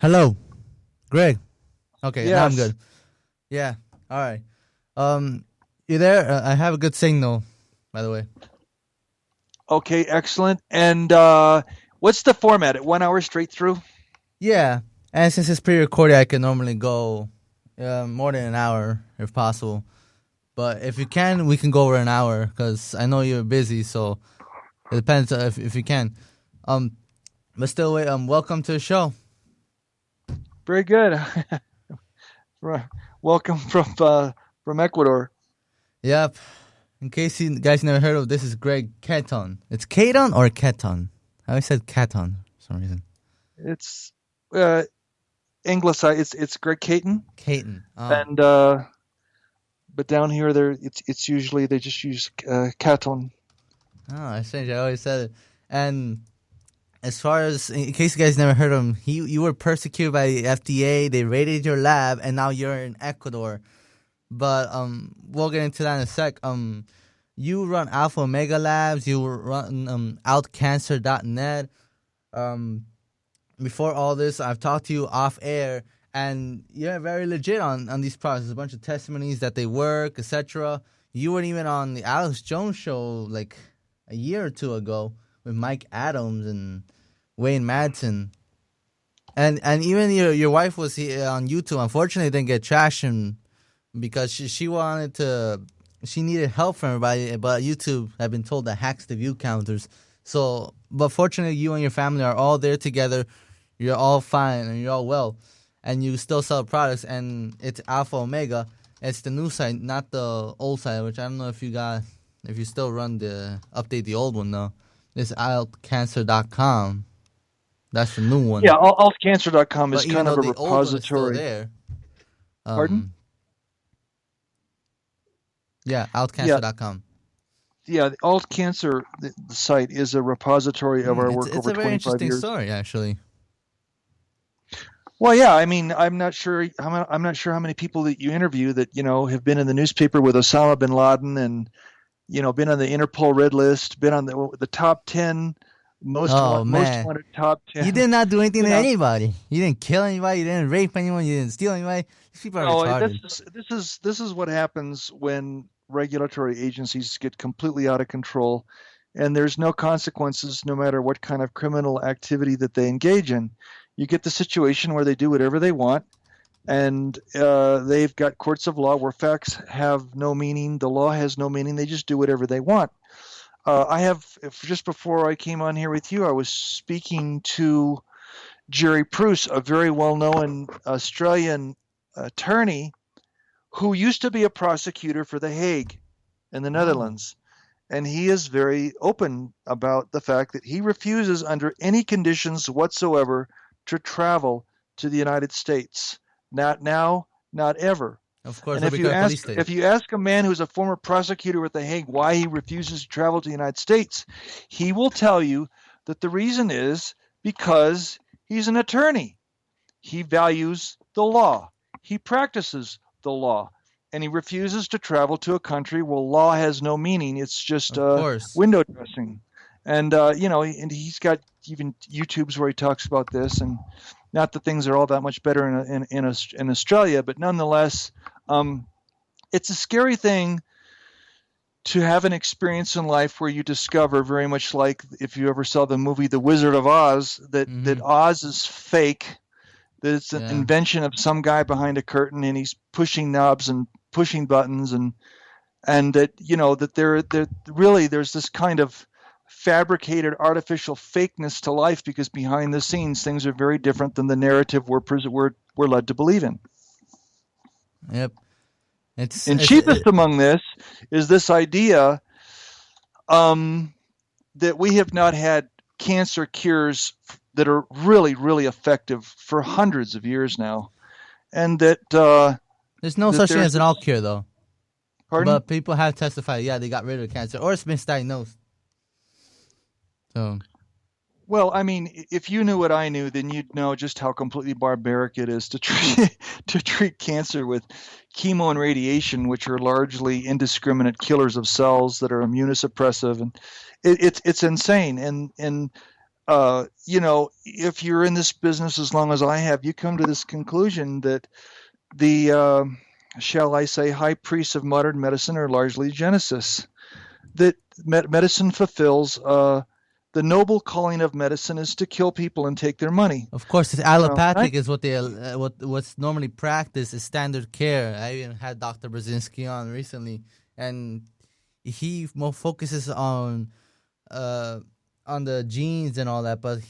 Hello, Greg. Okay, now I'm Yes. good. Yeah. All right. You there? I have a good signal, by the way. Okay, excellent. And what's the format? At 1 hour straight through? Yeah. And since it's pre-recorded, I can normally go more than an hour if possible. But if you can, we can go over an hour because I know you're busy. So it depends if you can. Um, but still, wait. Welcome to the show. Very good. Welcome from Ecuador. Yep. In case you guys never heard of, this is Greg Caton. It's Caton or Caton? I always said Caton for some reason. It's uh, anglicized. It's Greg Caton, Caton. Oh. and but down here it's usually they just use Caton. Oh, that's strange. I always said it. And as far as, in case you guys never heard of him, you were persecuted by the FDA. They raided your lab, and now you're in Ecuador. But we'll get into that in a sec. You run Alpha Omega Labs. You run AltCancer.net. Um, Before all this, I've talked to you off air, and you're very legit on these products. There's a bunch of testimonies that they work, etc. You weren't even on the Alex Jones show like a year or two ago with Mike Adams and Wayne Madsen, and even your wife was here on YouTube. Unfortunately, it didn't get traction because she wanted to. She needed help from everybody, but YouTube had been told that hacks the view counters. So, but fortunately, you and your family are all there together. You're all fine and you're all well, and you still sell products. And it's Alpha Omega. It's the new site, not the old site, which I don't know if you still update the old one though. It's AltCancer.com. That's the new one. Yeah, AltCancer.com is But even kind though of a the old one is still repository. there, Pardon? um, yeah, Yeah, AltCancer.com. yeah. The AltCancer the site is a repository of our work It's over a very 25 interesting years. story, actually. Well, yeah, I mean, I'm not sure how many people that you interview that have been in the newspaper with Osama bin Laden, and been on the Interpol Red List, been on the top 10 Oh most man, wanted top you 10. did not do anything You to know, anybody. You didn't kill anybody. You didn't rape anyone. You didn't steal anybody. These people are no, retarded. this is what happens when regulatory agencies get completely out of control, and there's no consequences no matter what kind of criminal activity that they engage in. You get the situation where they do whatever they want, and they've got courts of law where facts have no meaning, the law has no meaning, they just do whatever they want. I have Just before I came on here with you, I was speaking to Jerry Pruce, a very well-known Australian attorney who used to be a prosecutor for The Hague in the Oh, Netherlands. And he is very open about the fact that he refuses, under any conditions whatsoever, to travel to the United States. Not now, not ever. of course, And we'll become a police state. if you ask a man who's a former prosecutor at The Hague why he refuses to travel to the United States, he will tell you that the reason is because he's an attorney. He values the law. He practices the law, and he refuses to travel to a country where law has no meaning. It's just Of course. window dressing. And and he's got even YouTubes where he talks about this, and not that things are all that much better in Australia, but nonetheless, um, it's a scary thing to have an experience in life where you discover, very much like if you ever saw the movie The Wizard of Oz, that Mm-hmm. Oz is fake, that it's an Yeah. invention of some guy behind a curtain, and he's pushing knobs and pushing buttons, and that that there really there's this kind of fabricated artificial fakeness to life, because behind the scenes things are very different than the narrative we're led to believe in. Yep. It's And it's chiefest among this is this idea um, that we have not had cancer cures that are really, really effective for hundreds of years now, and there's no that such thing there's as an this. all cure though. Pardon? But people have testified, yeah, they got rid of cancer or it's misdiagnosed. So Well, I mean, if you knew what I knew, then you'd know just how completely barbaric it is to treat to treat cancer with chemo and radiation, which are largely indiscriminate killers of cells that are immunosuppressive, and it's insane. And if you're in this business as long as I have, you come to this conclusion that the, shall I say, high priests of modern medicine are largely geneticists. That medicine fulfills the noble calling of medicine is to kill people and take their money. Of course, it's You know, allopathic is what they what's normally practiced is standard care. I even had Dr. Brzezinski on recently, and he more focuses on the genes and all that. But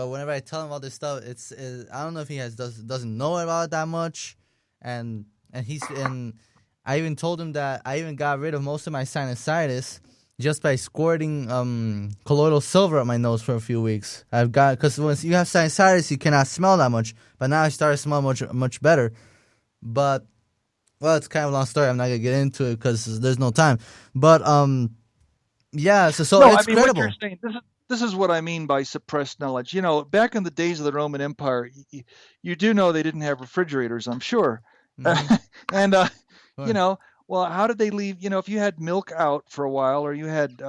whenever I tell him all this stuff, it's I don't know if he doesn't know about it that much, and I even told him that I even got rid of most of my sinusitis just by squirting colloidal silver up my nose for a few weeks. Because once you have sinusitis, you cannot smell that much. But now I started to smell much better. But well, it's kind of a long story. I'm not gonna get into it because there's no time. But yeah. So no, it's I mean what credible. you're saying. This is what I mean by suppressed knowledge. Back in the days of the Roman Empire, you do know they didn't have refrigerators, I'm sure. Mm-hmm. And Sure. well, how did they leave? If you had milk out for a while, or you had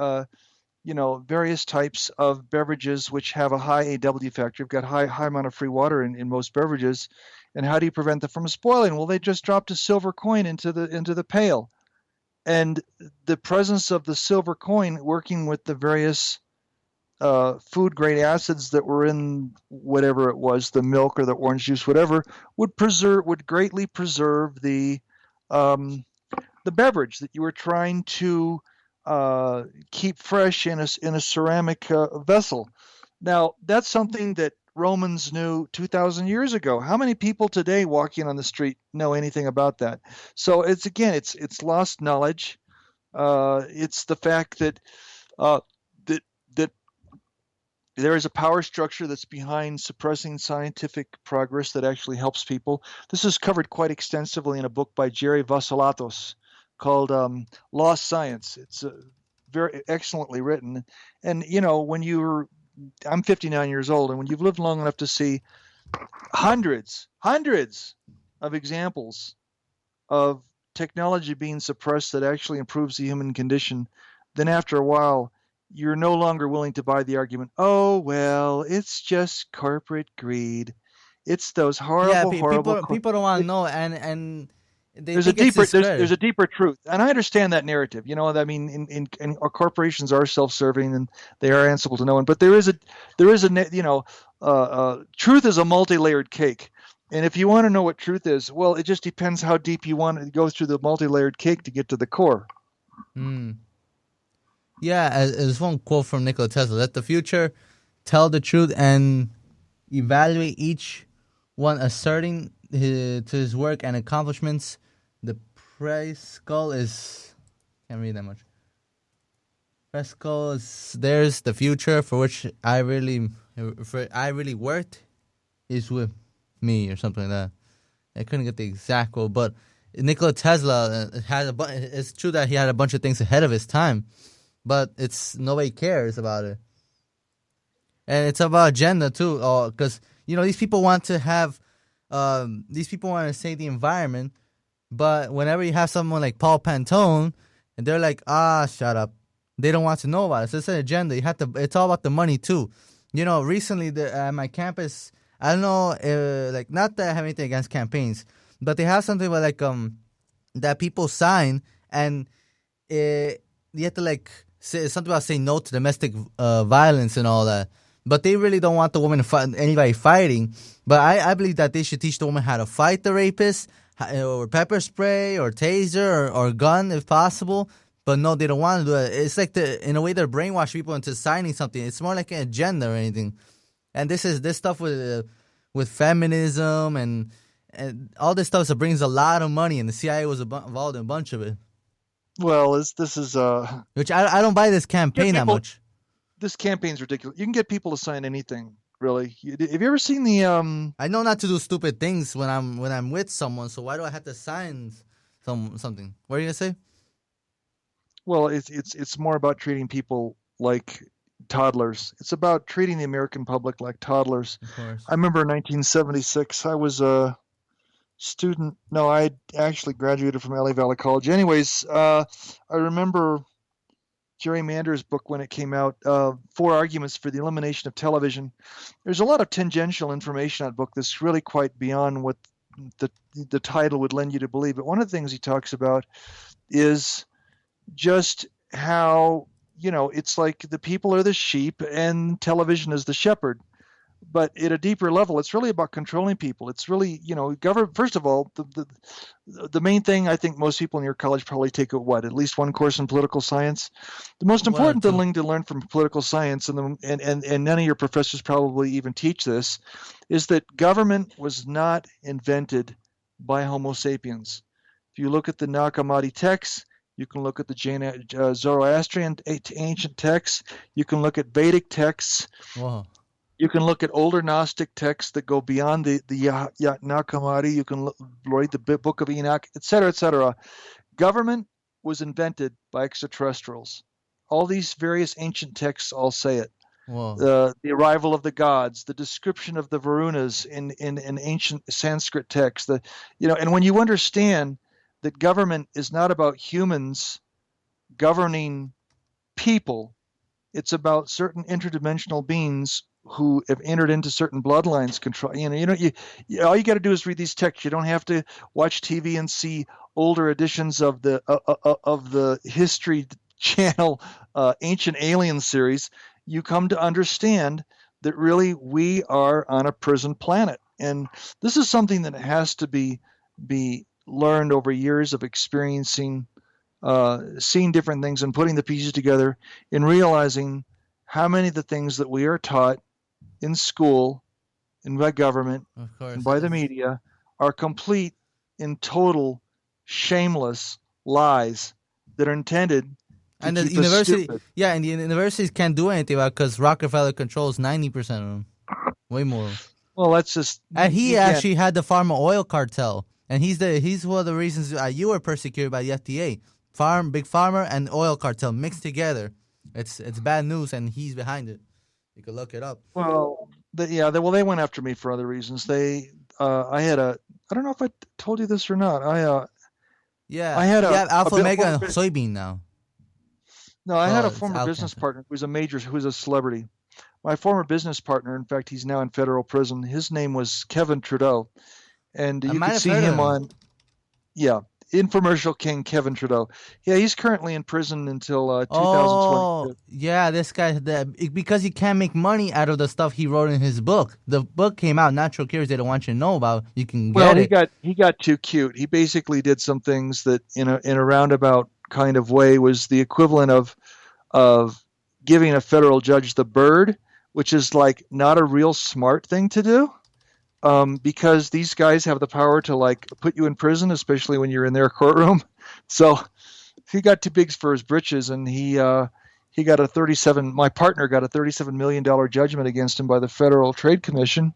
various types of beverages which have a high AW factor. You've got high amount of free water in most beverages, and how do you prevent them from spoiling? Well, they just dropped a silver coin into the pail, and the presence of the silver coin working with the various food grade acids that were in whatever it was, the milk or the orange juice, whatever, would greatly preserve the beverage that you were trying to keep fresh in a ceramic vessel. Now, that's something that Romans knew 2,000 years ago. How many people today walking on the street know anything about that? So it's lost knowledge. It's the fact that that there is a power structure that's behind suppressing scientific progress that actually helps people. This is covered quite extensively in a book by Jerry Vassalatos called Lost Science. It's very excellently written. And, I'm 59 years old, and when you've lived long enough to see hundreds of examples of technology being suppressed that actually improves the human condition, then after a while, you're no longer willing to buy the argument, oh, well, it's just corporate greed. It's those Yeah, horrible. people don't want to know, and they There's a think it's deeper discredit. there's a deeper truth, and I understand that narrative. I mean, in our corporations are self-serving and they are answerable to no one. But there is a truth is a multi-layered cake, and if you want to know what truth is, well, it just depends how deep you want to go through the multi-layered cake to get to the core. Mm. Yeah, as one quote from Nikola Tesla: "Let the future tell the truth and evaluate each one asserting to his work and accomplishments. The preskull is can't read that much. Preskull is there's the future for which I really worked is with me or something like that. I couldn't get the exact quote, but Nikola Tesla it's true that he had a bunch of things ahead of his time, but it's nobody cares about it, and it's about agenda too. Because these people want to have, these people want to save the environment, but whenever you have someone like Paul Pantone, and they're like, shut up, they don't want to know about it. So it's an agenda. It's all about the money too. Recently at my campus, I don't know, not that I have anything against campaigns, but they have something where that people sign, and you have to say something about saying no to domestic violence and all that. But they really don't want the woman to fight anybody fighting. But I believe that they should teach the woman how to fight the rapist, or pepper spray, or taser, or gun if possible. But no, they don't want to do it. It's like in a way they're brainwashing people into signing something. It's more like an agenda or anything. And this stuff with feminism and all this stuff that brings a lot of money, and the CIA was involved in a bunch of it. Well, this is which I don't buy this campaign that much. This campaign's ridiculous. You can get people to sign anything, really. Have you ever seen the? I know not to do stupid things when I'm with someone. So why do I have to sign something? What are you gonna say? Well, it's more about treating people like toddlers. It's about treating the American public like toddlers. Of course. I remember in 1976, I was a student. No, I actually graduated from LA Valley College. Anyways, I remember Jerry Mander's book when it came out, Four Arguments for the Elimination of Television. There's a lot of tangential information in that book that's really quite beyond what the the title would lend you to believe. But one of the things he talks about is just how, it's like the people are the sheep and television is the shepherd. But at a deeper level, it's really about controlling people. It's really, government. First of all, the main thing I think most people in your college probably take at least one course in political science. The most One or important two. thing to learn from political science, and none of your professors probably even teach this, is that government was not invented by Homo sapiens. If you look at the Nag Hammadi texts, you can look at the Zoroastrian ancient texts, you can look at Vedic texts. Whoa. You can look at older Gnostic texts that go beyond the Nag Hammadi. You can read the Book of Enoch, etc., etc. Government was invented by extraterrestrials. All these various ancient texts all say it. Whoa. The arrival of the gods, the description of the Varunas in ancient Sanskrit texts. And when you understand that government is not about humans governing people, it's about certain interdimensional beings who have entered into certain bloodlines control. All you got to do is read these texts. You don't have to watch TV and see older editions of the History Channel Ancient Alien series. You come to understand that really we are on a prison planet, and this is something that has to be learned over years of experiencing, seeing different things and putting the pieces together, and realizing how many of the things that we are taught in school and by government Of course. and by the media are complete and total shameless lies that are intended to And the keep us university, stupid. yeah, and the universities can't do anything about because Rockefeller controls 90% of them, way more. Well, that's just And he you can't- actually had the pharma oil cartel, and he's one of the reasons you were persecuted by the FDA. Big pharma and oil cartel mixed together. It's bad news, and he's behind it. You can look it up. Well, they went after me for other reasons. I don't know if I told you this or not. Yeah, I had you have Alpha a Omega and bit- soybean now. No, I had a it's former business AltCancer. partner who was a celebrity. My former business partner, in fact, he's now in federal prison. His name was Kevin Trudeau, and I you might could have see heard of him him. on, Infomercial King Kevin Trudeau. Yeah, he's currently in prison until 2022. Oh, yeah, this guy, because he can't make money out of the stuff he wrote in his book. The book came out, Natural Cures they don't want you to know about. You can get it. He got too cute. He basically did some things that, in a roundabout kind of way, was the equivalent of giving a federal judge the bird, which is like not a real smart thing to do. Because these guys have the power to like put you in prison, especially when you're in their courtroom. So he got too big for his britches, and he got my partner got a $37 million judgment against him by the Federal Trade Commission.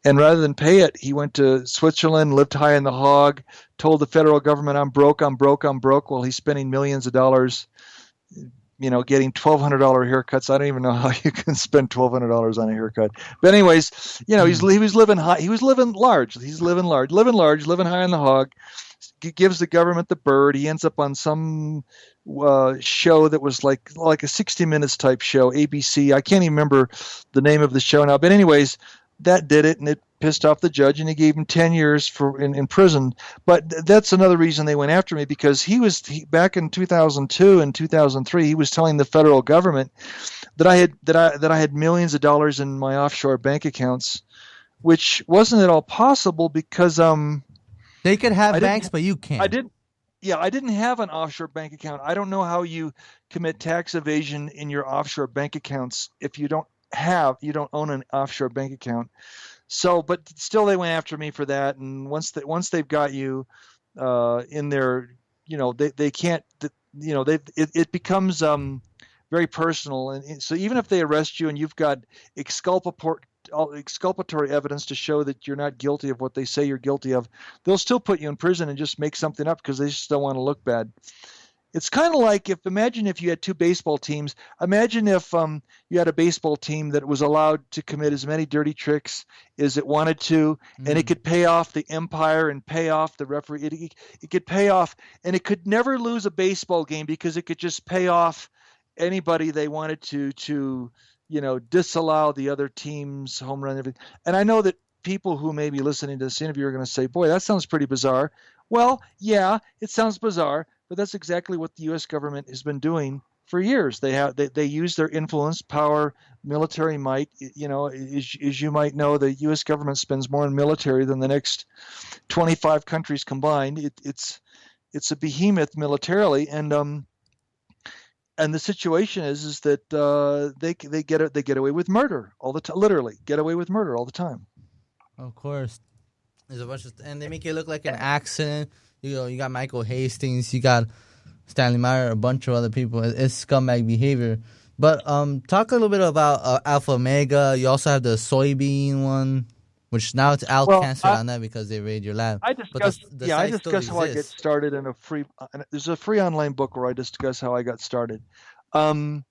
And rather than pay it, he went to Switzerland, lived high in the hog, told the federal government, I'm broke. Well, he's spending millions of dollars, getting $1,200 haircuts. I don't even know how you can spend $1,200 on a haircut. But anyways, he was living high. He was living large. He's living large, living high in the hog. Gives the government the bird. He ends up on some show that was like a 60 Minutes type show, ABC. I can't even remember the name of the show now. But anyways, that did it, and it pissed off the judge, and he gave him 10 years in prison. But that's another reason they went after me, because back in 2002 and 2003, he was telling the federal government that I had millions of dollars in my offshore bank accounts, which wasn't at all possible because They could have banks, but you can't. I didn't have an offshore bank account. I don't know how you commit tax evasion in your offshore bank accounts if you don't own an offshore bank account. So, but still, they went after me for that. And once they've got you in there, they can't. It becomes very personal. And so, even if they arrest you and you've got exculpatory evidence to show that you're not guilty of what they say you're guilty of, they'll still put you in prison and just make something up because they just don't want to look bad. It's kind of like imagine if you had two baseball teams. Imagine if you had a baseball team that was allowed to commit as many dirty tricks as it wanted to, and it could pay off the umpire and pay off the referee. It could pay off, and it could never lose a baseball game because it could just pay off anybody they wanted to disallow the other team's home run and everything. And I know that people who may be listening to this interview are going to say, boy, that sounds pretty bizarre. Well, yeah, it sounds bizarre, but that's exactly what the U.S. government has been doing for years. They use their influence, power, military might. As you might know, the U.S. government spends more on military than the next 25 countries combined. It's a behemoth militarily, and the situation is that they get away with murder all the time. Literally, get away with murder all the time. Of course, there's a bunch of, and they make it look like an accident. You got Michael Hastings, you got Stanley Meyer, a bunch of other people. It's scumbag behavior. But talk a little bit about Alpha Omega. You also have the soybean one, which now it's AltCancer on that because they raid your lab. I discuss how I get started in a free. There's a free online book where I discuss how I got started. And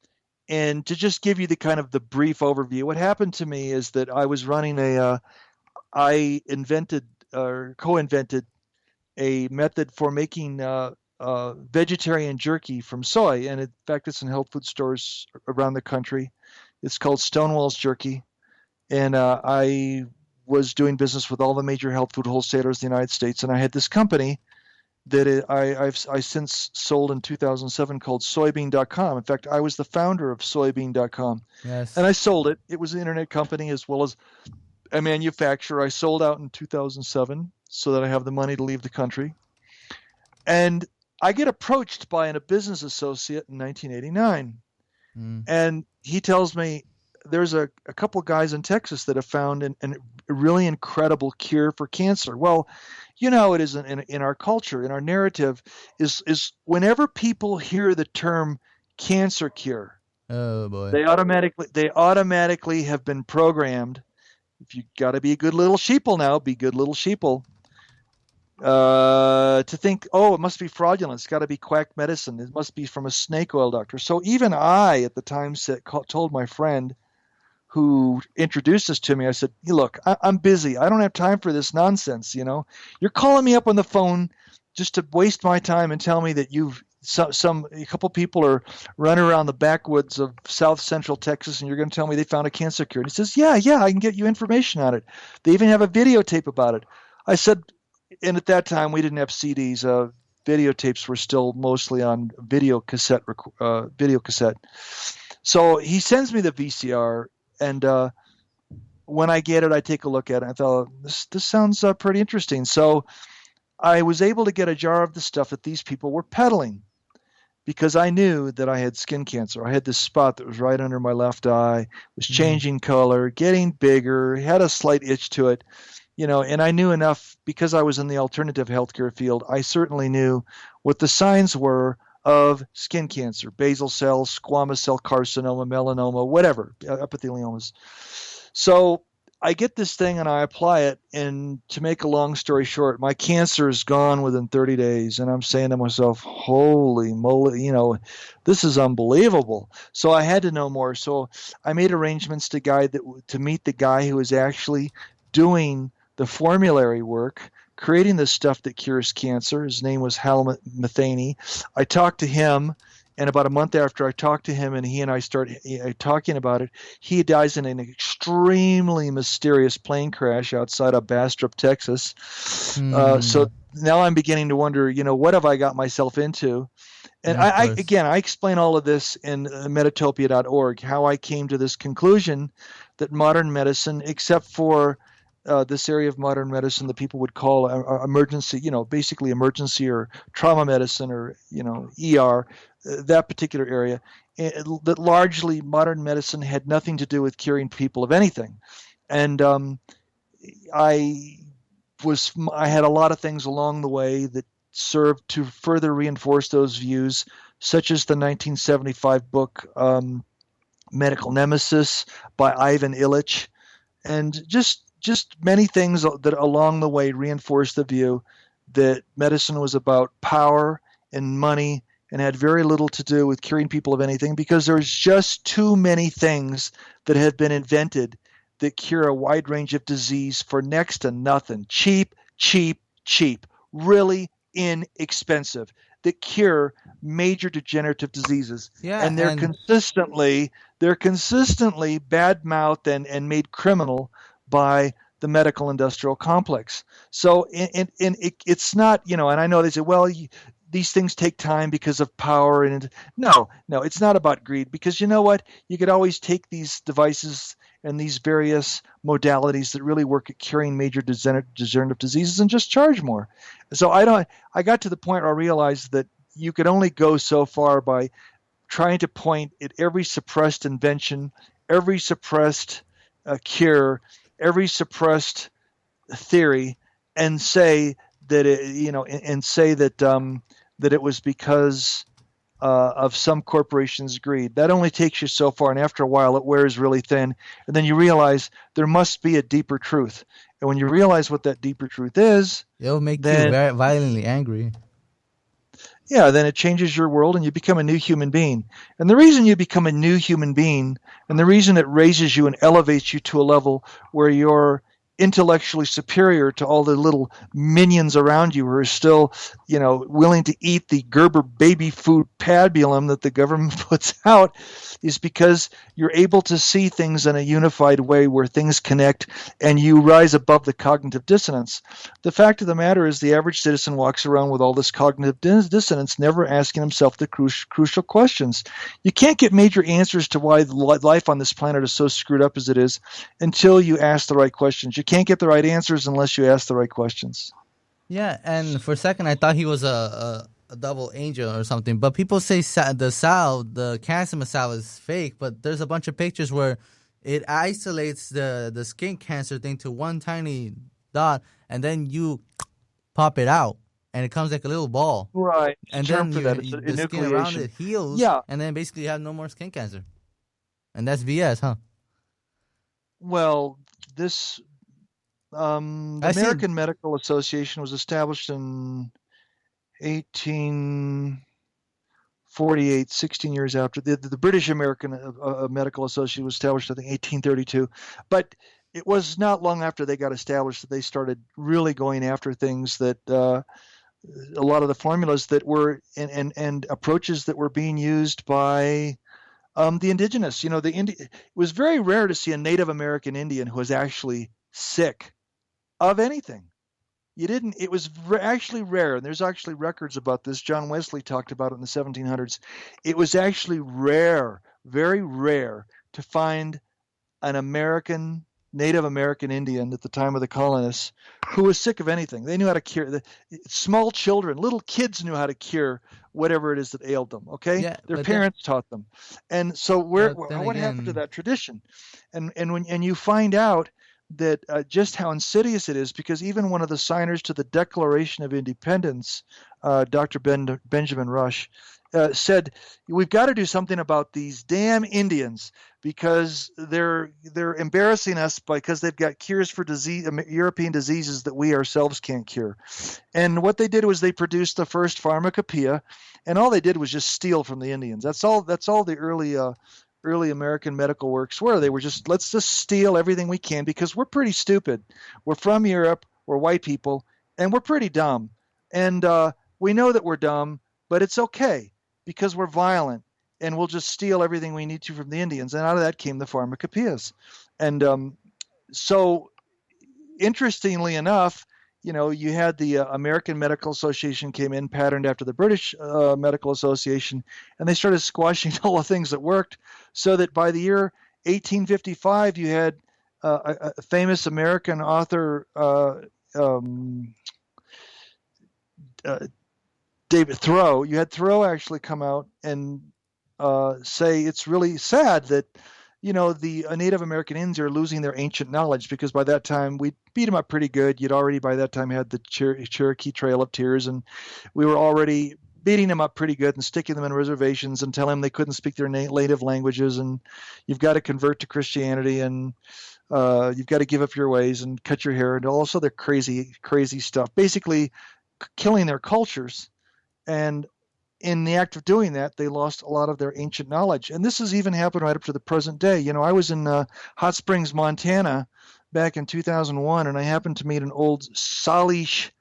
to just give you the kind of the brief overview, what happened to me is that I was running I invented or co-invented a method for making vegetarian jerky from soy, and in fact, it's in health food stores around the country. It's called Stonewall's Jerky, and I was doing business with all the major health food wholesalers in the United States, and I had this company that I since sold in 2007 called Soybean.com. In fact, I was the founder of Soybean.com, yes, and I sold it. It was an internet company as well as a manufacturer. I sold out in 2007 so that I have the money to leave the country. And I get approached by a business associate in 1989. And he tells me there's a couple guys in Texas that have found a really incredible cure for cancer. Well, it is in our culture, in our narrative, is whenever people hear the term cancer cure, oh boy, they automatically have been programmed. If you got to be a good little sheeple now, be good little sheeple. To think, oh, it must be fraudulent. It's got to be quack medicine. It must be from a snake oil doctor. So even I, at the time, told my friend who introduced this to me, I said, look, I'm busy. I don't have time for this nonsense. You're calling me up on the phone just to waste my time and tell me that a couple people are running around the backwoods of South Central Texas, and you're going to tell me they found a cancer cure. And he says, yeah, I can get you information on it. They even have a videotape about it. I said, and at that time we didn't have CDs. Videotapes were still mostly on video cassette. So he sends me the VCR, and when I get it, I take a look at it. I thought, this sounds pretty interesting. So I was able to get a jar of the stuff that these people were peddling, because I knew that I had skin cancer. I had this spot that was right under my left eye, was changing color, getting bigger, had a slight itch to it. And I knew enough because I was in the alternative healthcare field. I certainly knew what the signs were of skin cancer: basal cell, squamous cell carcinoma, melanoma, whatever, epitheliomas. So I get this thing and I apply it, and to make a long story short, my cancer is gone within 30 days. And I'm saying to myself, holy moly, this is unbelievable. So I had to know more. So I made arrangements to meet the guy who was actually doing the formulary work, creating the stuff that cures cancer. His name was Hal Metheny. I talked to him, and about a month after I talked to him and he and I started talking about it, he dies in an extremely mysterious plane crash outside of Bastrop, Texas. So now I'm beginning to wonder, what have I got myself into? And I explain all of this in Metatopia.org, how I came to this conclusion that modern medicine, except for this area of modern medicine that people would call emergency, basically emergency or trauma medicine or, ER, that particular area, that largely modern medicine had nothing to do with curing people of anything. And I had a lot of things along the way that served to further reinforce those views, such as the 1975 book Medical Nemesis by Ivan Illich, and just many things that along the way reinforced the view that medicine was about power and money and had very little to do with curing people of anything, because there's just too many things that have been invented that cure a wide range of disease for next to nothing. Cheap, really inexpensive, that cure major degenerative diseases, Yeah, and they're and consistently bad-mouthed and made criminal by the medical industrial complex. So it's not, and I know they say, well, these things take time because of power, and no, it's not about greed, because you know what, you could always take these devices and these various modalities that really work at curing major degenerative diseases and just charge more. So I got to the point where I realized that you could only go so far by trying to point at every suppressed invention, every suppressed cure, every suppressed theory, and say that that it was because of some corporation's greed. That only takes you so far, and after a while, it wears really thin, and then you realize there must be a deeper truth. And when you realize what that deeper truth is, it'll make you then very violently angry. yeah, then it changes your world and you become a new human being. And the reason you become a new human being, and the reason it raises you and elevates you to a level where you're intellectually superior to all the little minions around you who are still, willing to eat the Gerber baby food pabulum that the government puts out, is because you're able to see things in a unified way where things connect and you rise above the cognitive dissonance. The fact of the matter is the average citizen walks around with all this cognitive dissonance, never asking himself the crucial questions. You can't get major answers to why life on this planet is so screwed up as it is until you ask the right questions. You can't get the right answers unless you ask the right questions. Yeah, and for a second I thought he was a double angel or something. But people say the cancer missile is fake, but there's a bunch of pictures where it isolates the skin cancer thing to one tiny dot, and then you pop it out, and it comes like a little ball. Right. And then the skin around it heals, yeah. And then basically you have no more skin cancer. And that's BS, huh? Well, the American Medical Association was established in 1848, 16 years after. The British American Medical Association was established, I think, 1832. But it was not long after they got established that they started really going after things that a lot of the formulas that were and approaches that were being used by the indigenous. It was very rare to see a Native American Indian who was actually sick of anything. It was actually rare, and there's actually records about this. John Wesley talked about it in the 1700s. It was actually rare, very rare, to find an Native American Indian at the time of the colonists who was sick of anything. They knew how to cure. Small children, little kids knew how to cure whatever it is that ailed them. Okay, yeah, their parents taught them, and so what happened to that tradition? And you find out that just how insidious it is, because even one of the signers to the Declaration of Independence, Dr. Benjamin Rush, said, we've got to do something about these damn Indians because they're embarrassing us because they've got cures for European diseases that we ourselves can't cure. And what they did was they produced the first pharmacopoeia, and all they did was just steal from the Indians. That's all the early American medical works were. They were just, let's just steal everything we can because we're pretty stupid. We're from Europe, we're white people, and we're pretty dumb. And we know that we're dumb, but it's okay because we're violent, and we'll just steal everything we need to from the Indians. And out of that came the pharmacopoeias. And so interestingly enough, you had the American Medical Association came in patterned after the British Medical Association, and they started squashing all the things that worked, so that by the year 1855, you had a famous American author, David Thoreau. You had Thoreau actually come out and say it's really sad that the Native American Indians are losing their ancient knowledge, because by that time we beat them up pretty good. You'd already by that time had the Cherokee Trail of Tears, and we were already beating them up pretty good and sticking them in reservations and telling them they couldn't speak their native languages, and you've got to convert to Christianity, and you've got to give up your ways and cut your hair, and also their crazy stuff, basically killing their cultures. And in the act of doing that, they lost a lot of their ancient knowledge. And this has even happened right up to the present day. I was in Hot Springs, Montana back in 2001, and I happened to meet an old Salish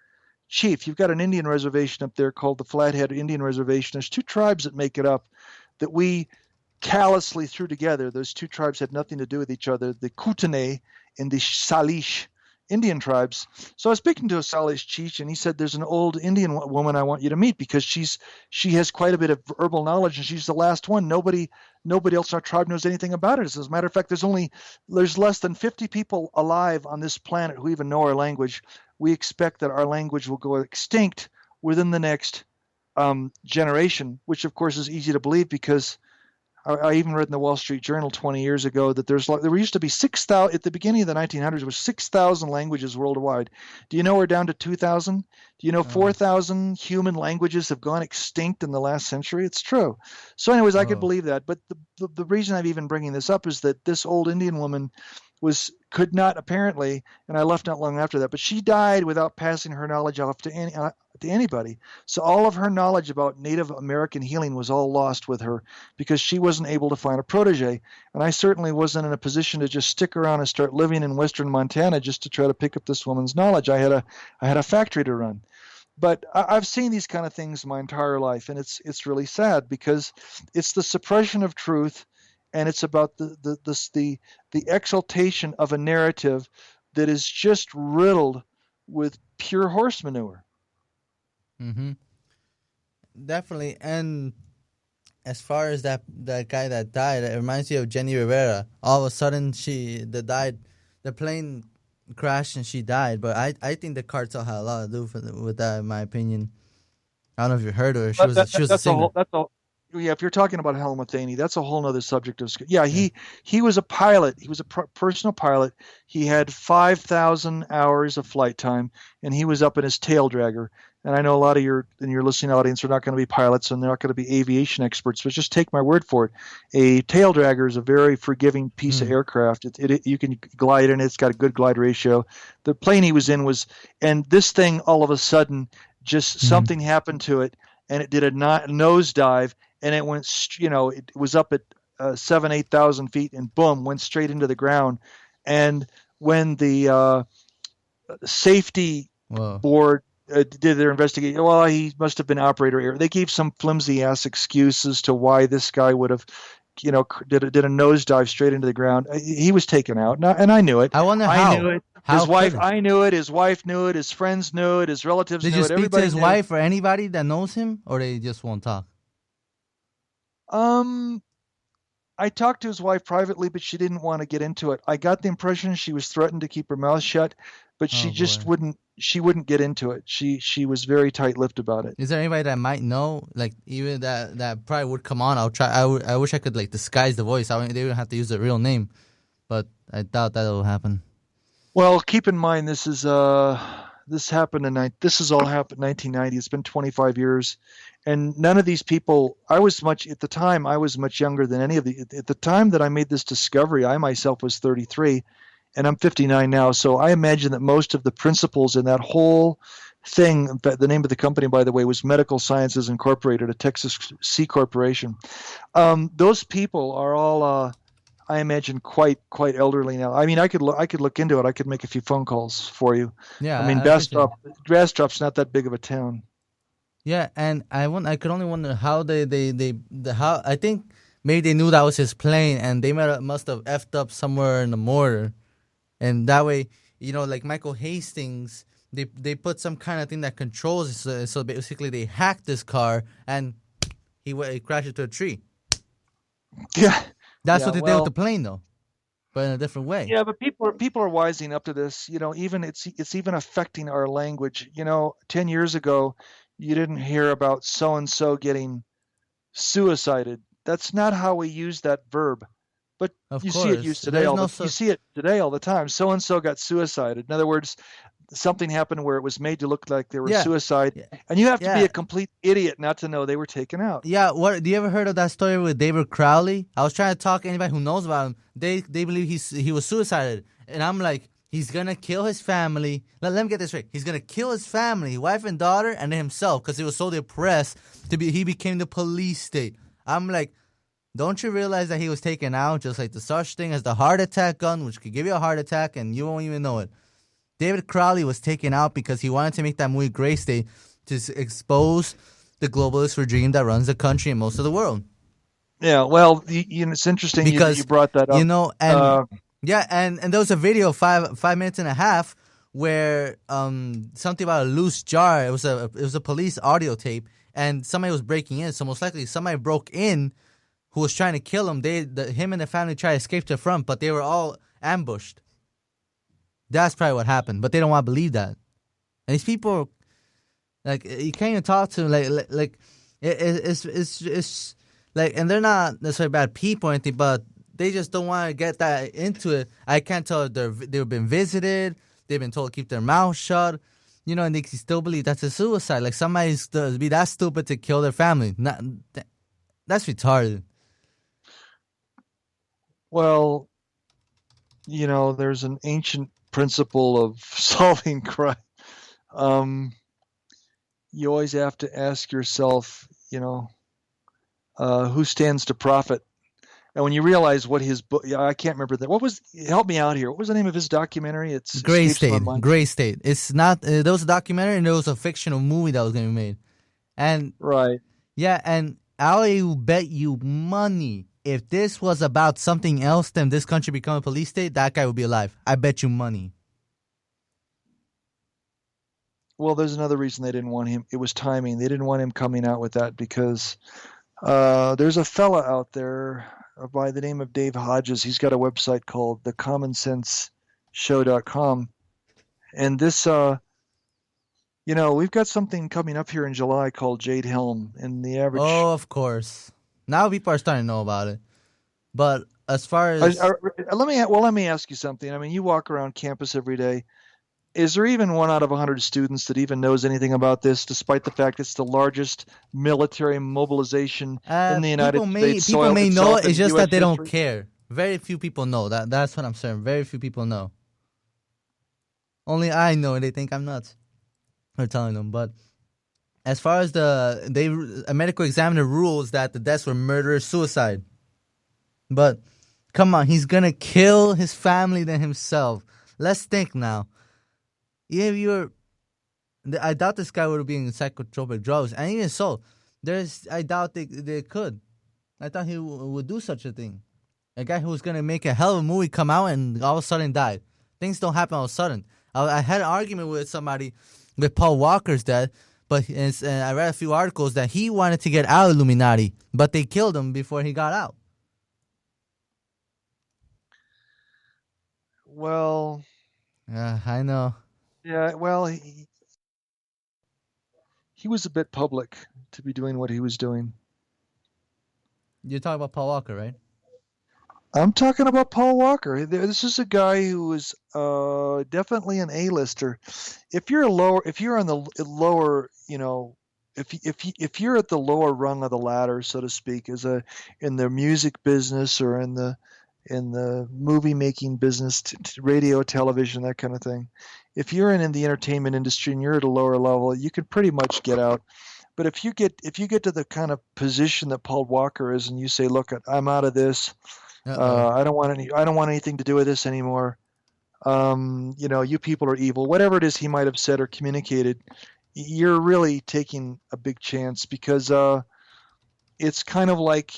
chief. You've got an Indian reservation up there called the Flathead Indian Reservation. There's two tribes that make it up that we callously threw together. Those two tribes had nothing to do with each other, the Kootenai and the Salish Indian tribes. So I was speaking to a Salish chief, and he said, there's an old Indian woman I want you to meet because she has quite a bit of herbal knowledge, and she's the last one. Nobody else in our tribe knows anything about it. As a matter of fact, there's less than 50 people alive on this planet who even know our language. We expect that our language will go extinct within the next generation, which of course is easy to believe because I even read in the Wall Street Journal 20 years ago that there used to be 6,000 at the beginning of the 1900s. There was 6,000 languages worldwide. Do you know we're down to 2,000? Do you know 4,000 human languages have gone extinct in the last century? It's true. So, anyways, I could believe that. But the reason I'm even bringing this up is that this old Indian woman could not apparently, and I left not long after that, but she died without passing her knowledge off to anybody. So all of her knowledge about Native American healing was all lost with her because she wasn't able to find a protege. And I certainly wasn't in a position to just stick around and start living in western Montana just to try to pick up this woman's knowledge. I had a factory to run. But I've seen these kind of things my entire life, and it's really sad because it's the suppression of truth, and it's about the exaltation of a narrative that is just riddled with pure horse manure. Mm-hmm. Definitely. And as far as that guy that died, it reminds you of Jenny Rivera. All of a sudden, the plane crashed and she died. But I think the cartel had a lot to do with that, in my opinion. I don't know if you heard of her. She was a singer. Yeah, if you're talking about Hal Matheny, that's a whole other subject of. Yeah, he was a pilot. He was a personal pilot. He had 5,000 hours of flight time, and he was up in his tail dragger. And I know a lot of your listening audience are not going to be pilots and they're not going to be aviation experts, but just take my word for it. A tail dragger is a very forgiving piece of aircraft. You can glide in it. It's got a good glide ratio. The plane he was in and this thing all of a sudden just something happened to it, and it did a nosedive, and it went, it was up at 7,000-8,000 feet, and boom, went straight into the ground. And when the safety board did their investigation, well, he must have been operator error. They gave some flimsy ass excuses to why this guy would have, did a nosedive straight into the ground. He was taken out, and I knew it. I wonder how. I knew it. His wife, I knew it. His wife knew it. His friends knew it. His relatives knew it. Did you speak to his wife or anybody that knows him, or they just won't talk? I talked to his wife privately, but she didn't want to get into it. I got the impression she was threatened to keep her mouth shut, but she just wouldn't. She wouldn't get into it. She was very tight-lipped about it. Is there anybody that might know, like even that probably would come on? I'll try. I wish I could like disguise the voice. They wouldn't have to use the real name, but I doubt that will happen. Well, keep in mind this is this happened this has all happened in 1990. It's been 25 years, and none of these people. I was much younger than any of the. At the time that I made this discovery, I myself was 33. And I'm 59 now, so I imagine that most of the principles in that whole thing, the name of the company, by the way, was Medical Sciences Incorporated, a Texas C corporation. Those people are all, I imagine, quite elderly now. I mean, I could look into it. I could make a few phone calls for you. Yeah, I mean, Bastrop's not that big of a town. Yeah, and I could only wonder how how I think maybe they knew that was his plane, and they must have effed up somewhere in the mortar. And that way, like Michael Hastings, they put some kind of thing that controls it. So basically, they hacked this car, and he crashed into a tree. Yeah, that's what they did with the plane, though, but in a different way. Yeah, but people are wising up to this. Even it's even affecting our language. 10 years ago, you didn't hear about so and so getting suicided. That's not how we use that verb. But you see it used today. You see it today all the time. So and so got suicided. In other words, something happened where it was made to look like they were suicide, and you have to be a complete idiot not to know they were taken out. Yeah. What? Do you ever heard of that story with David Crowley? I was trying to talk to anybody who knows about him. They believe he was suicided, and I'm like, he's gonna kill his family. Let me get this straight. He's gonna kill his family, wife and daughter, and then himself because he was so depressed. He became the police state. I'm like. Don't you realize that he was taken out just like the such thing as the heart attack gun, which could give you a heart attack and you won't even know it? David Crowley was taken out because he wanted to make that movie Gray State to expose the globalist regime that runs the country and most of the world. Yeah, well, it's interesting you Because brought that up. and yeah, and there was a video 5 minutes and a half where something about a loose jar. It was a police audio tape, and somebody was breaking in. So most likely somebody broke in who was trying to kill him. Him and the family tried to escape to the front, but they were all ambushed. That's probably what happened, but they don't want to believe that. And these people, like, you can't even talk to them. It's like, and they're not necessarily bad people or anything, but they just don't want to get that into it. I can't tell if they've been visited, they've been told to keep their mouth shut, and they still believe that's a suicide. Like, somebody's to be that stupid to kill their family. That's retarded. Well, there's an ancient principle of solving crime. You always have to ask yourself, who stands to profit? And when you realize what his book, I can't remember that. Help me out here. What was the name of his documentary? It's Gray State. Gray State. It's not, there was a documentary and there was a fictional movie that was going to be made. And right. Yeah, and I will bet you money if this was about something else than this country becoming a police state, that guy would be alive. I bet you money. Well, there's another reason they didn't want him. It was timing. They didn't want him coming out with that because there's a fella out there by the name of Dave Hodges. He's got a website called thecommonsenseshow.com. And this, we've got something coming up here in July called Jade Helm. And the average... Oh, of course. Now people are starting to know about it. But as far as... let me ask you something. I mean, you walk around campus every day. Is there even 1 out of 100 students that even knows anything about this, despite the fact it's the largest military mobilization in the United States? People may know it. It's just that they don't care. Very few people know. That's what I'm saying. Very few people know. Only I know, and they think I'm nuts for telling them. But as far as a medical examiner rules that the deaths were murder-suicide. But come on, he's gonna kill his family than himself. Let's think now. I doubt this guy would be in psychotropic drugs, and even so, I doubt they could. I thought he would do such a thing. A guy who was gonna make a hell of a movie come out and all of a sudden died. Things don't happen all of a sudden. I had an argument with somebody with Paul Walker's death, but I read a few articles that he wanted to get out of Illuminati, but they killed him before he got out. Well, I know. Yeah, well, he was a bit public to be doing what he was doing. You're talking about Paul Walker, right? I'm talking about Paul Walker. This is a guy who is definitely an A-lister. If you're on the lower, if you're at the lower rung of the ladder, so to speak, in the music business or in the movie making business, radio, television, that kind of thing. If you're in the entertainment industry and you're at a lower level, you can pretty much get out. But if you get to the kind of position that Paul Walker is, and you say, "Look, I'm out of this. I don't want anything to do with this anymore. You people are evil." Whatever it is he might have said or communicated, you're really taking a big chance because it's kind of like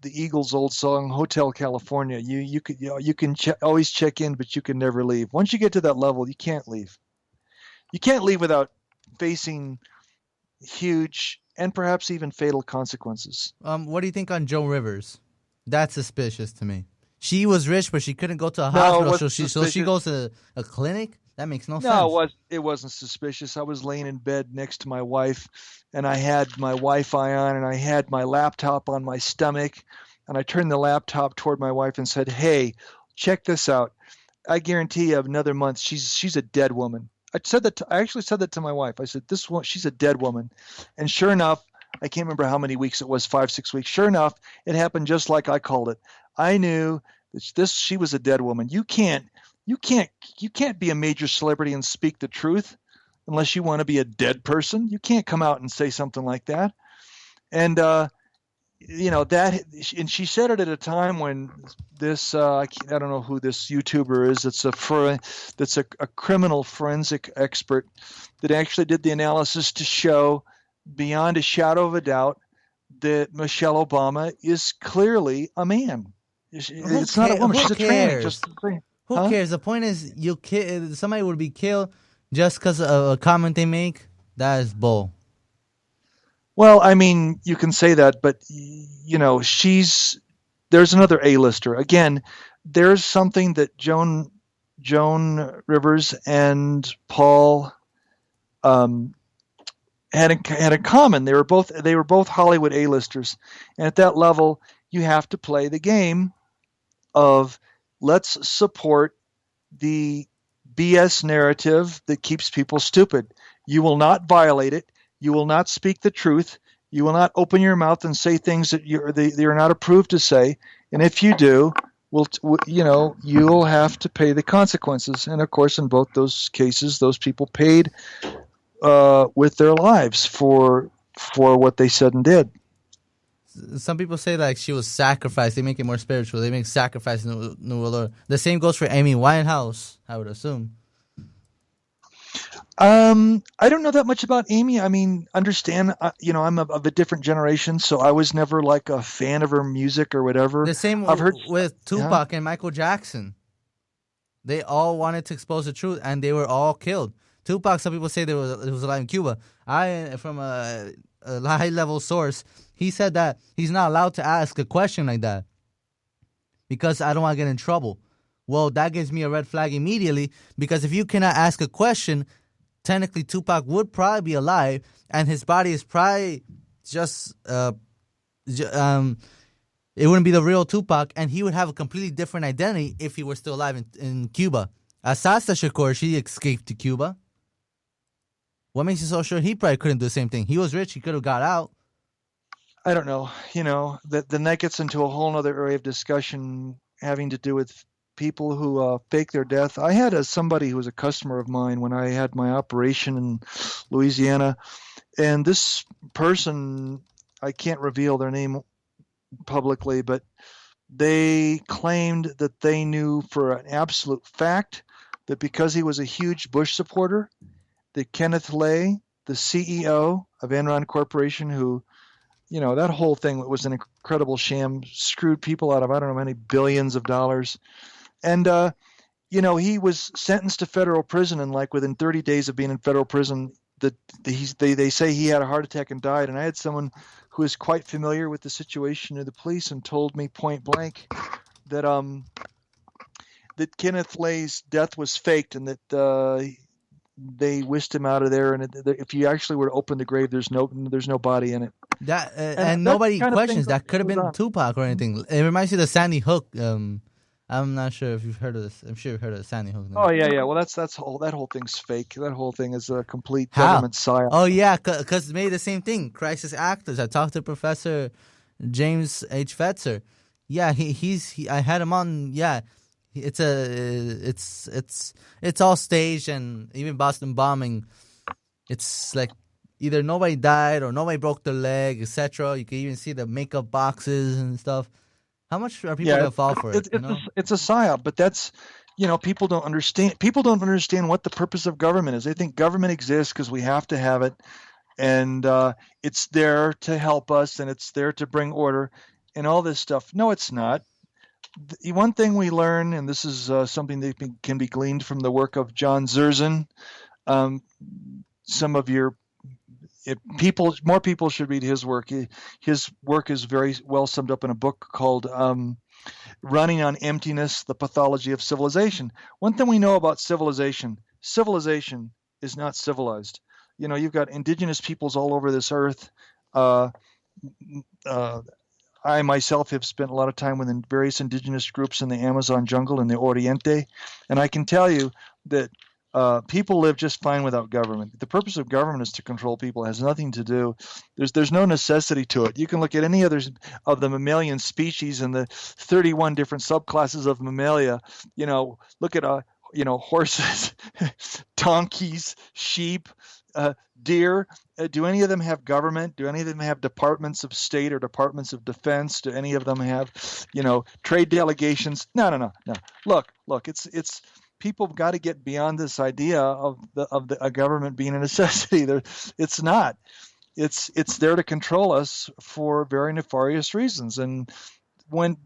the Eagles' old song "Hotel California." You can always check in, but you can never leave. Once you get to that level, you can't leave. You can't leave without facing huge and perhaps even fatal consequences. What do you think on Joe Rivers? That's suspicious to me. She was rich, but she couldn't go to a hospital, so she goes to a clinic? That makes no sense. No, it wasn't suspicious. I was laying in bed next to my wife, and I had my Wi-Fi on, and I had my laptop on my stomach, and I turned the laptop toward my wife and said, "Hey, check this out. I guarantee you another month, she's a dead woman." I actually said that to my wife. I said, she's a dead woman. And sure enough, I can't remember how many weeks it was, 5-6 weeks. Sure enough, it happened just like I called it. I knew that she was a dead woman. You can't be a major celebrity and speak the truth unless you want to be a dead person. You can't come out and say something like that. And that, and she said it at a time when this I don't know who this YouTuber is. That's a criminal forensic expert that actually did the analysis to show beyond a shadow of a doubt that Michelle Obama is clearly a man. It's not a woman. Who She's a tranny. cares? Who cares? The point is, somebody would be killed just because of a comment they make. That is bull. Well, I mean, you can say that, but there's another A-lister. Again, there's something that Joan Rivers and Paul had in common. They were both Hollywood A-listers, and at that level, you have to play the game of let's support the BS narrative that keeps people stupid. You will not violate it. You will not speak the truth. You will not open your mouth and say things that you're not approved to say. And if you do, you'll have to pay the consequences. And of course, in both those cases, those people paid with their lives for what they said and did. Some people say like she was sacrificed. They make it more spiritual. They make sacrifice in the Lord. The same goes for Amy Winehouse, I would assume. I don't know that much about Amy. I mean, understand, I'm of a different generation, so I was never like a fan of her music or whatever. The same with Tupac and Michael Jackson. They all wanted to expose the truth, and they were all killed. Tupac, some people say it was alive in Cuba. From a high-level source, he said that he's not allowed to ask a question like that because I don't want to get in trouble. Well, that gives me a red flag immediately because if you cannot ask a question, technically Tupac would probably be alive, and his body is probably just it wouldn't be the real Tupac, and he would have a completely different identity if he were still alive in Cuba. Asasa Shakur, she escaped to Cuba. What makes you so sure he probably couldn't do the same thing? He was rich, he could have got out. I don't know. Then that gets into a whole other area of discussion having to do with people who fake their death. I had somebody who was a customer of mine when I had my operation in Louisiana, and this person, I can't reveal their name publicly, but they claimed that they knew for an absolute fact that because he was a huge Bush supporter, that Kenneth Lay, the CEO of Enron Corporation, who, that whole thing was an incredible sham, screwed people out of I don't know how many billions of dollars. And, he was sentenced to federal prison, and like within 30 days of being in federal prison, they say he had a heart attack and died. And I had someone who is quite familiar with the situation of the police and told me point blank that that Kenneth Lay's death was faked and that they whisked him out of there. And if you actually were to open the grave, there's no body in it. That and nobody questions that could have been Tupac or anything. It reminds you of the Sandy Hook. I'm not sure if you've heard of this. I'm sure you've heard of the Sandy Hook. Oh yeah. Well, that whole thing's fake. That whole thing is a complete government psyop. Oh yeah, because it made the same thing. Crisis actors. I talked to Professor James H. Fetzer. Yeah, I had him on. Yeah, it's all staged, and even Boston bombing. It's like either nobody died or nobody broke their leg, etc. You can even see the makeup boxes and stuff. How much are people gonna fall for it? It's a psyop, but that's people don't understand. People don't understand what the purpose of government is. They think government exists because we have to have it, and it's there to help us, and it's there to bring order, and all this stuff. No, it's not. The one thing we learn, and this is something that can be gleaned from the work of John Zerzan. Some of your more people should read his work. His work is very well summed up in a book called Running on Emptiness, The Pathology of Civilization. One thing we know about civilization is not civilized. You've got indigenous peoples all over this earth. I myself have spent a lot of time within various indigenous groups in the Amazon jungle and the Oriente, and I can tell you that people live just fine without government. The purpose of government is to control people. It has nothing to do. There's no necessity to it. You can look at any other of the mammalian species and the 31 different subclasses of mammalia. Look at horses, donkeys, sheep, deer. Do any of them have government? Do any of them have departments of state or departments of defense? Do any of them have, trade delegations? No. Look. It's people have got to get beyond this idea of a government being a necessity. It's not. It's there to control us for very nefarious reasons. And when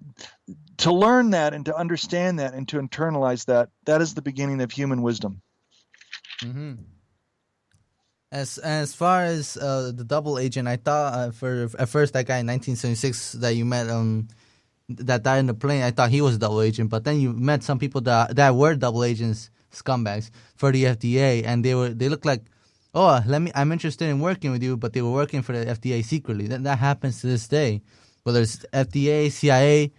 to learn that and to understand that and to internalize that is the beginning of human wisdom. Mm-hmm. As far as the double agent, I thought at first that guy in 1976 that you met that died in the plane, I thought he was a double agent. But then you met some people that were double agents, scumbags for the FDA, and they looked like, oh, I'm interested in working with you, but they were working for the FDA secretly. That happens to this day, whether it's FDA, CIA,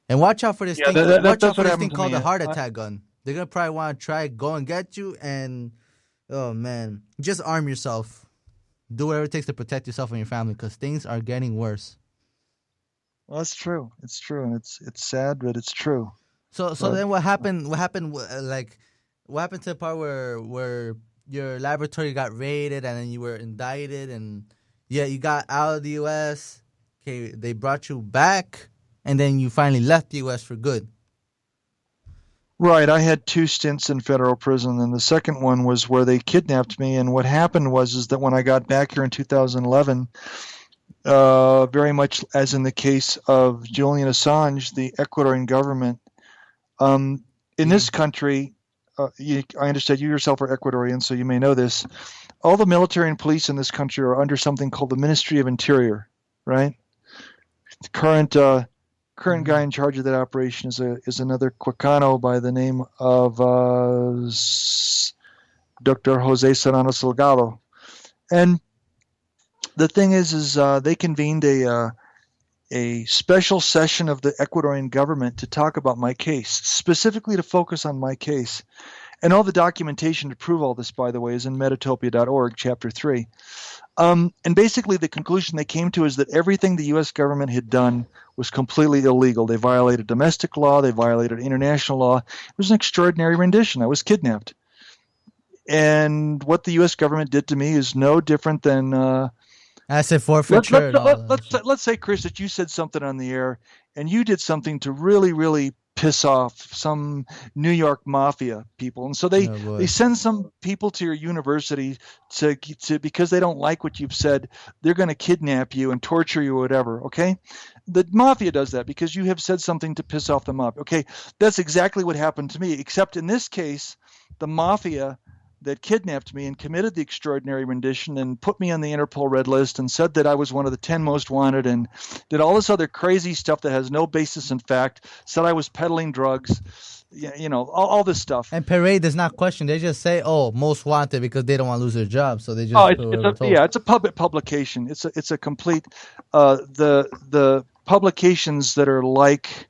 and watch out for this thing. Watch out for this thing called the heart attack gun. They're gonna probably want to go and get you, and oh man, just arm yourself. Do whatever it takes to protect yourself and your family, because things are getting worse. Well, that's true. It's true, and it's sad, but it's true. So then what happened? What happened to the part where your laboratory got raided and then you were indicted and you got out of the U.S. Okay, they brought you back and then you finally left the U.S. for good. Right. I had 2 stints in federal prison, and the second one was where they kidnapped me. And what happened was that when I got back here in 2011, very much as in the case of Julian Assange, the Ecuadorian government in this country, I understand you yourself are Ecuadorian, so you may know this. All the military and police in this country are under something called the Ministry of Interior, right? The current guy in charge of that operation is another Quicano by the name of Dr. Jose Serrano Salgado. And the thing is they convened a special session of the Ecuadorian government to talk about my case, specifically to focus on my case. And all the documentation to prove all this, by the way, is in metatopia.org, Chapter 3. And basically the conclusion they came to is that everything the U.S. government had done was completely illegal. They violated domestic law. They violated international law. It was an extraordinary rendition. I was kidnapped. And what the U.S. government did to me is no different than asset forfeiture. Let's say, Chris, that you said something on the air and you did something to really, really piss off some New York mafia people. And so they send some people to your university to because they don't like what you've said, they're going to kidnap you and torture you or whatever, okay? The mafia does that because you have said something to piss off the mob. Okay, that's exactly what happened to me, except in this case, the mafia that kidnapped me and committed the extraordinary rendition and put me on the Interpol red list and said that I was one of the 10 most wanted and did all this other crazy stuff that has no basis in fact, said I was peddling drugs, all this stuff. And Parade does not question. They just say, most wanted because they don't want to lose their job. So they just it's a public publication. It's a complete the publications that are like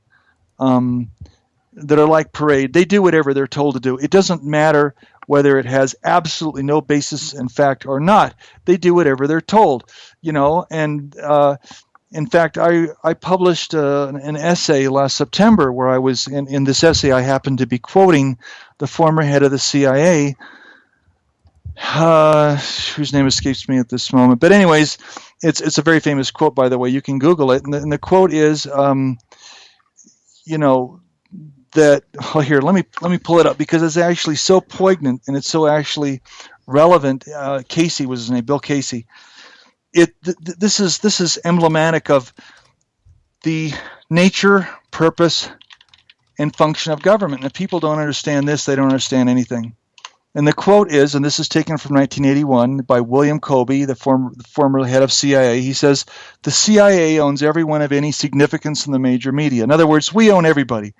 Parade. They do whatever they're told to do. It doesn't matter whether it has absolutely no basis in fact or not. They do whatever they're told, and in fact, I published an essay last September where I was in this essay, I happened to be quoting the former head of the CIA, whose name escapes me at this moment. But anyways, it's a very famous quote, by the way. You can Google it. And the quote is, that here, let me pull it up because it's actually so poignant and it's so actually relevant. Casey was his name, Bill Casey. This is emblematic of the nature, purpose, and function of government. And if people don't understand this, they don't understand anything. And the quote is, and this is taken from 1981 by William Colby, the former head of CIA. He says, "The CIA owns everyone of any significance in the major media." In other words, we own everybody.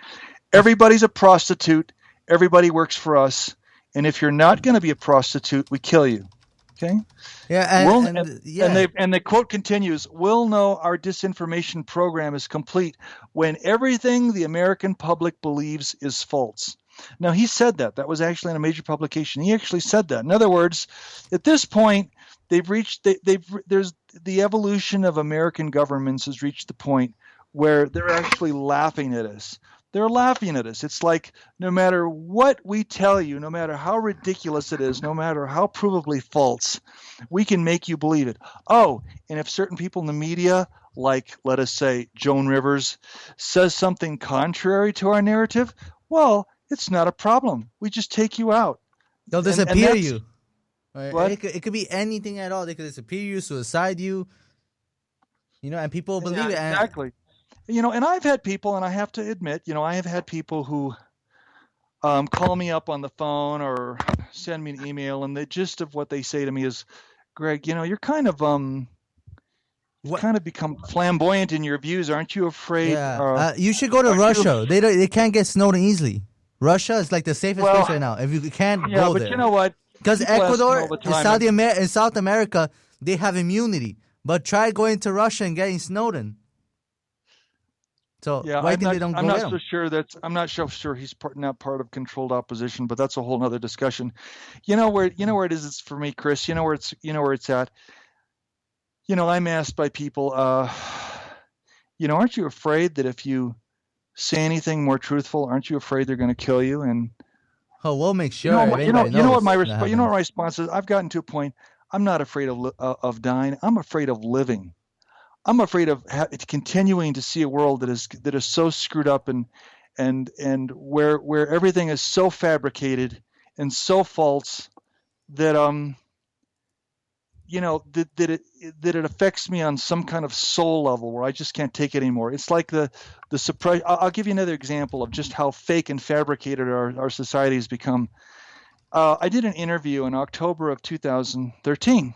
Everybody's a prostitute. Everybody works for us. And if you're not going to be a prostitute, we kill you. Okay? Yeah, and the quote continues, "We'll know our disinformation program is complete when everything the American public believes is false." Now, he said that. That was actually in a major publication. He actually said that. In other words, at this point, there's the evolution of American governments has reached the point where they're actually laughing at us. They're laughing at us. It's like no matter what we tell you, no matter how ridiculous it is, no matter how provably false, we can make you believe it. Oh, and if certain people in the media, like let us say Joan Rivers, says something contrary to our narrative, well, it's not a problem. We just take you out. They'll disappear you. Right? What? It could be anything at all. They could disappear you, suicide you. And people believe it. Exactly. And I've had people, and I have to admit, I have had people who call me up on the phone or send me an email, and the gist of what they say to me is, Greg, you're kind of become flamboyant in your views. Aren't you afraid? Yeah. You should go to Russia. They can't get snowed in easily. Russia is like the safest place right now. If you can't go there. Yeah, but you know what? Because Ecuador in South America, they have immunity. But try going to Russia and getting snowed in. So why think they don't go I'm not so sure he's not part of controlled opposition, but that's a whole other discussion. Where it is for me, Chris. Where it's at. I'm asked by people, aren't you afraid that if you say anything more truthful, aren't you afraid they're going to kill you? And we'll make sure. What my response is? I've gotten to a point. I'm not afraid of dying. I'm afraid of living. I'm afraid of continuing to see a world that is so screwed up and where everything is so fabricated and so false that that it affects me on some kind of soul level where I just can't take it anymore. It's like the surprise. I'll give you another example of just how fake and fabricated our society has become. I did an interview in October of 2013,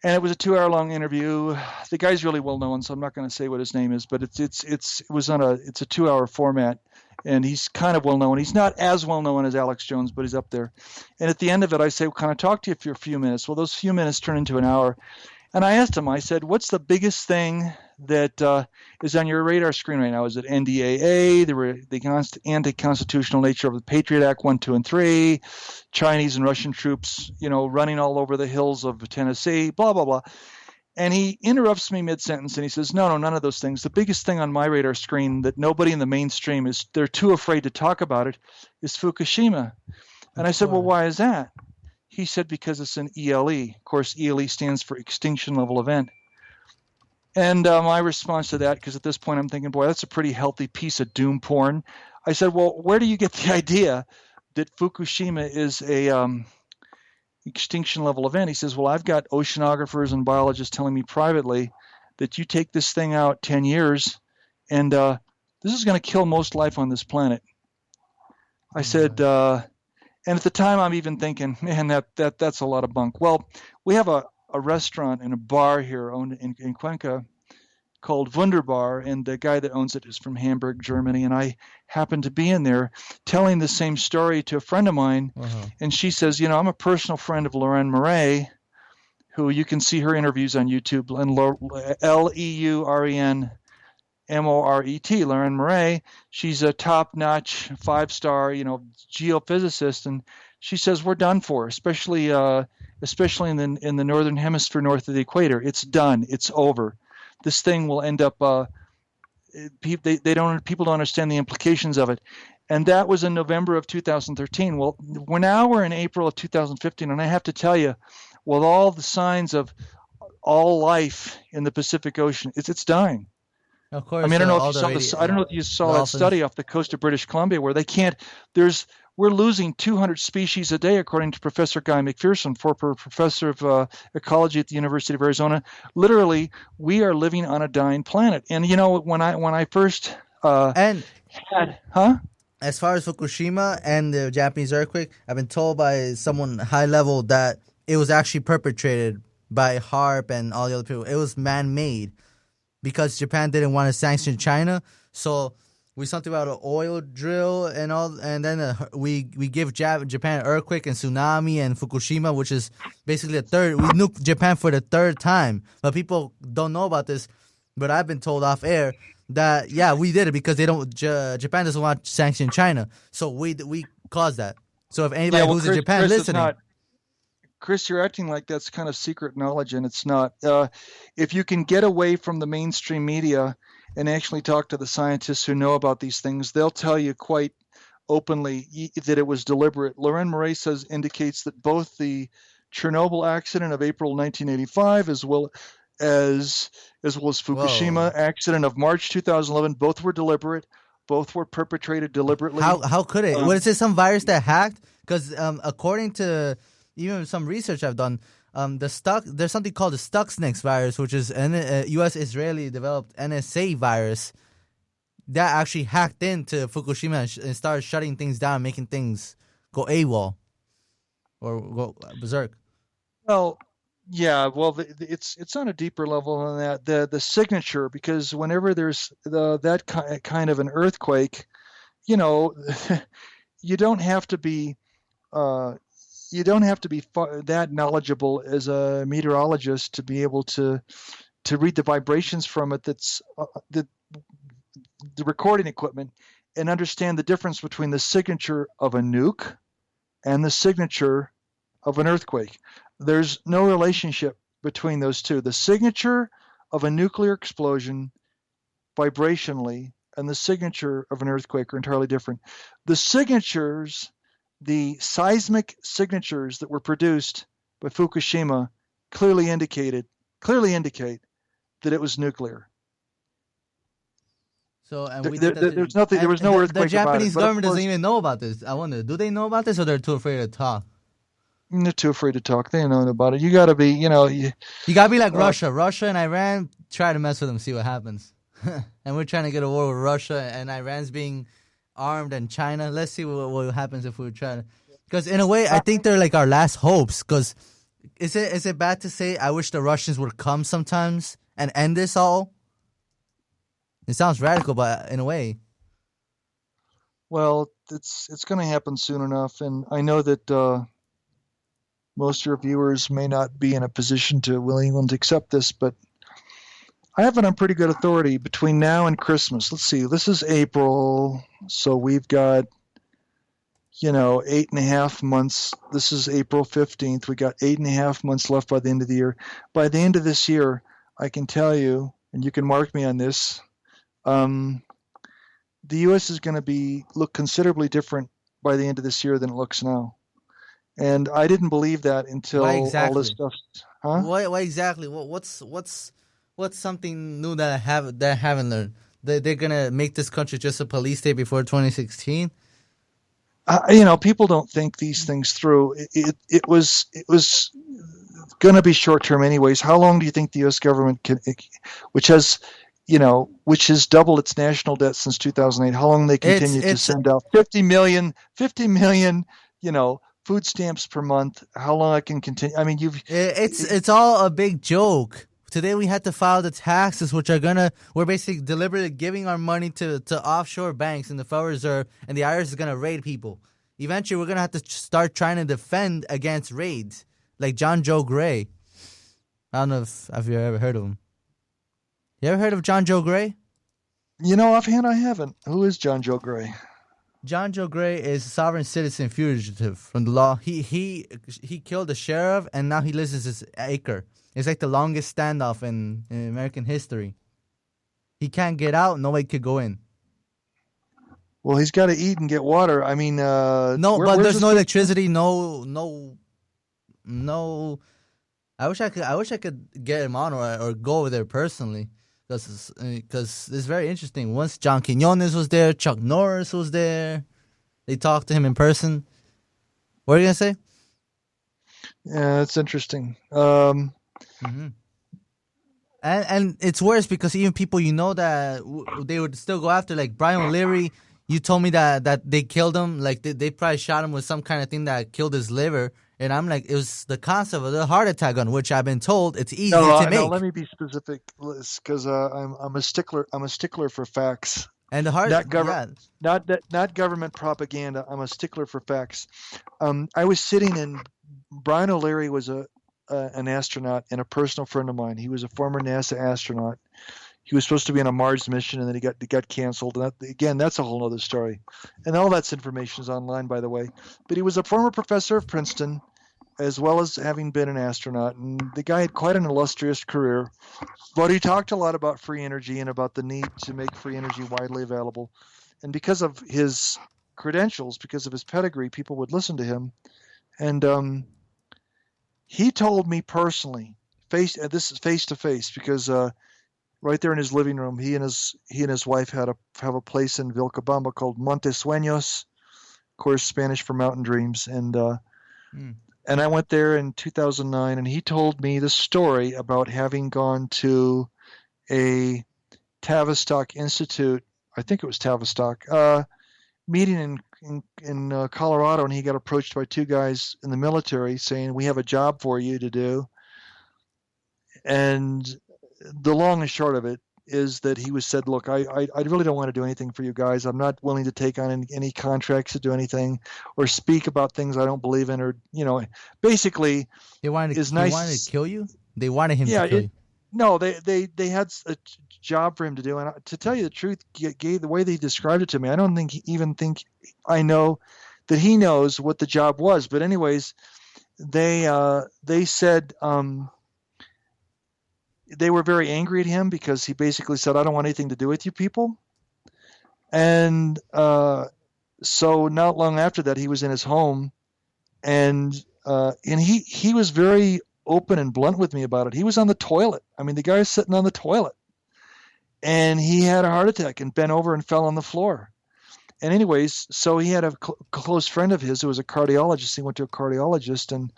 and it was a 2-hour-long interview. The guy's really well known, so I'm not going to say what his name is, but it's a 2-hour format, and he's kind of well known. He's not as well known as Alex Jones, but he's up there. And at the end of it, I say, "Can I talk to you for a few minutes?" Well, those few minutes turn into an hour. And I asked him, I said, "What's the biggest thing that is on your radar screen right now? Is it NDAA, the anti-constitutional nature of the Patriot Act 1, 2, and 3, Chinese and Russian troops, running all over the hills of Tennessee, blah, blah, blah." And he interrupts me mid-sentence and he says, no, none of those things. The biggest thing on my radar screen that nobody in the mainstream they're too afraid to talk about it, is Fukushima. And I said, well, why is that? He said, because it's an ELE. Of course, ELE stands for extinction level event. And my response to that, because at this point I'm thinking, boy, that's a pretty healthy piece of doom porn. I said, well, where do you get the idea that Fukushima is a extinction level event? He says, well, I've got oceanographers and biologists telling me privately that you take this thing out 10 years and this is going to kill most life on this planet. I said, and at the time I'm even thinking, man, that's a lot of bunk. Well, we have a restaurant and a bar here owned in Cuenca called Wunderbar, and the guy that owns it is from Hamburg, Germany, and I happened to be in there telling the same story to a friend of mine, and she says, I'm a personal friend of Lauren Murray, who you can see her interviews on YouTube, and Leurenmoret, Lauren Murray. She's a top-notch, 5-star, geophysicist, and she says we're done for, especially in the northern hemisphere, north of the equator. It's done. It's over. This thing will end up. People don't understand the implications of it, and that was in November of 2013. Well, we're in April of 2015, and I have to tell you, with all the signs of all life in the Pacific Ocean, it's dying. Of course. I mean, I don't know if you saw that study off the coast of British Columbia where they can't. We're losing 200 species a day, according to Professor Guy McPherson, former professor of ecology at the University of Arizona. Literally, we are living on a dying planet. And when I first as far as Fukushima and the Japanese earthquake, I've been told by someone high level that it was actually perpetrated by HARP and all the other people. It was man-made because Japan didn't want to sanction China, so we something about an oil drill and all, and then we give Japan an earthquake and tsunami and Fukushima, which is basically we nuked Japan for the third time. But people don't know about this. But I've been told off air that we did it because Japan doesn't want to sanction China, so we caused that. So if anybody who's in Japan listening. Chris, you're acting like that's kind of secret knowledge, and it's not. If you can get away from the mainstream media and actually talk to the scientists who know about these things, they'll tell you quite openly that it was deliberate. Loren Murray indicates that both the Chernobyl accident of April 1985 as well as Whoa. Fukushima accident of March 2011, both were deliberate. Both were perpetrated deliberately. How could it? Um, Was it some virus that hacked? Because according to even some research I've done, there's something called the Stuxnet virus, which is a U.S. Israeli developed NSA virus that actually hacked into Fukushima and started shutting things down, making things go AWOL or go berserk. well, yeah, well, it's on a deeper level than that. The signature, because whenever there's that kind of an earthquake, you know, you don't have to be uh, that knowledgeable as a meteorologist to be able to read the vibrations from it. That's the recording equipment, and understand the difference between the signature of a nuke and the signature of an earthquake. There's no relationship between those two. The signature of a nuclear explosion vibrationally and the signature of an earthquake are entirely different. The signatures, the seismic signatures that were produced by Fukushima clearly indicate that it was nuclear. So, and we There, did that. there, there's nothing. There And was no the earthquake about it. Japanese But of government doesn't course, even know about this. I wonder, do they know about this, or they're too afraid to talk? they're too afraid to talk. They don't know about it. You got to be, You gotta be like uh, Russia. Russia and Iran try to mess with them, see what happens. And we're trying to get a war with Russia, and Iran's being armed, and China. Let's see what happens if we try to. Because in a way, I think they're like our last hopes. Because is it bad to say I wish the Russians would come sometimes and end this all? It sounds radical, but in a way, well, it's going to happen soon enough. And I know that most of your viewers may not be in a position to willing to accept this, but I have it on pretty good authority. Between now and Christmas, let's see, this is April, so we've got 8.5 months. This is April 15th. We got 8.5 months left by the end of the year. By the end of this year, I can tell you, and you can mark me on this, the U.S. is going to look considerably different by the end of this year than it looks now. And I didn't believe that why until all this exactly? stuff. Huh? Why exactly? What's something new that I haven't learned? They're gonna make this country just a police state before 2016. People don't think these things through. It was going to be short term anyways. How long do you think the U.S. government which has which has doubled its national debt since 2008? How long they It's continue to it's send out 50 million, food stamps per month? How long I can continue? I mean, it's all a big joke. Today we had to file the taxes, which we're basically deliberately giving our money to offshore banks and the Federal Reserve, and the IRS is gonna raid people. Eventually, we're gonna have to start trying to defend against raids, like John Joe Gray. I don't know if you ever heard of him. You ever heard of John Joe Gray? offhand, I haven't. Who is John Joe Gray? John Joe Gray is a sovereign citizen fugitive from the law. He killed the sheriff, and now he lives in his acre. It's like the longest standoff in American history. He can't get out. Nobody could go in. Well, he's got to eat and get water. I mean, No, but where's there's this no person? electricity. No. I wish I could get him on or go over there personally, because it's very interesting. Once John Quinones was there, Chuck Norris was there. They talked to him in person. What are you gonna say? Yeah, that's interesting. Hmm. And it's worse because even people that they would still go after, like Brian O'Leary. You told me that they killed him, like they probably shot him with some kind of thing that killed his liver, and I'm like, it was the concept of the heart attack gun, which I've been told it's easy to No. make, Let me be specific, because I'm a stickler. I'm a stickler for facts, and the heart, not government, yeah. not government propaganda. I'm a stickler for facts. I was sitting in. Brian O'Leary was an astronaut and a personal friend of mine. He was a former NASA astronaut. He was supposed to be on a Mars mission, and then he got canceled. And that's a whole other story. And all that's information is online, by the way. But he was a former professor of Princeton, as well as having been an astronaut. And the guy had quite an illustrious career, but he talked a lot about free energy and about the need to make free energy widely available. And because of his credentials, because of his pedigree, people would listen to him. And he told me personally, this is face to face, because right there in his living room, he and his wife have a place in Vilcabamba called Monte Sueños, of course, Spanish for mountain dreams. And I went there in 2009, and he told me the story about having gone to a Tavistock Institute, I think it was Tavistock, meeting in Colorado, and he got approached by two guys in the military saying, "We have a job for you to do." And the long and short of it is that he was said, "Look, I really don't want to do anything for you guys. I'm not willing to take on any contracts to do anything or speak about things I don't believe in, or basically." They wanted to kill you. They wanted him to kill you. No, they had a job for him to do, and to tell you the truth, the way they described it to me, I don't think I know that he knows what the job was. But anyways, they said they were very angry at him because he basically said, "I don't want anything to do with you people." And so not long after that, he was in his home, and he was very open and blunt with me about it. He was on the toilet. I mean, the guy was sitting on the toilet, and he had a heart attack and bent over and fell on the floor. And anyways, so he had a close friend of his who was a cardiologist. He went to a cardiologist, and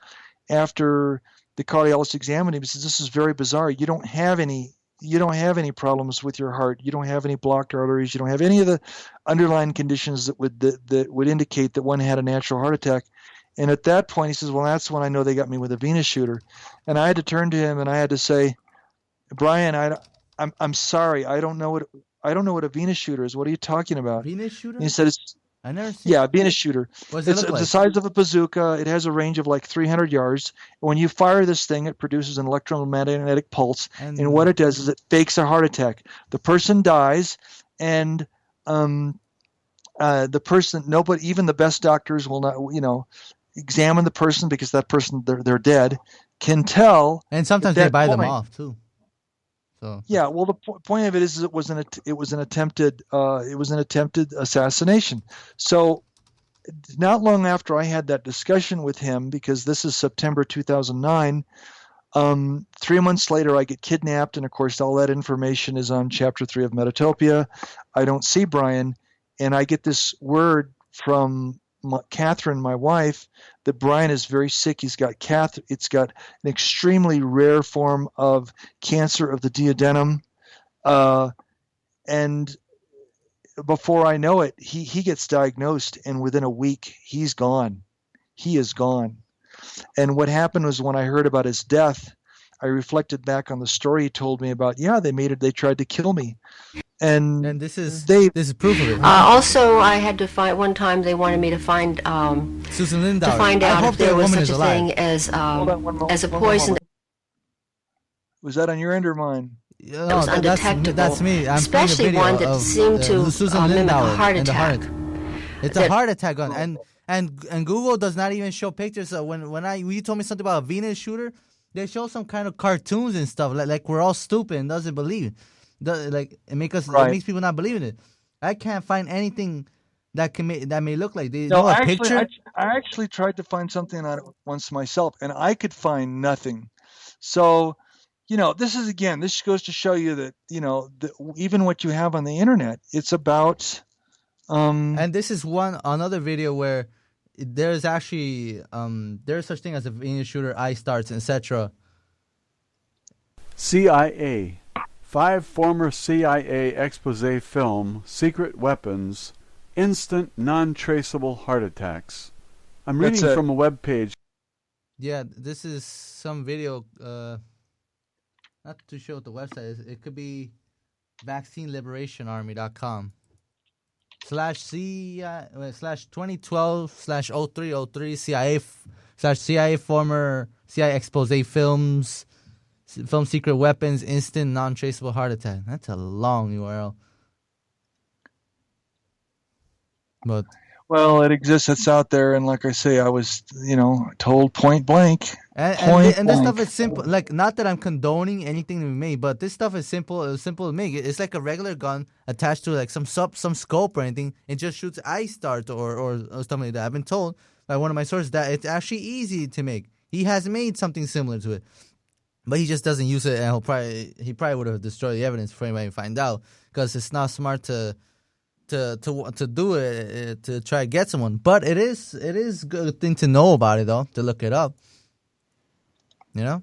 after the cardiologist examined him, he says, "This is very bizarre. You don't have any problems with your heart. You don't have any blocked arteries. You don't have any of the underlying conditions that would indicate that one had a natural heart attack." And at that point, he says, "Well, that's when I know they got me with a Venus shooter." And I had to turn to him and I had to say, "Brian, I'm sorry. I don't know what a Venus shooter is. What are you talking about?" Venus shooter? And he said, I never seen. Yeah, Venus shooter. What does it look like? The size of a bazooka. It has a range of like 300 yards. When you fire this thing, it produces an electromagnetic pulse. And what it does is it fakes a heart attack. The person dies, and the person, nobody, even the best doctors will not, examine the person, because that person, they're dead, can tell. And sometimes they buy them off too. So yeah, well, the point of it is, it was an attempted assassination. So not long after I had that discussion with him, because this is September 2009, 3 months later I get kidnapped, and of course all that information is on Chapter 3 of Metatopia. I don't see Brian, and I get this word from Catherine, my wife, that Brian is very sick. It's got an extremely rare form of cancer of the duodenum, and before I know it, he gets diagnosed, and within a week he's gone. He is gone. And what happened was, when I heard about his death, I reflected back on the story he told me about. Yeah, they tried to kill me. And this is proof of it. Also, I had to find, one time they wanted me to find Susan Lindauer. to find out if there was such a thing as a poison. Was that on your end or mine? It was undetectable. That's me. I'm especially one that seemed to mimic a heart attack. It's a heart attack gun, and Google does not even show pictures. When you told me something about a Venus shooter, they show some kind of cartoons and stuff like we're all stupid and doesn't believe. It makes people not believe in it. I can't find anything that may look like. A picture. I actually tried to find something on it once myself, and I could find nothing. So, this goes to show you that even what you have on the internet, it's about. And this is another video where there's actually there's such thing as a Venus shooter, eye starts, etc. CIA. 5 former CIA expose film, Secret Weapons, Instant Non-Traceable Heart Attacks. I'm reading from a web page. Yeah, this is some video, not too sure what the website is. It could be vaccineliberationarmy.com /2012/0303 CIA former CIA expose films. Film Secret Weapons, Instant Non-Traceable Heart Attack. That's a long URL. But Well, it exists. It's out there, and like I say, I was, told point blank. And this stuff is simple. Like, not that I'm condoning anything to be made, but this stuff is simple. Simple to make. It's like a regular gun attached to like some scope or anything. It just shoots ice darts or something like that. I've been told by one of my sources that it's actually easy to make. He has made something similar to it, but he just doesn't use it, and he probably would have destroyed the evidence for anybody to find out, because it's not smart to do it to try to get someone. But it is a good thing to know about it, though, to look it up. Yeah.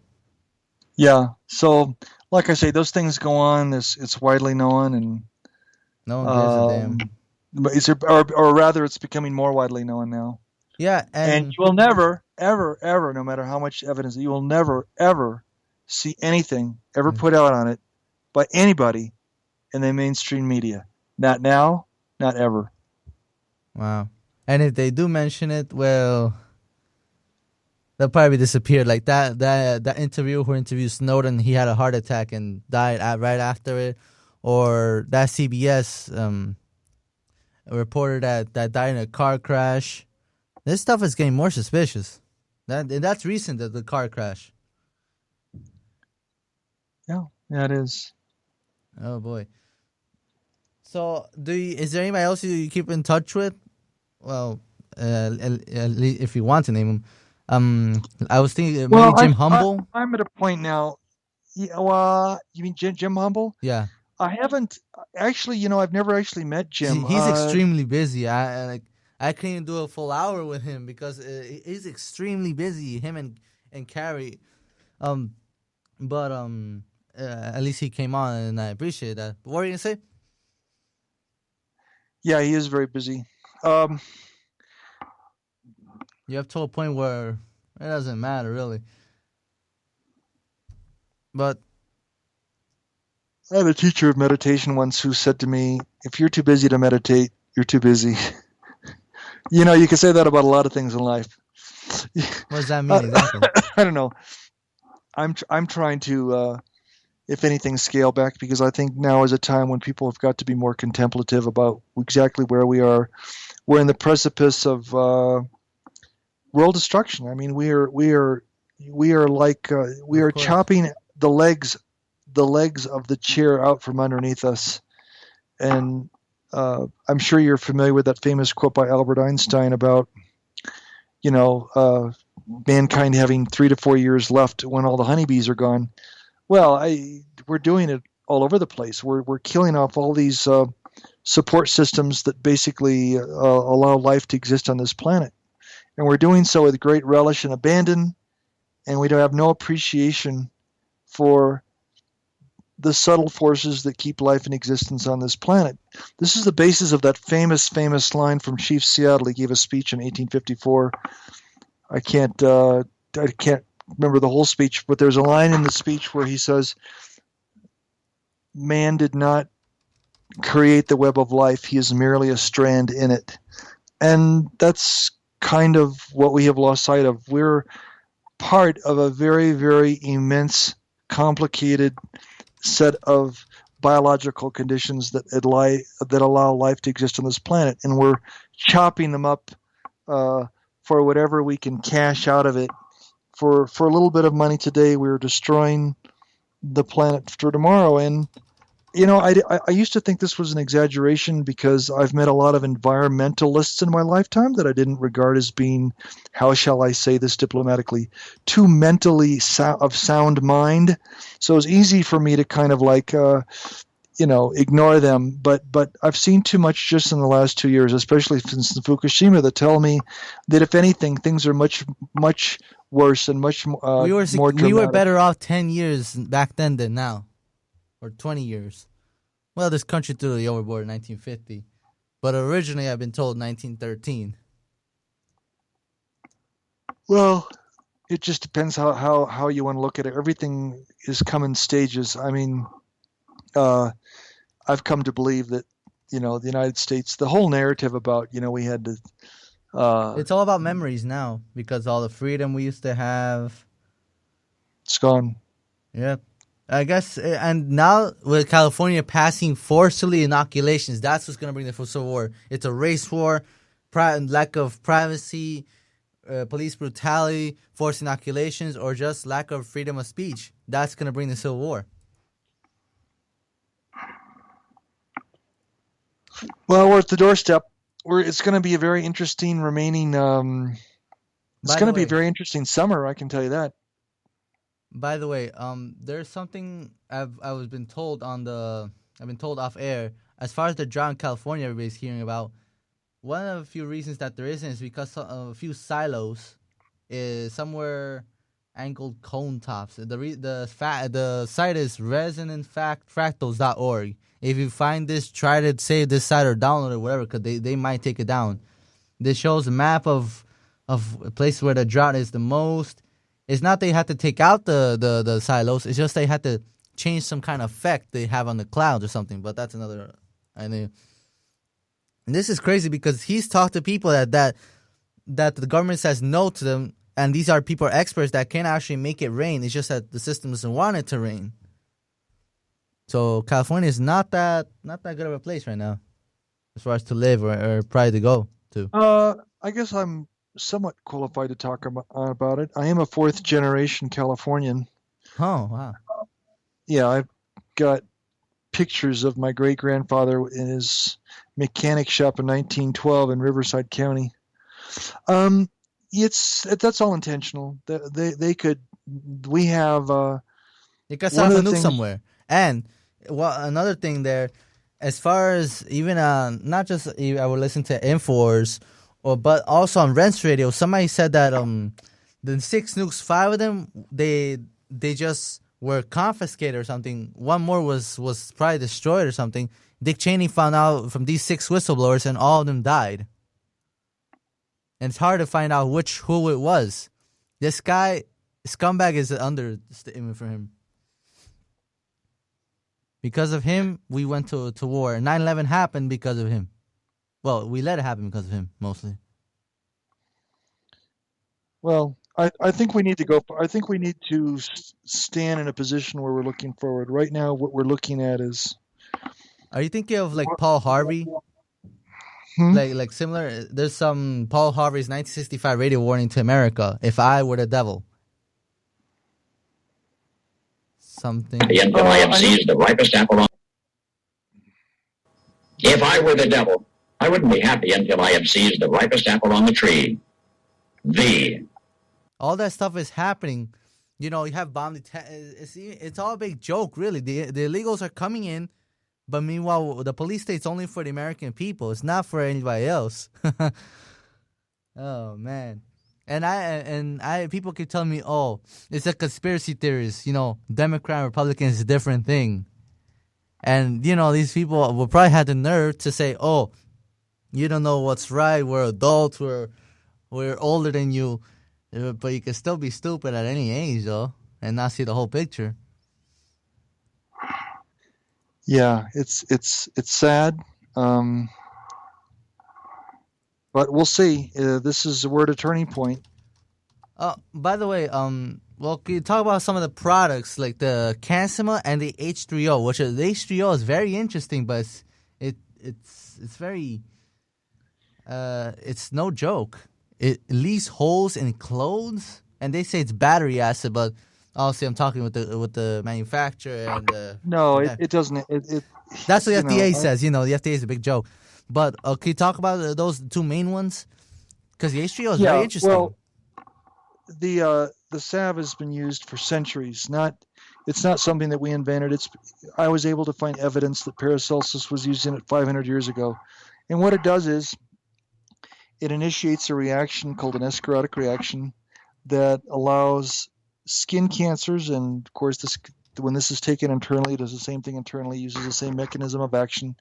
So, like I say, those things go on. It's widely known, and no one gives a damn. But or rather, it's becoming more widely known now. Yeah, and you will never, ever, ever, no matter how much evidence, you will never, ever see anything ever put out on it by anybody in the mainstream media. Not now, not ever. Wow. And if they do mention it, well, they'll probably disappear. Like that interviewer who interviewed Snowden, he had a heart attack and died right after it. Or that CBS reporter that died in a car crash. This stuff is getting more suspicious. That's recent, the car crash. Yeah, it is. Oh boy. So, is there anybody else you keep in touch with? Well, if you want to name him. I was thinking maybe Jim Humble. I'm at a point now. Yeah, you mean Jim Humble? Yeah. I haven't actually. I've never actually met Jim. He's extremely busy. I couldn't even do a full hour with him because he's extremely busy. Him and Carrie. But at least he came on, and I appreciate that. What were you gonna say? Yeah, he is very busy. You have to a point where it doesn't matter, really. But I had a teacher of meditation once who said to me, if you're too busy to meditate, you're too busy. You can say that about a lot of things in life. What does that mean exactly? I don't know. I'm trying to, if anything, scale back, because I think now is a time when people have got to be more contemplative about exactly where we are. We're in the precipice of world destruction. I mean, we are chopping the legs of the chair out from underneath us. And I'm sure you're familiar with that famous quote by Albert Einstein about, mankind having 3 to 4 years left when all the honeybees are gone. Well, we're doing it all over the place. We're killing off all these support systems that basically allow life to exist on this planet. And we're doing so with great relish and abandon, and we don't have no appreciation for the subtle forces that keep life in existence on this planet. This is the basis of that famous line from Chief Seattle. He gave a speech in 1854. I can't remember the whole speech, but there's a line in the speech where he says, "Man did not create the web of life. He is merely a strand in it." And that's kind of what we have lost sight of. We're part of a very, very immense, complicated set of biological conditions that allow life to exist on this planet, and we're chopping them up for whatever we can cash out of it. For a little bit of money today, we're destroying the planet for tomorrow. And I used to think this was an exaggeration because I've met a lot of environmentalists in my lifetime that I didn't regard as being, how shall I say this diplomatically, too mentally of sound mind. So it was easy for me to kind of ignore them. But I've seen too much just in the last 2 years, especially since Fukushima, that tell me that if anything, things are much, much worse and much more dramatic. We were better off 10 years back then than now. Or 20 years. Well, this country threw the overboard in 1950. But originally, I've been told 1913. Well, it just depends how you want to look at it. Everything is come in stages. I mean, I've come to believe that, the United States, the whole narrative about, we had to... it's all about memories now, because all the freedom we used to have... It's gone. Yep. I guess, and now with California passing forcibly inoculations, that's what's going to bring the Civil War. It's a race war. lack of privacy, police brutality, forced inoculations, or just lack of freedom of speech. That's going to bring the Civil War. Well, we're at the doorstep. It's going to be a very interesting remaining. It's going to be a very interesting summer. I can tell you that. By the way, there's something I've been told off air as far as the drought in California. Everybody's hearing about. One of the few reasons that there isn't is because a few silos is somewhere angled cone tops. The site is resonantfractals.org. If you find this, try to save this site or download it, whatever, because they might take it down. This shows a map of a place where the drought is the most. It's not they have to take out the silos. It's just they have to change some kind of effect they have on the clouds or something. But that's another idea. And this is crazy because he's talked to people that the government says no to them, and these are people experts that can actually make it rain. It's just that the system doesn't want it to rain. So California is not that good of a place right now, as far as to live or probably to go to. I guess I'm somewhat qualified to talk about it. I am a fourth generation Californian. Oh wow! Yeah, I've got pictures of my great grandfather in his mechanic shop in 1912 in Riverside County. That's all intentional. They could. We have. You got set off a nuke somewhere. And another thing there, as far as even not just I would listen to Infowars, but also on Rents Radio, somebody said that the 6 nukes, 5 of them they just were confiscated or something. One more was probably destroyed or something. Dick Cheney found out from these 6 whistleblowers, and all of them died. And it's hard to find out who it was. This guy, scumbag, is an understatement for him. Because of him, we went to war. 9/11 happened because of him. Well, we let it happen because of him, mostly. Well, I think we need to go. I think we need to stand in a position where we're looking forward. Right now, what we're looking at is. Are you thinking of like Paul Harvey? Like similar? There's some Paul Harvey's 1965 radio warning to America. If I were the devil. Something. Until I have seized the ripest apple on. If I were the devil, I wouldn't be happy until I have seized the ripest apple on the tree. All that stuff is happening. You know, you have bomb it's all a big joke, really. The illegals are coming in, but meanwhile, the police state's only for the American people. It's not for anybody else. Oh man. And I people keep telling me, oh, it's a conspiracy theorist. You know, Democrat and Republican is a different thing. And, you know, these people will probably have the nerve to say, oh, you don't know what's right. We're adults. We're older than you. But you can still be stupid at any age, though, and not see the whole picture. Yeah, it's sad. But we'll see. We're at a turning point. By the way, well, can you talk about some of the products like the Cansima and the H3O? Which the H3O is very interesting, but it's very it's no joke. It leaves holes in clothes, and they say it's battery acid, but obviously I'm talking with the manufacturer and no, it doesn't. That's what the FDA says. You know, the FDA is a big joke. But can you talk about those 2 main ones? Because the H3O is very interesting. Well, the salve has been used for centuries. It's not something that we invented. I was able to find evidence that Paracelsus was using it 500 years ago. And what it does is it initiates a reaction called an escharotic reaction that allows skin cancers, and of course when this is taken internally, it does the same thing internally, uses the same mechanism of action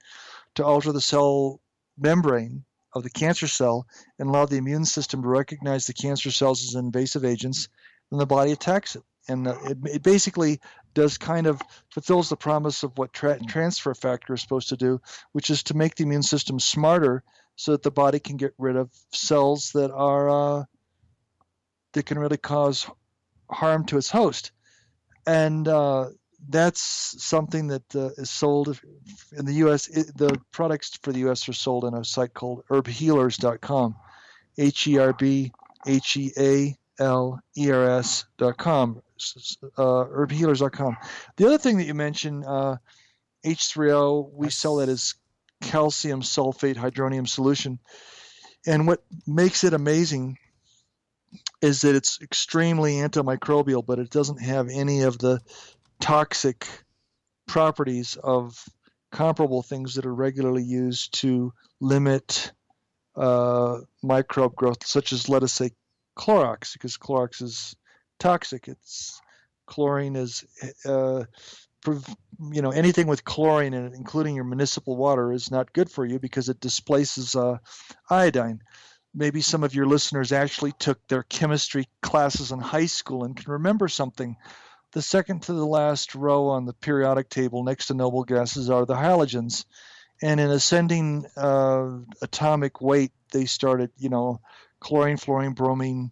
to alter the cell membrane of the cancer cell and allow the immune system to recognize the cancer cells as invasive agents, and the body attacks it. And it basically does kind of fulfills the promise of what transfer factor is supposed to do, which is to make the immune system smarter so that the body can get rid of cells that can really cause harm to its host. And that's something that is sold in the U.S. The products for the U.S. are sold on a site called herbhealers.com, HERBHEALERS.com, herbhealers.com. The other thing that you mentioned, H3O, we sell that as calcium sulfate hydronium solution. And what makes it amazing is that it's extremely antimicrobial, but it doesn't have any of the toxic properties of comparable things that are regularly used to limit microbe growth, such as, let us say, Clorox, because Clorox is toxic. Chlorine is, anything with chlorine in it, including your municipal water, is not good for you because it displaces iodine. Maybe some of your listeners actually took their chemistry classes in high school and can remember something. The second to the last row on the periodic table next to noble gases are the halogens. And in ascending atomic weight, they started, chlorine, fluorine, bromine,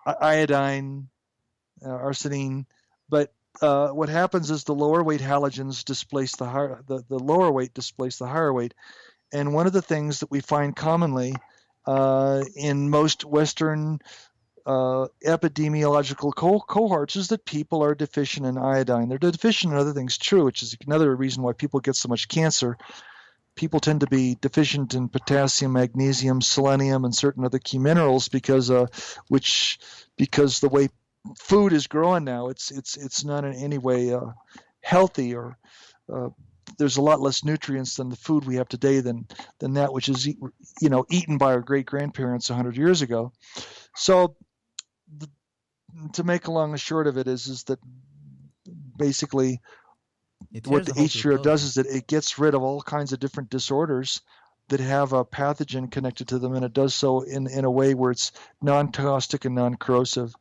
iodine, arsenine. But what happens is the lower weight halogens displace the lower weight displace the higher weight. And one of the things that we find commonly in most Western epidemiological cohorts is that people are deficient in iodine. They're deficient in other things, true, which is another reason why people get so much cancer. People tend to be deficient in potassium, magnesium, selenium, and certain other key minerals because the way food is growing now, it's not in any way healthy, or there's a lot less nutrients than the food we have today than that which is eaten by our great grandparents 100 years ago. So to make a long and short of it is that basically what the H3O does is that it gets rid of all kinds of different disorders that have a pathogen connected to them, and it does so in a way where it's non-caustic and non-corrosive.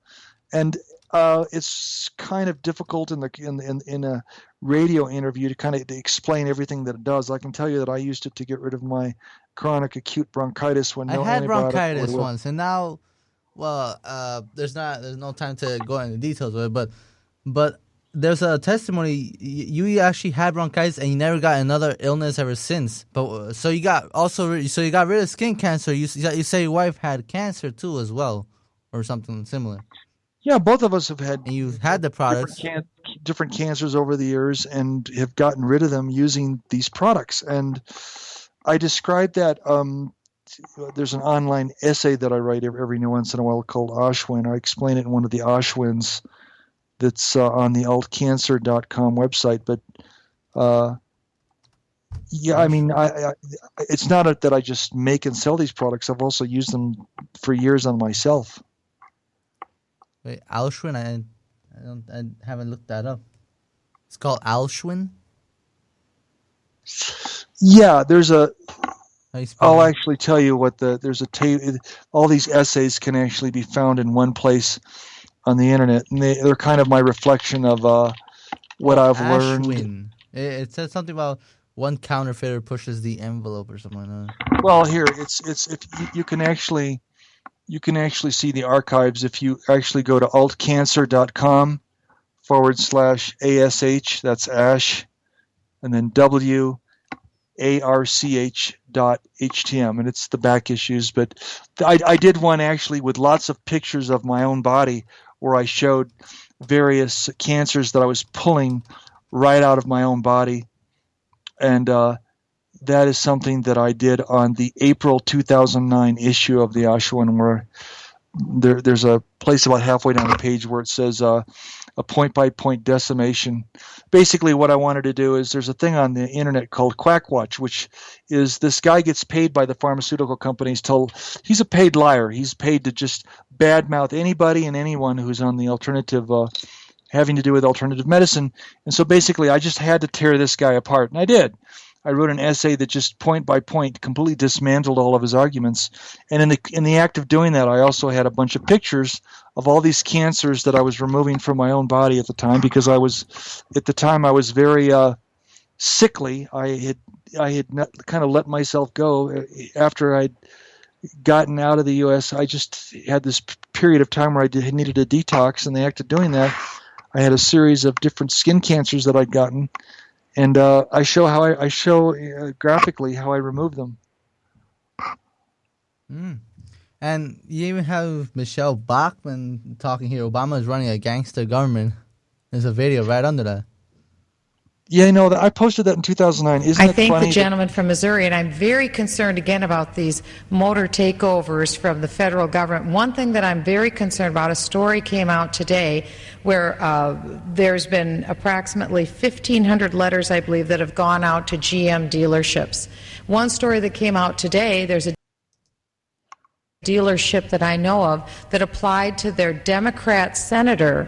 And it's kind of difficult in a radio interview to kind of explain everything that it does. I can tell you that I used it to get rid of my chronic acute bronchitis when no antibiotic. I had bronchitis once, and now, there's no time to go into details of it, but there's a testimony. You actually had bronchitis, and you never got another illness ever since. But so you got rid of skin cancer. You say your wife had cancer too, as well, or something similar. Yeah, both of us have had. And you've had the products. Different cancers over the years, and have gotten rid of them using these products. And I describe that. There's an online essay that I write every once in a while called Ashwin. I explain it in one of the Ashwins that's on the AltCancer.com website. But I mean, it's not that I just make and sell these products. I've also used them for years on myself. Wait, Ashwin? I haven't looked that up. It's called Ashwin? Yeah, I'll actually tell you what there's a all these essays can actually be found in one place on the internet, and they're kind of my reflection of what I've learned. It says something about one counterfeiter pushes the envelope or something like that. Well, here it's if you can actually see the archives if you actually go to altcancer.com/ASH, that's ASH, and then WARCH.HTM, and it's the back issues. But I did one actually with lots of pictures of my own body where I showed various cancers that I was pulling right out of my own body. And that is something that I did on the April 2009 issue of the Ashwin, where there's a place about halfway down the page where it says a point-by-point decimation. Basically, what I wanted to do is there's a thing on the internet called Quackwatch, which is this guy gets paid by the pharmaceutical companies he's a paid liar. He's paid to just badmouth anybody and anyone who's on the alternative having to do with alternative medicine. And so basically, I just had to tear this guy apart, and I did. I wrote an essay that just point by point completely dismantled all of his arguments. And in the act of doing that, I also had a bunch of pictures of all these cancers that I was removing from my own body at the time, because I was very sickly. I had kind of let myself go after I'd gotten out of the U.S. I just had this period of time where I needed a detox. In the act of doing that, I had a series of different skin cancers that I'd gotten, and I show graphically how I remove them. And you even have Michelle Bachmann talking here. Obama is running a gangster government. There's a video right under that. Yeah, I know that. I posted that in 2009. Isn't it funny? I thank the gentleman from Missouri, and I'm very concerned again about these motor takeovers from the federal government. One thing that I'm very concerned about, a story came out today where there's been approximately 1,500 letters, I believe, that have gone out to GM dealerships. One story that came out today, there's a dealership that I know of that applied to their Democrat senator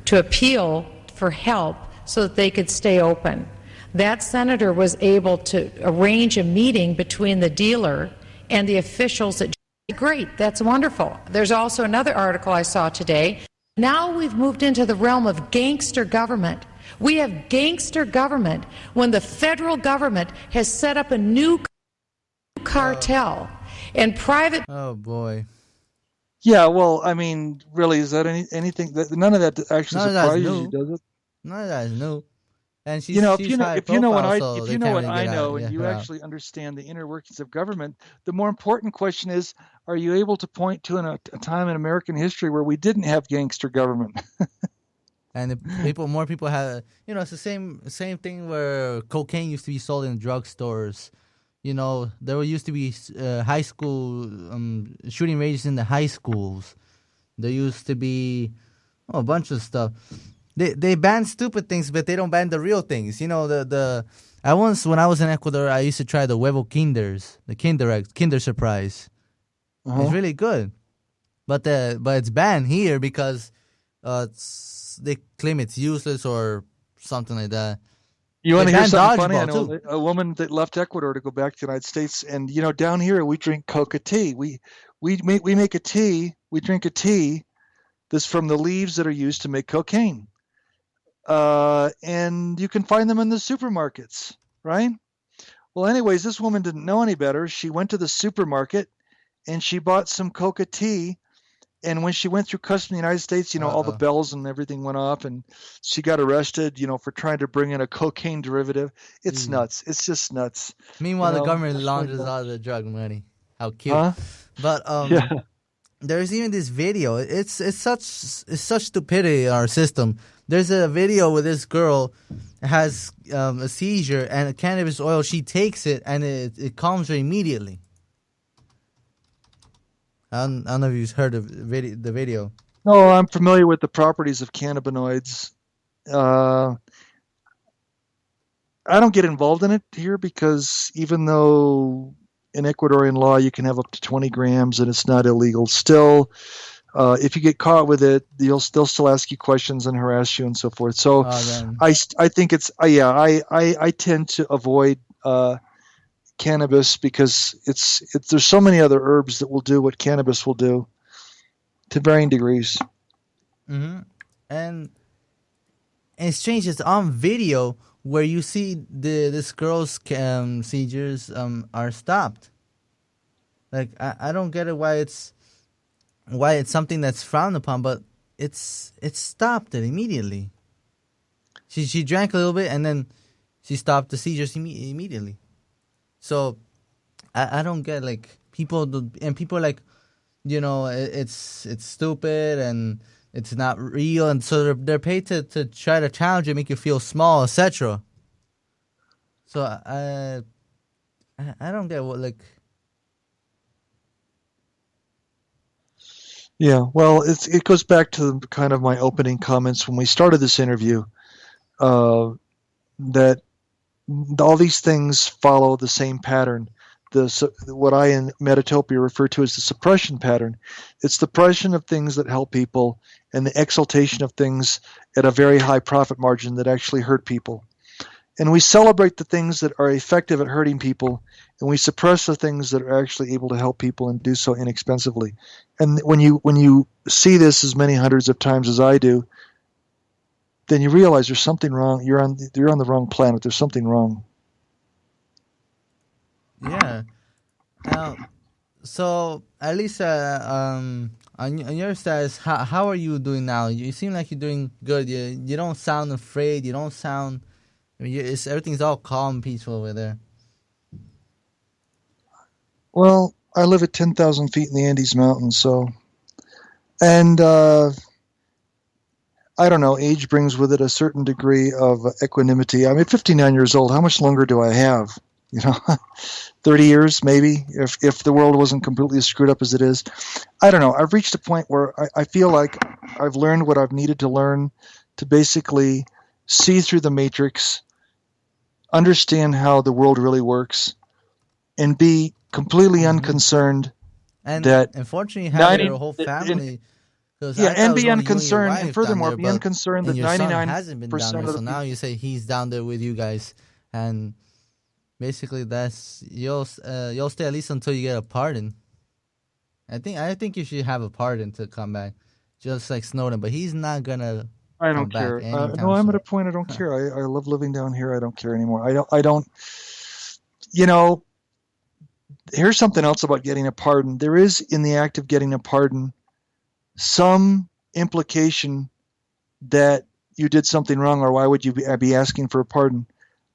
to appeal for help so that they could stay open. That senator was able to arrange a meeting between the dealer and the officials at GM. Great, that's wonderful. There's also another article I saw today. Now we've moved into the realm of gangster government. We have gangster government when the federal government has set up a new cartel and private. Oh boy. Yeah, well, I mean, really, is that anything? None of that actually surprises you, does it? None of that is new. And she's, if you know what I know, and you actually understand the inner workings of government, the more important question is: are you able to point to a time in American history where we didn't have gangster government? And more people have, it's the same thing where cocaine used to be sold in drugstores. There used to be high school shooting ranges in the high schools. There used to be a bunch of stuff. They ban stupid things, but they don't ban the real things. When I was in Ecuador, I used to try the huevo kinders, the Kinder Surprise. Uh-huh. It's really good, but it's banned here because they claim it's useless or something like that. You want to hear something funny? I know a woman that left Ecuador to go back to the United States, and down here we drink coca tea. We make a tea. We drink a tea that's from the leaves that are used to make cocaine. And you can find them in the supermarkets, right? Well, anyways, this woman didn't know any better. She went to the supermarket and she bought some coca tea. And when she went through customs in the United States, all the bells and everything went off, and she got arrested, for trying to bring in a cocaine derivative. It's nuts. It's just nuts. Meanwhile, the government launders all the drug money. How cute. Huh? But yeah. There's even this video. It's such stupidity in our system. There's a video where this girl has a seizure and a cannabis oil. She takes it and it calms her immediately. I don't know if you've heard of the video. No, I'm familiar with the properties of cannabinoids. I don't get involved in it here because even though in Ecuadorian law you can have up to 20 grams and it's not illegal, still, if you get caught with it, they'll still ask you questions and harass you and so forth. So I think it's I tend to avoid cannabis because there's so many other herbs that will do what cannabis will do to varying degrees. Mm-hmm. And it's strange. It's on video where you see this girl's seizures are stopped. Like I don't get it why it's something that's frowned upon, but it's stopped it immediately. She drank a little bit and then she stopped the seizures immediately. So, I don't get people are like, it's stupid and it's not real, and so they're paid to try to challenge you, make you feel small, etc. So I don't get what Yeah, well, it goes back to kind of my opening comments when we started this interview, that all these things follow the same pattern. What I in Metatopia refer to as the suppression pattern. It's the suppression of things that help people and the exaltation of things at a very high profit margin that actually hurt people. And we celebrate the things that are effective at hurting people, and we suppress the things that are actually able to help people and do so inexpensively. And when you see this as many hundreds of times as I do, then you realize there's something wrong. You're on the wrong planet. There's something wrong. Yeah. Now, So at least on your status, how are you doing now? You seem like you're doing good. You don't sound afraid. You don't sound. I mean, everything's all calm, peaceful over there. Well, I live at 10,000 feet in the Andes Mountains, so, and I don't know, age brings with it a certain degree of equanimity. I'm 59 years old. How much longer do I have? 30 years maybe, if the world wasn't completely as screwed up as it is. I don't know. I've reached a point where I feel like I've learned what I've needed to learn to basically see through the matrix, understand how the world really works, and be completely unconcerned. And that unfortunately, you have your whole family. And be unconcerned, and furthermore, be unconcerned that 99% hasn't been down there. So now you say he's down there with you guys, and basically that's you'll stay at least until you get a pardon. I think you should have a pardon to come back, just like Snowden. But he's not gonna. I don't care. No, I'm at a point I don't care. I love living down here. I don't care anymore. I don't. Here's something else about getting a pardon. There is, in the act of getting a pardon, some implication that you did something wrong, or why would you be asking for a pardon?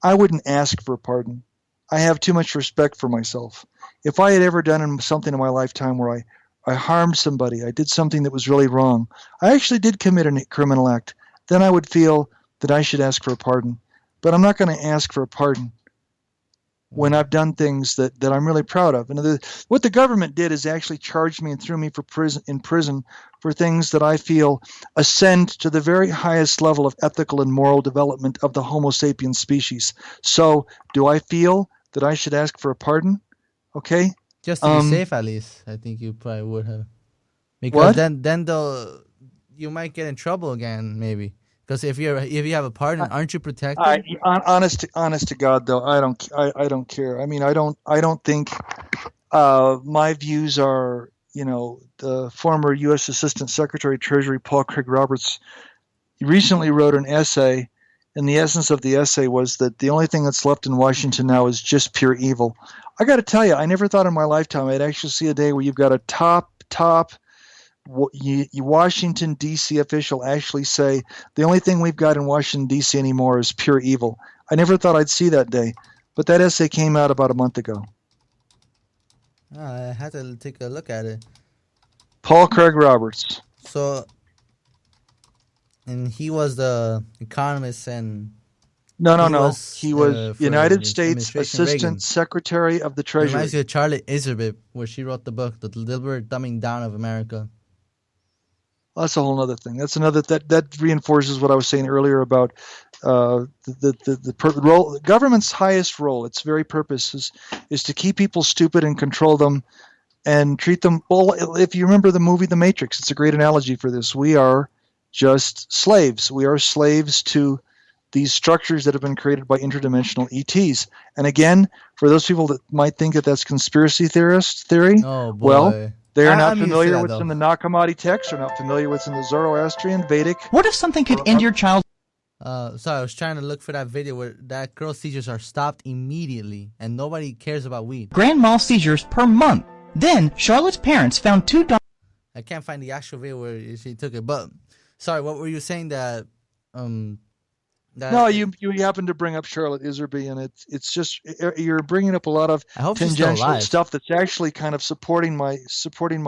I wouldn't ask for a pardon. I have too much respect for myself. If I had ever done something in my lifetime where I harmed somebody, I did something that was really wrong, I actually did commit a criminal act, then I would feel that I should ask for a pardon. But I'm not going to ask for a pardon when I've done things that I'm really proud of. And what the government did is actually charged me and threw me in prison for things that I feel ascend to the very highest level of ethical and moral development of the Homo sapiens species. So do I feel that I should ask for a pardon? Okay. Just to be safe, at least. I think you probably would have. Because then you might get in trouble again, maybe. Because if you have a pardon, aren't you protected? Honest to God, though, I don't care. I mean, I don't think my views are. The former U.S. Assistant Secretary of Treasury Paul Craig Roberts recently wrote an essay, and the essence of the essay was that the only thing that's left in Washington now is just pure evil. I got to tell you, I never thought in my lifetime I'd actually see a day where you've got a top Washington, D.C. official actually say, the only thing we've got in Washington, D.C. anymore is pure evil. I never thought I'd see that day, but that essay came out about a month ago. I had to take a look at it. Paul Craig Roberts. So, and he was the economist and... No. He was United States Assistant Reagan. Secretary of the Treasury. It reminds me of Charlotte Iserbyt, where she wrote the book, The Deliberate Dumbing Down of America. Well, that's a whole other thing. That's another that reinforces what I was saying earlier about the role. The government's highest role, its very purpose is to keep people stupid and control them and treat them. Well, if you remember the movie The Matrix, it's a great analogy for this. We are just slaves. We are slaves to these structures that have been created by interdimensional ETs. And again, for those people that might think that that's conspiracy theory, well, they are not familiar with what's in the Nag Hammadi text, or not familiar with what's in the Zoroastrian, Vedic. What if something could end your child? Sorry, I was trying to look for that video where that girl's seizures are stopped immediately, and nobody cares about weed. Grand mal seizures per month. Then, Charlotte's parents found $2. I can't find the actual video where she took it, but sorry, what were you saying that... No, you happen to bring up Charlotte Iserbyt, and it's just you're bringing up a lot of tangential stuff that's actually kind of supporting my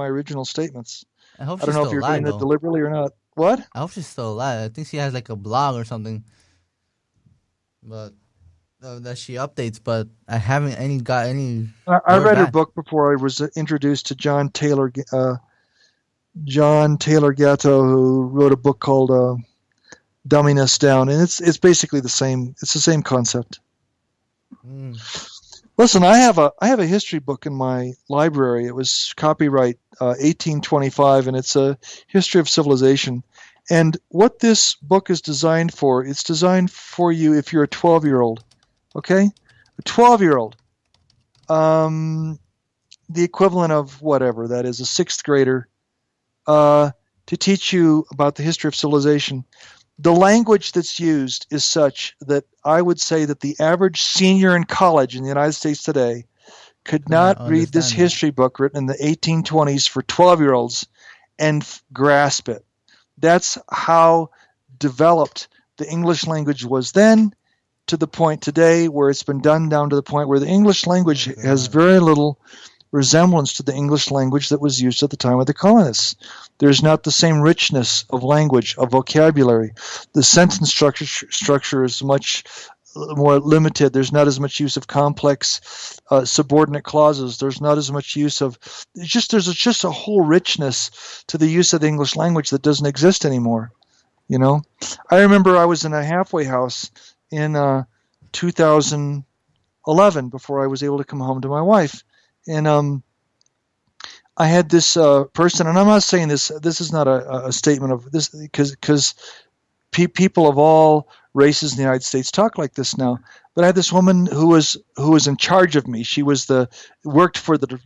original statements. I don't know if you're doing it deliberately or not. What? I hope she's still alive. I think she has like a blog or something, but that she updates. But I haven't got any. I read her book before I was introduced to John Taylor Gatto, who wrote a book called Dumbing Us Down, and it's basically the same. It's the same concept. Listen, I have a history book in my library. It was copyright 1825, and it's a history of civilization. And what this book is designed for, it's designed for you if you're a 12-year-old, okay? A 12-year-old, the equivalent of whatever that is, a sixth grader, to teach you about the history of civilization. The language that's used is such that I would say that the average senior in college in the United States today could not read this history book written in the 1820s for 12-year-olds and grasp it. That's how developed the English language was then, to the point today where it's been done down to the point where the English language has very little resemblance to the English language that was used at the time of the colonists. There's not the same richness of language, of vocabulary. The sentence structure is much more limited. There's not as much use of complex subordinate clauses. There's not as much use of there's just a whole richness to the use of the English language that doesn't exist anymore. You know, I remember I was in a halfway house in 2011 before I was able to come home to my wife, and I had this person, and I'm not saying this is not a statement of this, because people of all races in the United States talk like this now. But I had this woman who was in charge of me. She was worked for the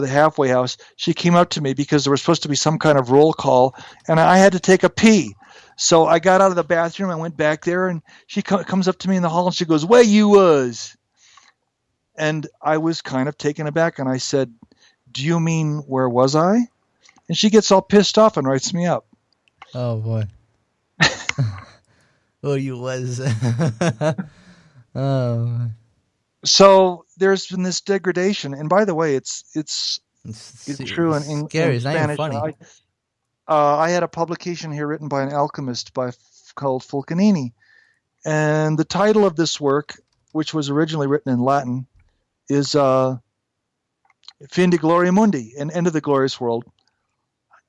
halfway house. She came up to me because there was supposed to be some kind of roll call, and I had to take a pee. So I got out of the bathroom. I went back there, and she comes up to me in the hall, and she goes, "Where you was?" And I was kind of taken aback, and I said, "Do you mean where was I?" And she gets all pissed off and writes me up. Oh boy. Where you was? Oh. So there's been this degradation, and by the way, it's true in scary. It's not Spanish. Even funny. I had a publication here written by an alchemist called Fulcanini, and the title of this work, which was originally written in Latin, is Fin de Gloria Mundi, an end of the glorious world.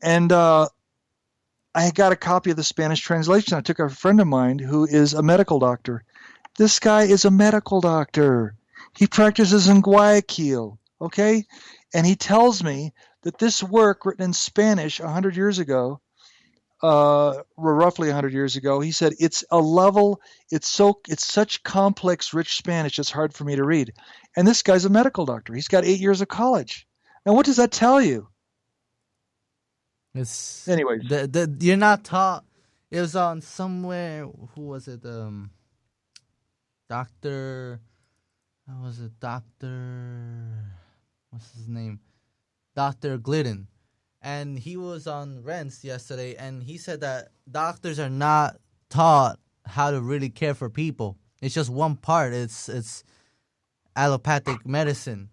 And I got a copy of the Spanish translation. I took a friend of mine who is a medical doctor. This guy is a medical doctor. He practices in Guayaquil, okay? And he tells me that this work written in Spanish 100 years ago, roughly 100 years ago, he said it's such complex, rich Spanish, it's hard for me to read. And this guy's a medical doctor. He's got 8 years of college. Now, what does that tell you? Anyways, you're not taught. It was on somewhere. Who was it? Doctor. How was it? What's his name? Dr. Glidden. And he was on Rents yesterday, and he said that doctors are not taught how to really care for people. It's just one part. It's allopathic medicine.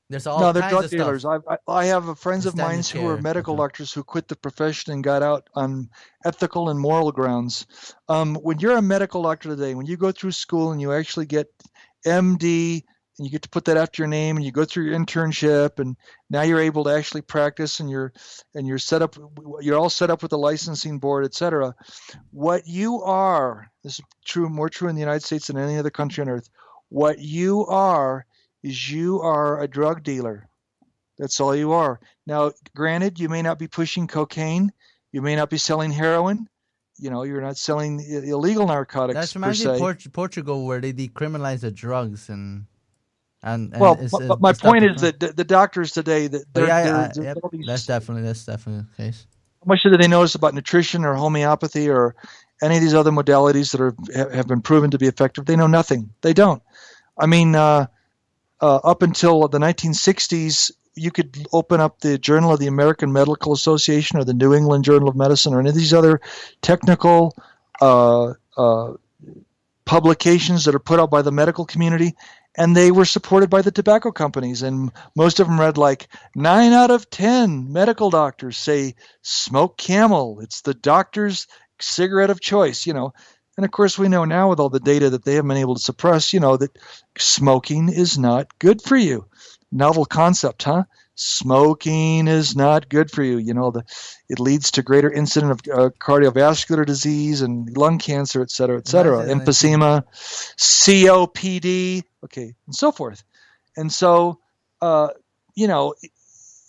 There's all no, they're kinds drug of dealers. stuff. I have friends of mine who are medical doctors who quit the profession and got out on ethical and moral grounds. When you're a medical doctor today, when you go through school and you actually get MD, and you get to put that after your name, and you go through your internship, and now you're able to actually practice, and you're set up. You're all set up with the licensing board, etc. What you are, this is more true in the United States than any other country on earth. What you are is you are a drug dealer. That's all you are. Now, granted, you may not be pushing cocaine, you may not be selling heroin. You know, you're not selling illegal narcotics. That's per reminds se. me of Portugal, where they decriminalize the drugs and but my point is that the doctors today, that's definitely the case. How much do they notice about nutrition or homeopathy or any of these other modalities that have been proven to be effective? They know nothing. They don't. I mean, up until the 1960s, you could open up the Journal of the American Medical Association or the New England Journal of Medicine or any of these other technical publications that are put out by the medical community, and they were supported by the tobacco companies. And most of them read like 9 out of 10 medical doctors say smoke Camel. It's the doctor's cigarette of choice, you know. And of course, we know now with all the data that they have been able to suppress, you know, that smoking is not good for you. Novel concept, huh? Smoking is not good for you. You know, it leads to greater incident of cardiovascular disease and lung cancer, et cetera, emphysema, COPD, okay, and so forth. And so, you know,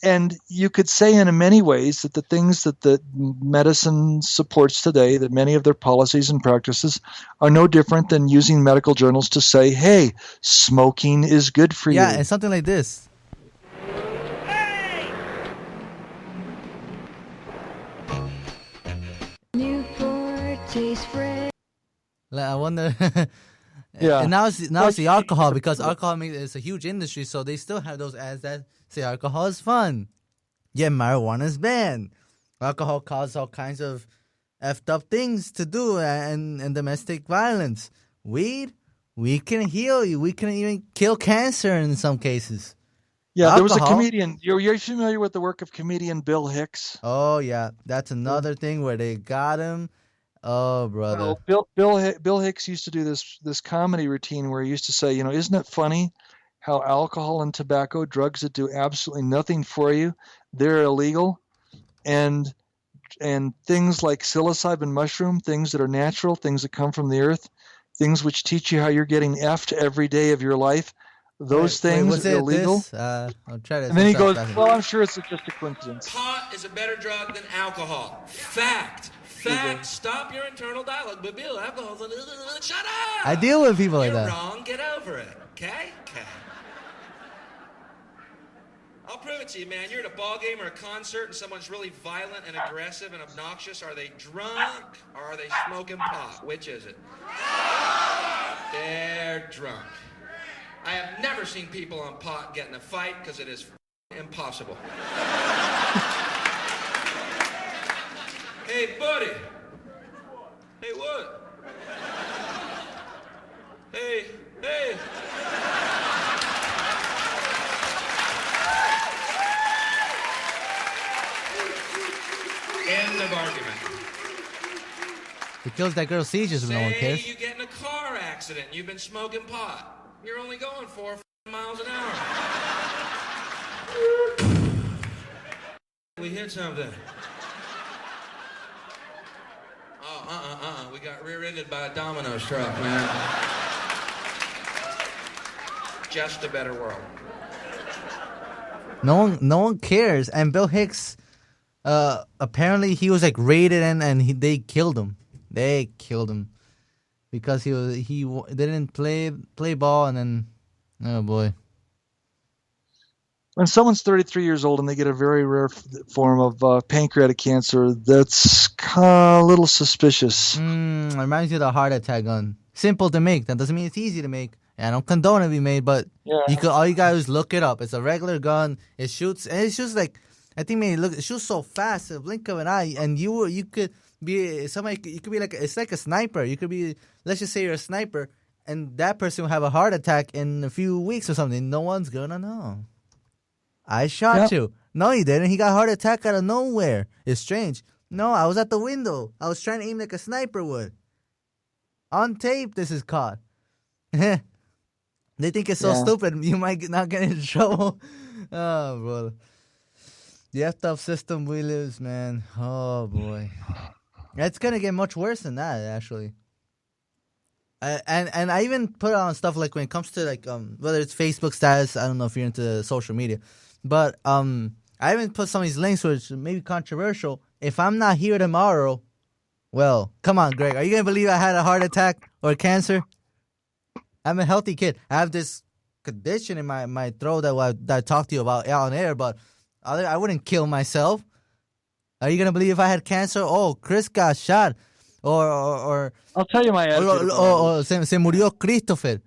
and you could say in many ways that the things that the medicine supports today, that many of their policies and practices are no different than using medical journals to say, hey, smoking is good for you. Yeah, and something like this. I wonder Yeah. And now it's the alcohol, because alcohol is a huge industry, so they still have those ads that say alcohol is fun. Yeah, marijuana is banned. Alcohol causes all kinds of effed up things to do, and domestic violence. Weed can heal you. We can even kill cancer in some cases. Yeah, there was a comedian. You're familiar with the work of comedian Bill Hicks? Oh yeah, that's another thing where they got him. Oh brother. Well, Bill Hicks used to do this comedy routine where he used to say, isn't it funny how alcohol and tobacco, drugs that do absolutely nothing for you, they're illegal, and things like psilocybin mushroom, things that are natural, things that come from the earth, things which teach you how you're getting effed every day of your life, those things are illegal. I'll try to. And then he goes, well, I'm sure it's just a coincidence. Pot is a better drug than alcohol. Fact. Stop your internal dialogue. But Bill, alcohol's shut up. I deal with people like that. You're wrong. Get over it. Okay? I'll prove it to you, man. You're at a ball game or a concert and someone's really violent and aggressive and obnoxious. Are they drunk or are they smoking pot? Which is it? They're drunk. I have never seen people on pot get in a fight because it is impossible. Hey, buddy. Hey, what? Hey. End of argument. It kills that girl's seizures when no one cares. Say you get in a car accident and you've been smoking pot. You're only going 4 miles an hour. We hit something. Oh, we got rear-ended by a Domino's truck, man. Just a better world. No one cares. And Bill Hicks, apparently he was like raided and they killed him. They killed him because he didn't play ball, and then, oh boy. When someone's 33 years old and they get a very rare form of pancreatic cancer, that's a little suspicious. Reminds you of the heart attack gun. Simple to make. That doesn't mean it's easy to make. I don't condone it being made, but all you gotta do is look it up. It's a regular gun. It shoots like, I think it shoots so fast, a blink of an eye, and you could be somebody. You could be like, it's like a sniper. You could be, let's just say you're a sniper, and that person will have a heart attack in a few weeks or something. No one's gonna know. I shot you. No, he didn't. He got a heart attack out of nowhere. It's strange. No, I was at the window. I was trying to aim like a sniper would. On tape, this is caught. They think it's so stupid, you might not get in trouble. Oh, brother. The effed up system we live, man. Oh, boy. It's going to get much worse than that, actually. And I even put on stuff like when it comes to like whether it's Facebook status, I don't know if you're into social media, but I even put some of these links which may be controversial. If I'm not here tomorrow, well, come on, Greg, are you gonna believe I had a heart attack or cancer? I'm a healthy kid. I have this condition in my throat that I talked to you about on air, but I wouldn't kill myself. Are you gonna believe if I had cancer? Oh, Chris got shot. Or I'll tell you my attitude. Se murió Christopher,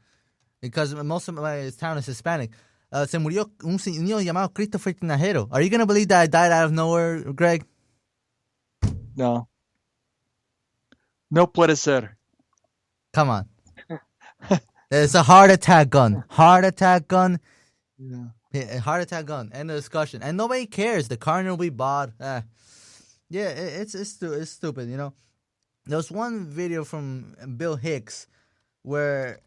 because most of my town is Hispanic. Se murió un niño llamado Christopher Tinajero. Are you going to believe that I died out of nowhere, Greg? No. No puede ser. Come on. It's a heart attack gun. Heart attack gun. Yeah. Heart attack gun. End of discussion. And nobody cares. The car will be bought. Yeah, it's stupid, you know. There was one video from Bill Hicks where,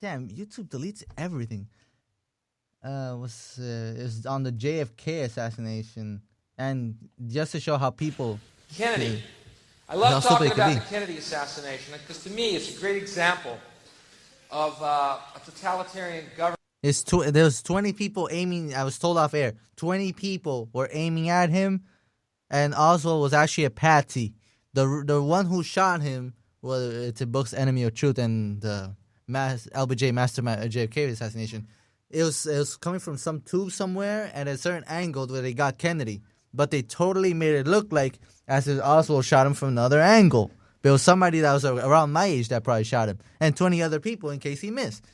damn, YouTube deletes everything. It was on the JFK assassination, and just to show how people Kennedy. I love talking about the Kennedy assassination because to me it's a great example of a totalitarian government. There was 20 people aiming. I was told off air. 20 people were aiming at him, and Oswald was actually a patsy. The one who shot him, well, it's a book's Enemy of Truth and the LBJ mastermind JFK assassination. It was coming from some tube somewhere at a certain angle where they got Kennedy, but they totally made it look like as if Oswald shot him from another angle. But it was somebody that was around my age that probably shot him, and 20 other people in case he missed.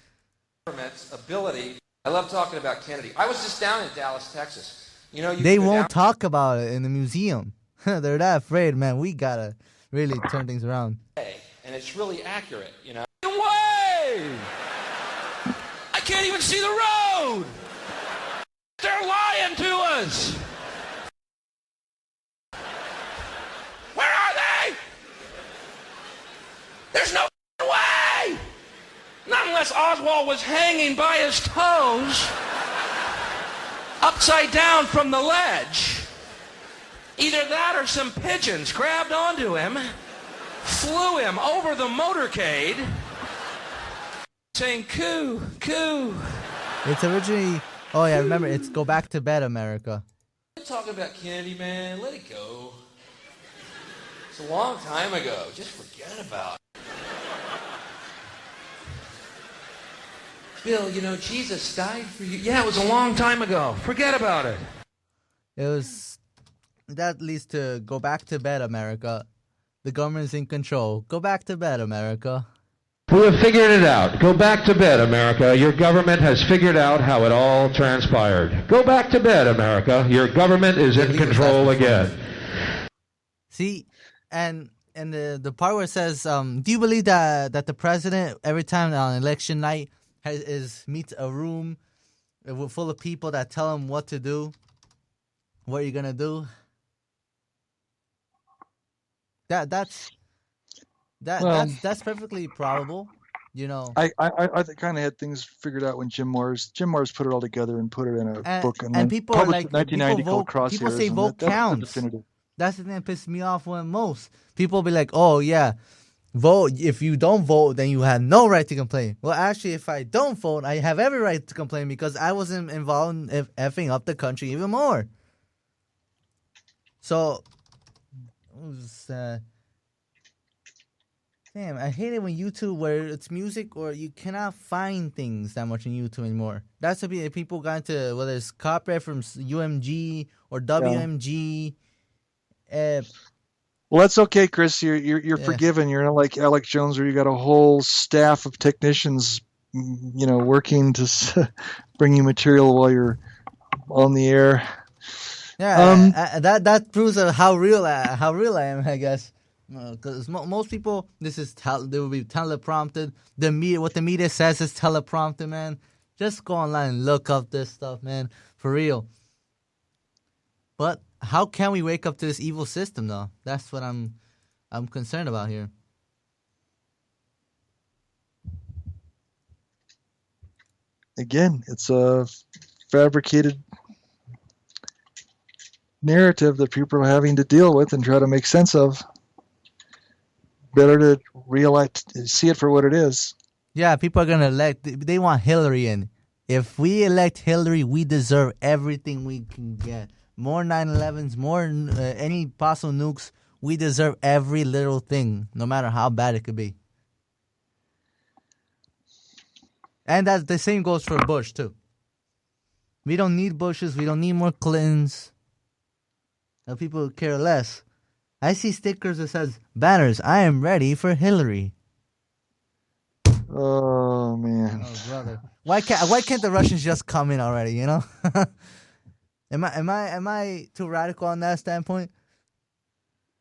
Government's ability. I love talking about Kennedy. I was just down in Dallas, Texas. You know, they won't talk about it in the museum. They're that afraid, man. We gotta really turn things around. And it's really accurate, you know. Way! I can't even see the road. They're lying to us. Where are they? There's no way. Not unless Oswald was hanging by his toes, upside down from the ledge. Either that or some pigeons grabbed onto him, flew him over the motorcade, saying, "Coo, coo." It's originally, oh yeah, remember, it's Go Back to Bed, America. Talking about Kennedy, man, let it go. It's a long time ago. Just forget about it. Bill, you know, Jesus died for you. Yeah, it was a long time ago. Forget about it. It was, that leads to Go Back to Bed, America. The government's in control. Go back to bed, America. We have figured it out. Go back to bed, America. Your government has figured out how it all transpired. Go back to bed, America. Your government is in control again. See, and the part where it says, do you believe that the president, every time on election night, meets a room full of people that tell him what to do? What are you going to do? That's perfectly probable, you know. I kind of had things figured out when Jim Mars put it all together and put it in a book and people are like, 1990 called Crosshairs. People say vote counts. That's the thing that pisses me off when most people be like, oh yeah, vote. If you don't vote, then you have no right to complain. Well, actually, if I don't vote, I have every right to complain because I wasn't involved in effing up the country even more. So. Damn, I hate it when YouTube, where it's music or you cannot find things that much in YouTube anymore. That's to be people got into, whether it's copyright from UMG or WMG. Well, that's okay, Chris. You're forgiven. You're not like Alex Jones, where you got a whole staff of technicians, you know, working to bring you material while you're on the air. Yeah, that proves how real I am, I guess. Because most people, they will be teleprompted. What the media says is teleprompted, man. Just go online and look up this stuff, man, for real. But how can we wake up to this evil system, though? That's what I'm concerned about here. Again, it's a fabricated narrative that people are having to deal with and try to make sense of. Better to see it for what it is. Yeah, people are gonna elect. They want Hillary in. If we elect Hillary, we deserve everything we can get. More 9/11s, more any possible nukes. We deserve every little thing, no matter how bad it could be. And that the same goes for Bush too. We don't need Bushes. We don't need more Clintons. People care less. I see stickers that says, banners, I am ready for Hillary. Oh, man. Oh, brother. Why can't the Russians just come in already, you know? Am I too radical on that standpoint?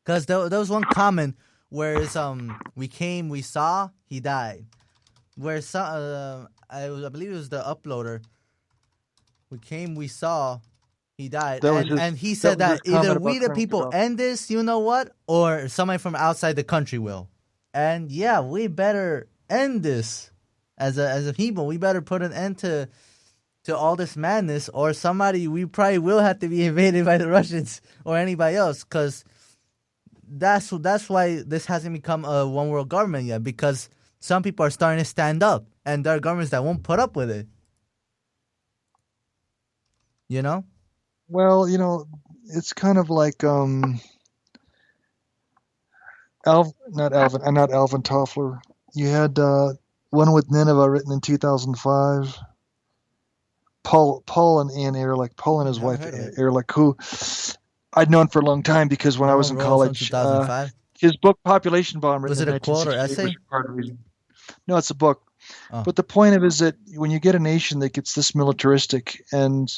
Because there was one comment where it's, we came, we saw, he died. Where I believe it was the uploader. We came, we saw, he died. And he said that either we the people end this, you know what, or somebody from outside the country will. And yeah, we better end this as a people. We better put an end to all this madness, or we probably will have to be invaded by the Russians or anybody else, because that's why this hasn't become a one world government yet, because some people are starting to stand up, and there are governments that won't put up with it. You know? Well, you know, it's kind of like not Alvin Toffler. You had one with Nineveh written in 2005. Paul and Ann Ehrlich, Paul and his wife Ehrlich, who I'd known for a long time because when I was in college, his book Population Bomb. Was it a quote or essay? No, it's a book. Oh. But the point of it is that when you get a nation that gets this militaristic and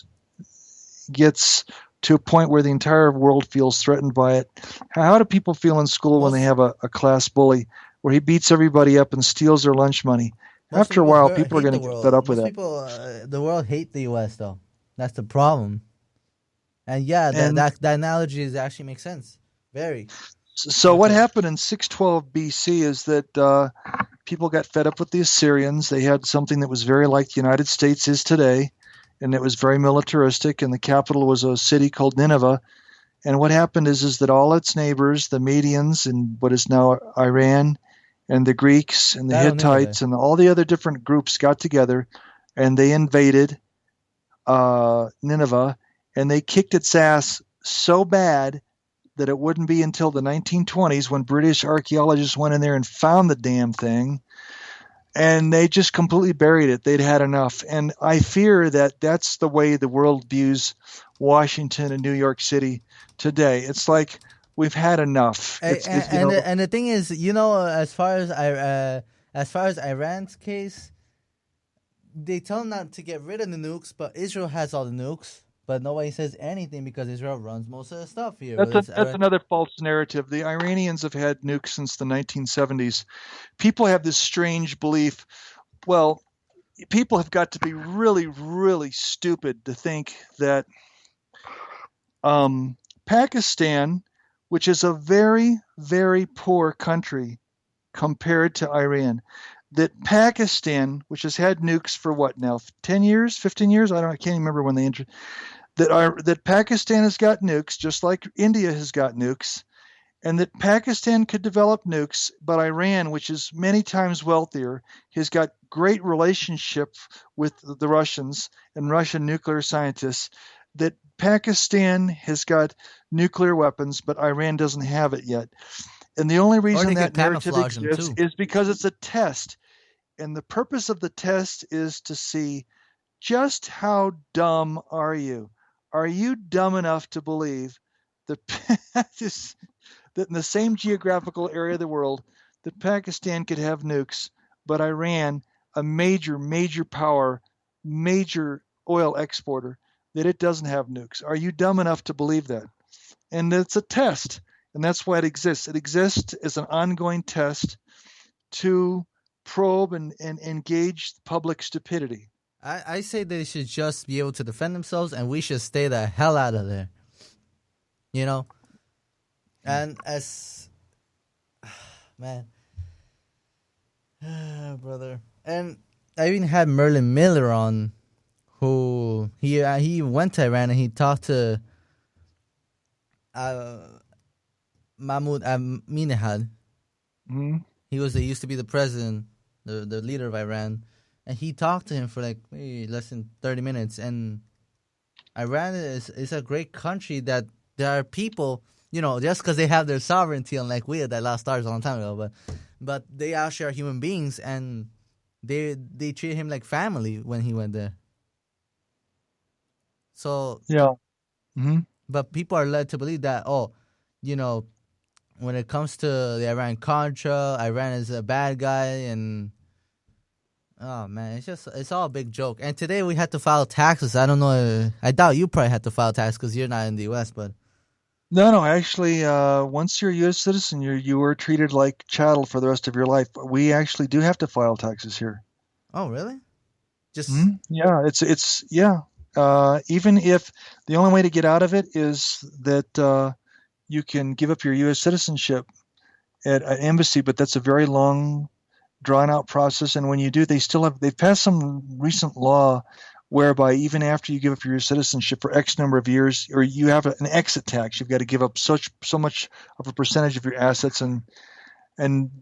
gets to a point where the entire world feels threatened by it, how do people feel in school when they have a class bully where he beats everybody up and steals their lunch money? After a while, people are going to get fed up with that. The world hate the U.S. though. That's the problem. And yeah, that analogy actually makes sense. Very. So what happened in 612 BC is that people got fed up with the Assyrians. They had something that was very like the United States is today, and it was very militaristic, and the capital was a city called Nineveh. And what happened is that all its neighbors, the Medians and what is now Iran, and the Greeks and the Hittites and all the other different groups got together, and they invaded Nineveh, and they kicked its ass so bad that it wouldn't be until the 1920s when British archaeologists went in there and found the damn thing, and they just completely buried it. They'd had enough. And I fear that that's the way the world views Washington and New York City today. It's like we've had enough. And the thing is, as far as Iran's case, they tell them not to get rid of the nukes, but Israel has all the nukes. But nobody says anything because Israel runs most of the stuff here. That's another false narrative. The Iranians have had nukes since the 1970s. People have this strange belief. Well, people have got to be really, really stupid to think that Pakistan, which is a very, very poor country compared to Iran, that Pakistan, which has had nukes for what now, 10 years, 15 years? I can't even remember when they entered. That Pakistan has got nukes, just like India has got nukes, and that Pakistan could develop nukes, but Iran, which is many times wealthier, has got great relationship with the Russians and Russian nuclear scientists, that Pakistan has got nuclear weapons, but Iran doesn't have it yet. And the only reason that narrative exists is because it's a test. And the purpose of the test is to see just how dumb are you? Are you dumb enough to believe that in the same geographical area of the world that Pakistan could have nukes, but Iran, a major, major power, major oil exporter, that it doesn't have nukes? Are you dumb enough to believe that? And it's a test, and that's why it exists. It exists as an ongoing test to probe and engage public stupidity. I say they should just be able to defend themselves, and we should stay the hell out of there. And man, brother. And I even had Merlin Miller on, who he went to Iran and he talked to Mahmoud Ahmadinejad. Mm-hmm. He used to be the president, the leader of Iran. And he talked to him for like maybe less than 30 minutes. And Iran is a great country that there are people, just because they have their sovereignty, unlike we that lost ours a long time ago, but they actually are human beings, and they treat him like family when he went there. So yeah, mm-hmm. But people are led to believe that when it comes to the Iran-Contra, Iran is a bad guy, and oh man, it's all a big joke. And today we had to file taxes. I don't know. I doubt you probably had to file taxes because you're not in the U.S. But no. Actually, once you're a U.S. citizen, you were treated like chattel for the rest of your life. We actually do have to file taxes here. Oh, really? Just yeah. It's yeah. Even if the only way to get out of it is that you can give up your U.S. citizenship at an embassy, but that's a very long, drawn-out process. And when you do, they've passed some recent law whereby even after you give up your citizenship for X number of years, or you have an exit tax, you've got to give up so much of a percentage of your assets, and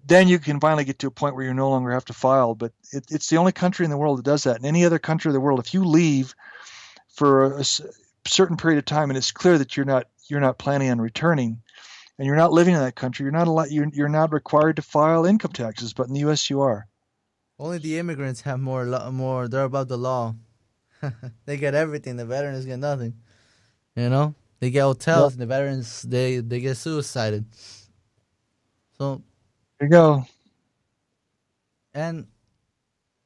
then you can finally get to a point where you no longer have to file. But it's the only country in the world that does that. In any other country of the world, if you leave for a certain period of time and it's clear that you're not planning on returning, and you're not living in that country, you're not required to file income taxes. But in the U.S., you are. Only the immigrants have more. They're above the law. They get everything. The veterans get nothing. They get hotels. Yep. And the veterans they get suicided. So there you go. And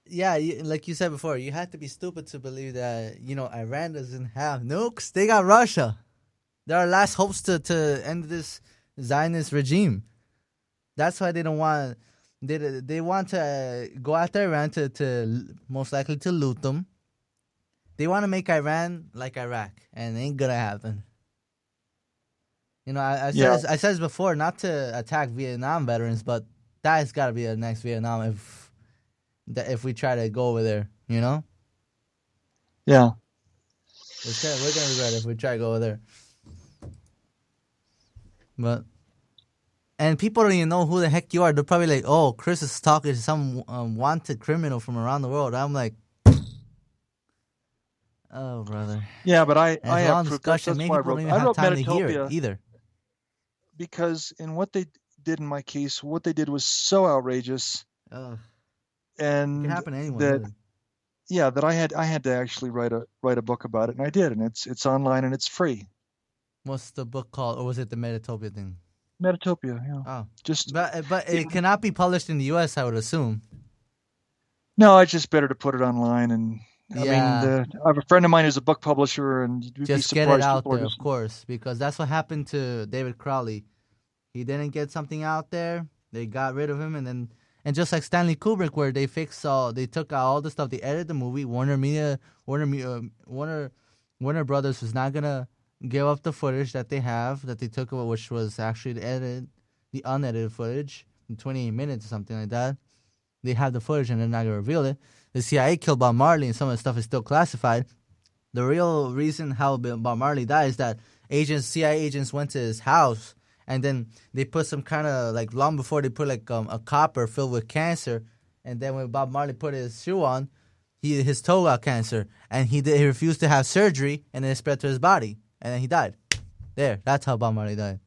yeah, like you said before, you have to be stupid to believe that Iran doesn't have nukes. They got Russia. They're our last hopes to end this Zionist regime. That's why they don't want. They want to go after Iran to most likely to loot them. They want to make Iran like Iraq, and it ain't gonna happen. I said this before, not to attack Vietnam veterans, but that has got to be the next Vietnam if we try to go over there. Yeah. We're gonna regret it if we try to go over there. And people don't even know who the heck you are. They're probably like, "Oh, Chris is talking to some wanted criminal from around the world." I'm like, "Oh, brother." Yeah, but I have proof. That's why I wrote. I wrote time to Metatopia hear it either. Because in what they did in my case, what they did was so outrageous, and it can happen to anyone. Really. Yeah, that I had to actually write a book about it, and I did, and it's online and it's free. What's the book called, or was it the Metatopia thing? Metatopia, yeah. Oh, just but it cannot be published in the U.S., I would assume. No, it's just better to put it online, and I mean, I have a friend of mine who's a book publisher, and you'd just be get it out there, of course, because that's what happened to David Crowley. He didn't get something out there. They got rid of him, and just like Stanley Kubrick, where they took out all the stuff, they edited the movie. Warner Brothers was not gonna give up the footage that they took, which was actually the unedited footage, in 28 minutes or something like that. They have the footage and they're not gonna reveal it. The CIA killed Bob Marley, and some of the stuff is still classified. The real reason how Bob Marley died is that CIA agents went to his house, and then they put some kind of, like, long before they put a copper filled with cancer, and then when Bob Marley put his shoe on, his toe got cancer, and he refused to have surgery, and then it spread to his body, and then he died. That's how Bob Marley died.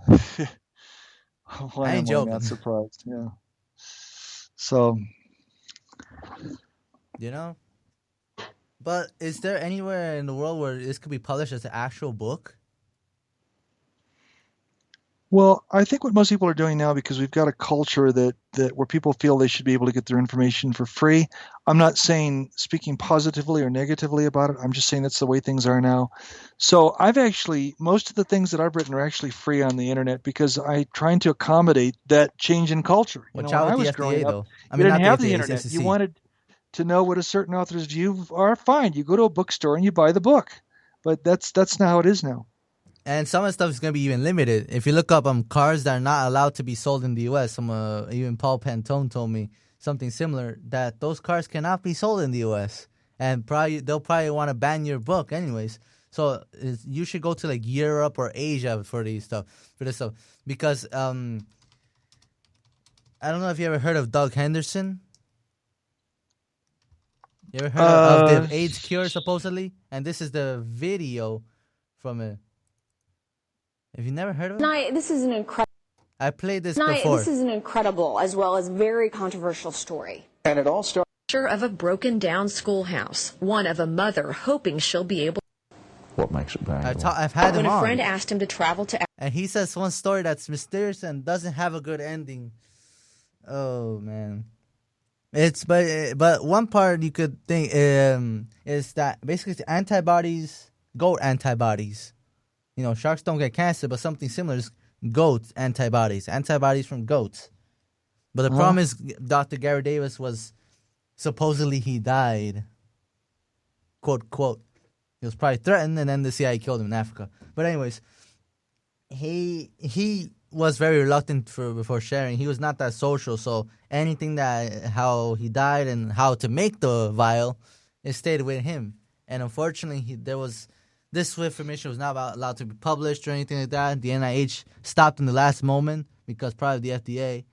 I ain't joking. I'm not surprised. Yeah. So, but is there anywhere in the world where this could be published as an actual book? Well, I think what most people are doing now, because we've got a culture that where people feel they should be able to get their information for free. I'm not speaking positively or negatively about it. I'm just saying that's the way things are now. So most of the things that I've written are actually free on the internet, because I'm trying to accommodate that change in culture. When I was growing up, you didn't have the internet. SEC. You wanted to know what a certain author's views are. Fine, you go to a bookstore and you buy the book. But that's not how it is now. And some of the stuff is going to be even limited. If you look up cars that are not allowed to be sold in the U.S., even Paul Pantone told me something similar, that those cars cannot be sold in the U.S. And they'll probably want to ban your book anyways. So you should go to like Europe or Asia for this stuff. Because I don't know if you ever heard of Doug Henderson. You ever heard of the AIDS cure, supposedly? And this is the video from it. Have you never heard of it? This is an incredible. I played this before. This is an incredible, as well as very controversial story. And it all started. Of a broken down schoolhouse. One of a mother hoping she'll be able. What makes it valuable? I've had him when on. a friend asked him to travel to. And he says one story that's mysterious and doesn't have a good ending. Oh man. But one part you could think is that basically it's antibodies, goat antibodies. Sharks don't get cancer, but something similar is goat antibodies from goats. But the problem is Dr. Gary Davis supposedly he died, quote, quote. He was probably threatened, and then the CIA killed him in Africa. But anyways, he was very reluctant before sharing. He was not that social, so anything how he died and how to make the vial, it stayed with him. And unfortunately, this information was not allowed to be published or anything like that. The NIH stopped in the last moment because probably the FDA,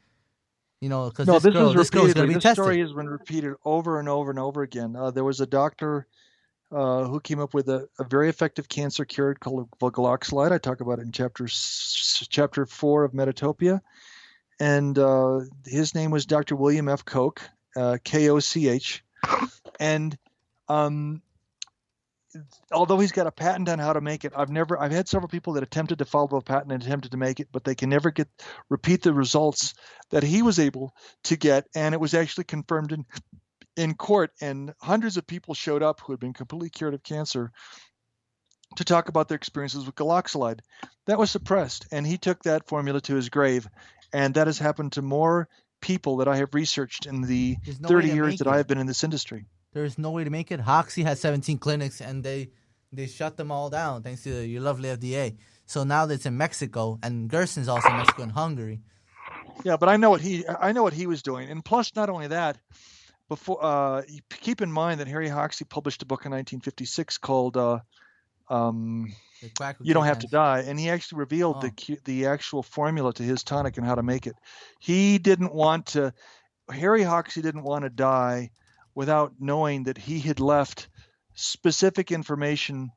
because this girl is going to be tested. This story has been repeated over and over and over again. There was a doctor who came up with a very effective cancer cure called Vogaloxolide. I talk about it in chapter 4 of Metatopia. And his name was Dr. William F. Koch, Koch. And although he's got a patent on how to make it, I've had several people that attempted to follow the patent and attempted to make it, but they can never repeat the results that he was able to get. And it was actually confirmed in court, and hundreds of people showed up who had been completely cured of cancer to talk about their experiences with galoxolide. That was suppressed, and he took that formula to his grave. And that has happened to more people that I have researched in the 30 years that I have been in this industry. There's no way to make it. Hoxie has 17 clinics, and they shut them all down thanks to your lovely FDA. So now that's in Mexico, and Gerson's also in Mexico and Hungary. Yeah, but I know what he was doing, and plus, not only that, before keep in mind that Harry Hoxie published a book in 1956 called "You Don't Have to Die," and he actually revealed the actual formula to his tonic and how to make it. Harry Hoxie didn't want to die without knowing that he had left specific information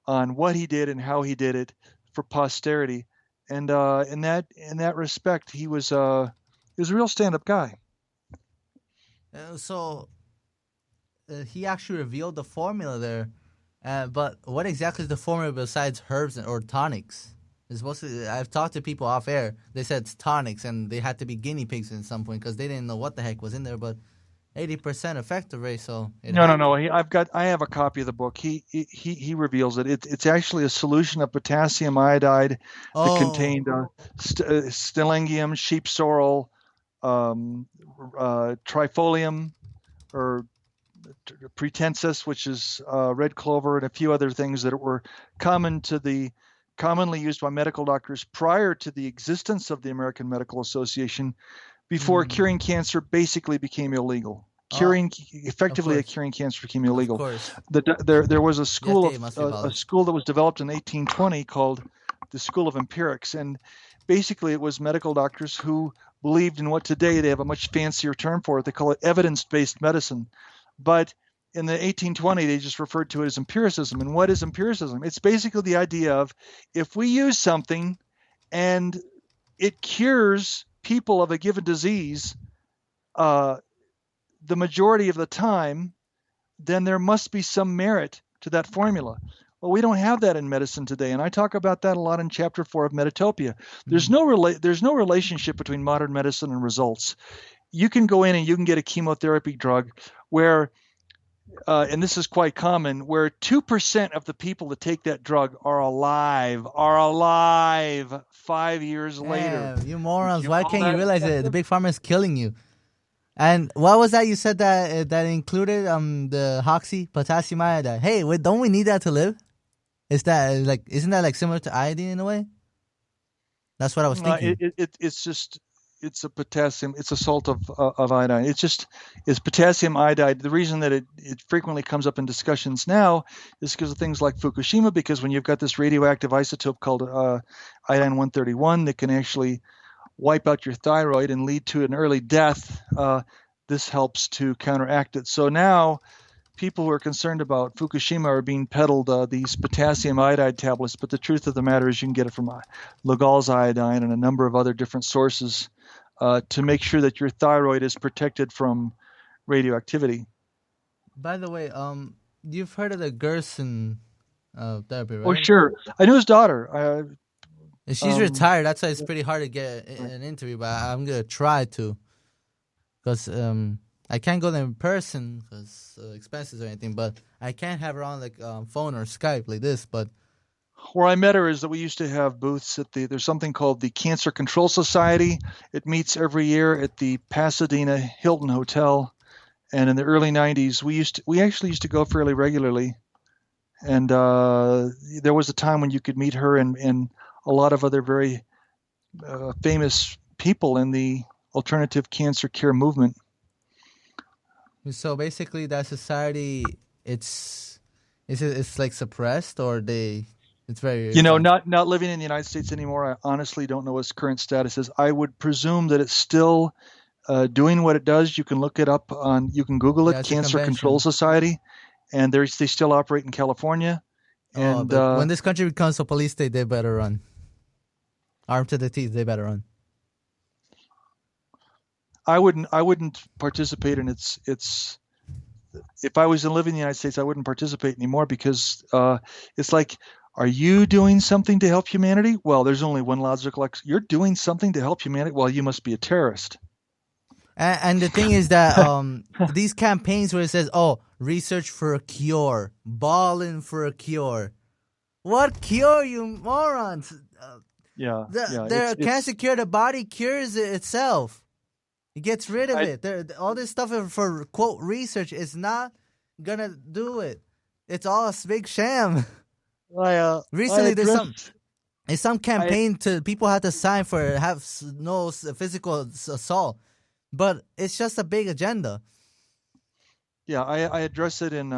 on what he did and how he did it for posterity. And in that respect, he was a real stand-up guy. So he actually revealed the formula there. But what exactly is the formula besides herbs or tonics? It's mostly, I've talked to people off air. They said it's tonics, and they had to be guinea pigs at some point because they didn't know what the heck was in there. But 80% effective rate. So no. I have a copy of the book. He reveals it. It's actually a solution of potassium iodide that contained stellengium, sheep sorrel, trifolium, or pretensis, which is red clover, and a few other things that were commonly used by medical doctors prior to the existence of the American Medical Association, before curing cancer basically became illegal. Curing cancer became illegal. There was a school that was developed in 1820 called the School of Empirics, and basically it was medical doctors who believed in what today they have a much fancier term for it. They call it evidence-based medicine. But in the 1820, they just referred to it as empiricism. And what is empiricism? It's basically the idea of if we use something and it cures people of a given disease the majority of the time, then there must be some merit to that formula. Well, we don't have that in medicine today, and I talk about that a lot in Chapter 4 of Metatopia. There's no relationship between modern medicine and results. You can go in and you can get a chemotherapy drug where, and this is quite common, where 2% of the people that take that drug are alive 5 years later. You morons! Why can't you realize it? The big pharma is killing you. And what was that you said that included the Hoxie potassium iodide? Hey, don't we need that to live? Isn't that like similar to iodine in a way? That's what I was thinking. It's a potassium. It's a salt of iodine. It's potassium iodide. The reason that it frequently comes up in discussions now is because of things like Fukushima. Because when you've got this radioactive isotope called iodine-131 that can actually wipe out your thyroid and lead to an early death, this helps to counteract it. So now people who are concerned about Fukushima are being peddled these potassium iodide tablets, but the truth of the matter is you can get it from Legal's iodine and a number of other different sources to make sure that your thyroid is protected from radioactivity. By the way, you've heard of the Gerson therapy, right? Oh, sure. I knew his daughter. She's retired. That's why it's pretty hard to get an interview, but I'm going to try to. Because I can't go there in person because expenses or anything, but I can have her on like phone or Skype like this. But where I met her is that we used to have booths at there's something called the Cancer Control Society. It meets every year at the Pasadena Hilton Hotel. And in the early 90s, we actually used to go fairly regularly. And there was a time when you could meet her and a lot of other very famous people in the alternative cancer care movement. So basically, that society, it's like suppressed, or it's very not living in the United States anymore. I honestly don't know what its current status is. I would presume that it's still doing what it does. You can look it up you can Google it, Cancer Control Society, and they still operate in California. And when this country becomes a police state, they better run. Armed to the teeth, they better run. I wouldn't participate in its if I was living in the United States, I wouldn't participate anymore because it's like, are you doing something to help humanity? Well, there's only one logical you're doing something to help humanity. Well, you must be a terrorist. And the thing is that these campaigns where it says, "Oh, research for a cure, balling for a cure," what cure, you morons? The cancer cure, the body cures it itself. It gets rid of it. All this stuff for quote research is not gonna do it. It's all a big sham. Recently, there's some campaign to people have to sign for have no physical assault, but it's just a big agenda. Yeah, I address it in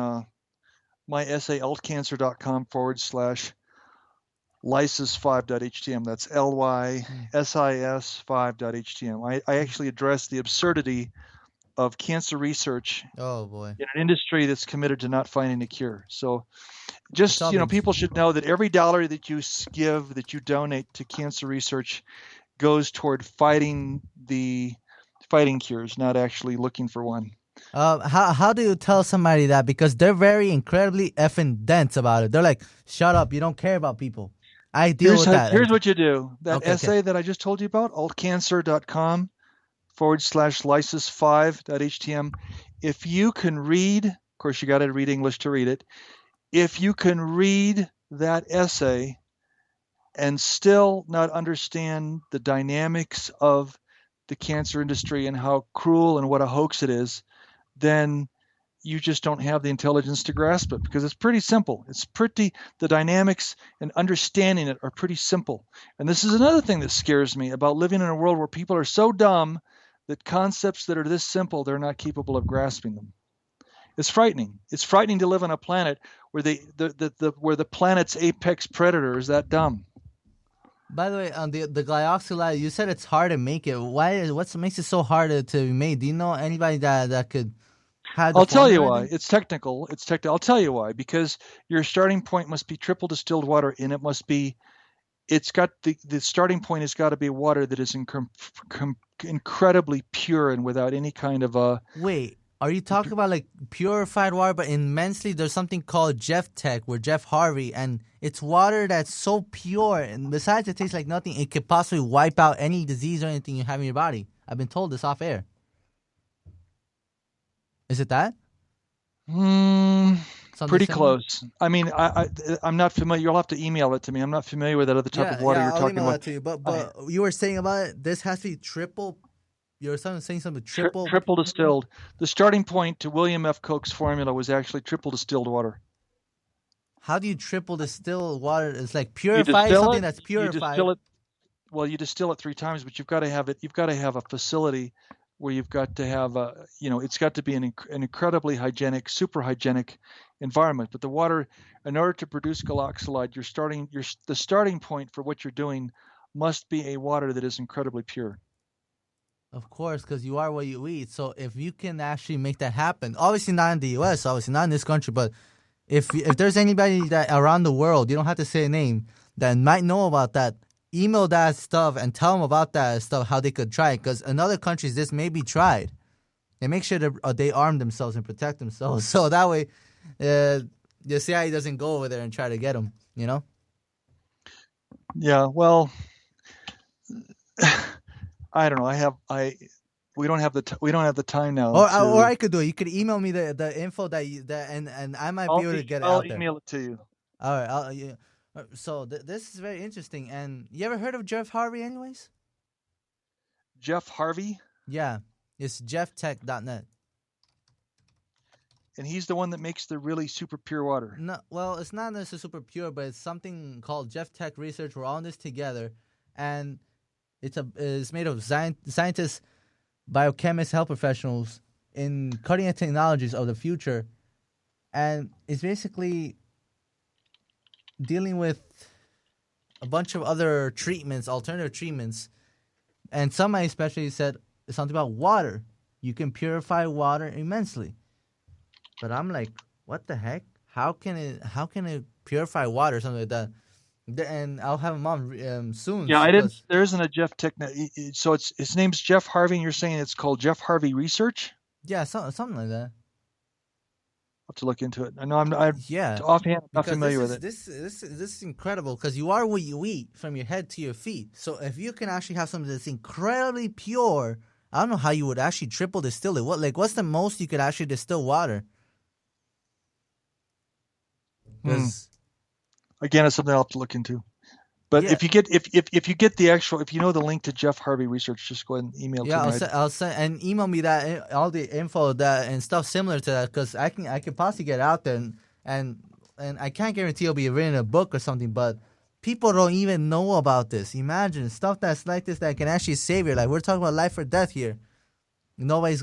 my essay altcancer.com/lysis5.htm. That's LYSIS5.htm. I actually address the absurdity of cancer research in an industry that's committed to not finding a cure. So just, people should know that every dollar that you give, that you donate to cancer research goes toward fighting cures, not actually looking for one. How do you tell somebody that? Because they're very incredibly effing dense about it. They're like, shut up, you don't care about people. I deal with that. Here's what you do. That essay that I just told you about, altcancer.com/lysis5.htm. If you can read, of course you got to read English to read it. If you can read that essay and still not understand the dynamics of the cancer industry and how cruel and what a hoax it is, then you just don't have the intelligence to grasp it, because it's pretty simple. The dynamics and understanding it are pretty simple. And this is another thing that scares me about living in a world where people are so dumb that concepts that are this simple, they're not capable of grasping them. It's frightening. It's frightening to live on a planet where where the planet's apex predator is that dumb. By the way, on the glyoxylide, you said it's hard to make it. What makes it so hard to be made? Do you know anybody that could? I'll tell you why. It's technical. I'll tell you why. Because your starting point must be triple distilled water, and the starting point has got to be water that is incredibly pure and without any kind of a. Wait, are you talking about like purified water, but immensely? There's something called Jeff Tech, where Jeff Harvey, and it's water that's so pure, and besides it tastes like nothing, it could possibly wipe out any disease or anything you have in your body. I've been told this off air. Is it that? Pretty close. I mean, I'm not familiar. You'll have to email it to me. I'm not familiar with that other type of water you're talking about. I'll email it to you. But you were saying about it, this has to be triple. You're saying something triple. Triple distilled. The starting point to William F. Koch's formula was actually triple distilled water. How do you triple distill water? It's like purified something that's purified. You distill it. Well, you distill it 3 times, but you've got to have it. You've got to have a facility where you've got to have it's got to be an incredibly hygienic, super hygienic environment. But the water, in order to produce galoxolide, the starting point for what you're doing must be a water that is incredibly pure. Of course, because you are what you eat. So if you can actually make that happen, obviously not in the U.S., obviously not in this country, but if there's anybody that around the world, you don't have to say a name, that might know about that, email that stuff and tell them about that stuff, how they could try it. Because in other countries, this may be tried. And make sure that they arm themselves and protect themselves. So that way, the CIA doesn't go over there and try to get them, you know? Yeah, well, I don't know. We don't have the time now. Or I could do it. You could email me the info and I might be able to get it out there. I'll email it to you. All right. So this is very interesting. And you ever heard of Jeff Harvey anyways? Jeff Harvey? Yeah. It's jefftech.net. And he's the one that makes the really super pure water. No, well, it's not necessarily super pure, but it's something called Jeff Tech Research. We're all in this together. And it's made of scientists, biochemists, health professionals in cutting-edge technologies of the future. And it's basically dealing with a bunch of other treatments, alternative treatments. And somebody especially said something about water. You can purify water immensely. But I'm like, what the heck? How can it purify water or something like that? And I'll have him on soon. Yeah, there isn't a Jeff Tech. So his name's Jeff Harvey, and you're saying it's called Jeff Harvey Research? Yeah, something like that. have to look into it. I know I'm offhand not familiar with it. This is incredible because you are what you eat from your head to your feet. So if you can actually have something that's incredibly pure, I don't know how you would actually triple distill it. What's the most you could actually distill water? Again, it's something I'll have to look into. But if you get if you know the link to Jeff Harvey research, just go ahead and email. Yeah, to me. I'll send and email me that all the info that and stuff similar to that because I can possibly get it out there and I can't guarantee it'll be written in a book or something, but people don't even know about this. Imagine stuff that's like this that can actually save your life. We're talking about life or death here. Nobody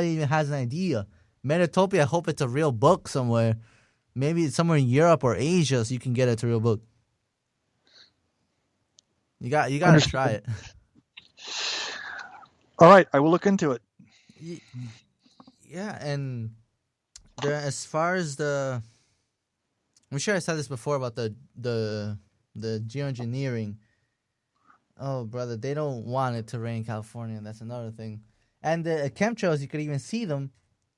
even has an idea. Metatopia, I hope it's a real book somewhere. Maybe it's somewhere in Europe or Asia, so you can get it to a real book. You got to try it. All right, I will look into it. Yeah, and as far as I'm sure I said this before about the geoengineering. Oh, brother, they don't want it to rain in California. That's another thing. And the chemtrails, you could even see them.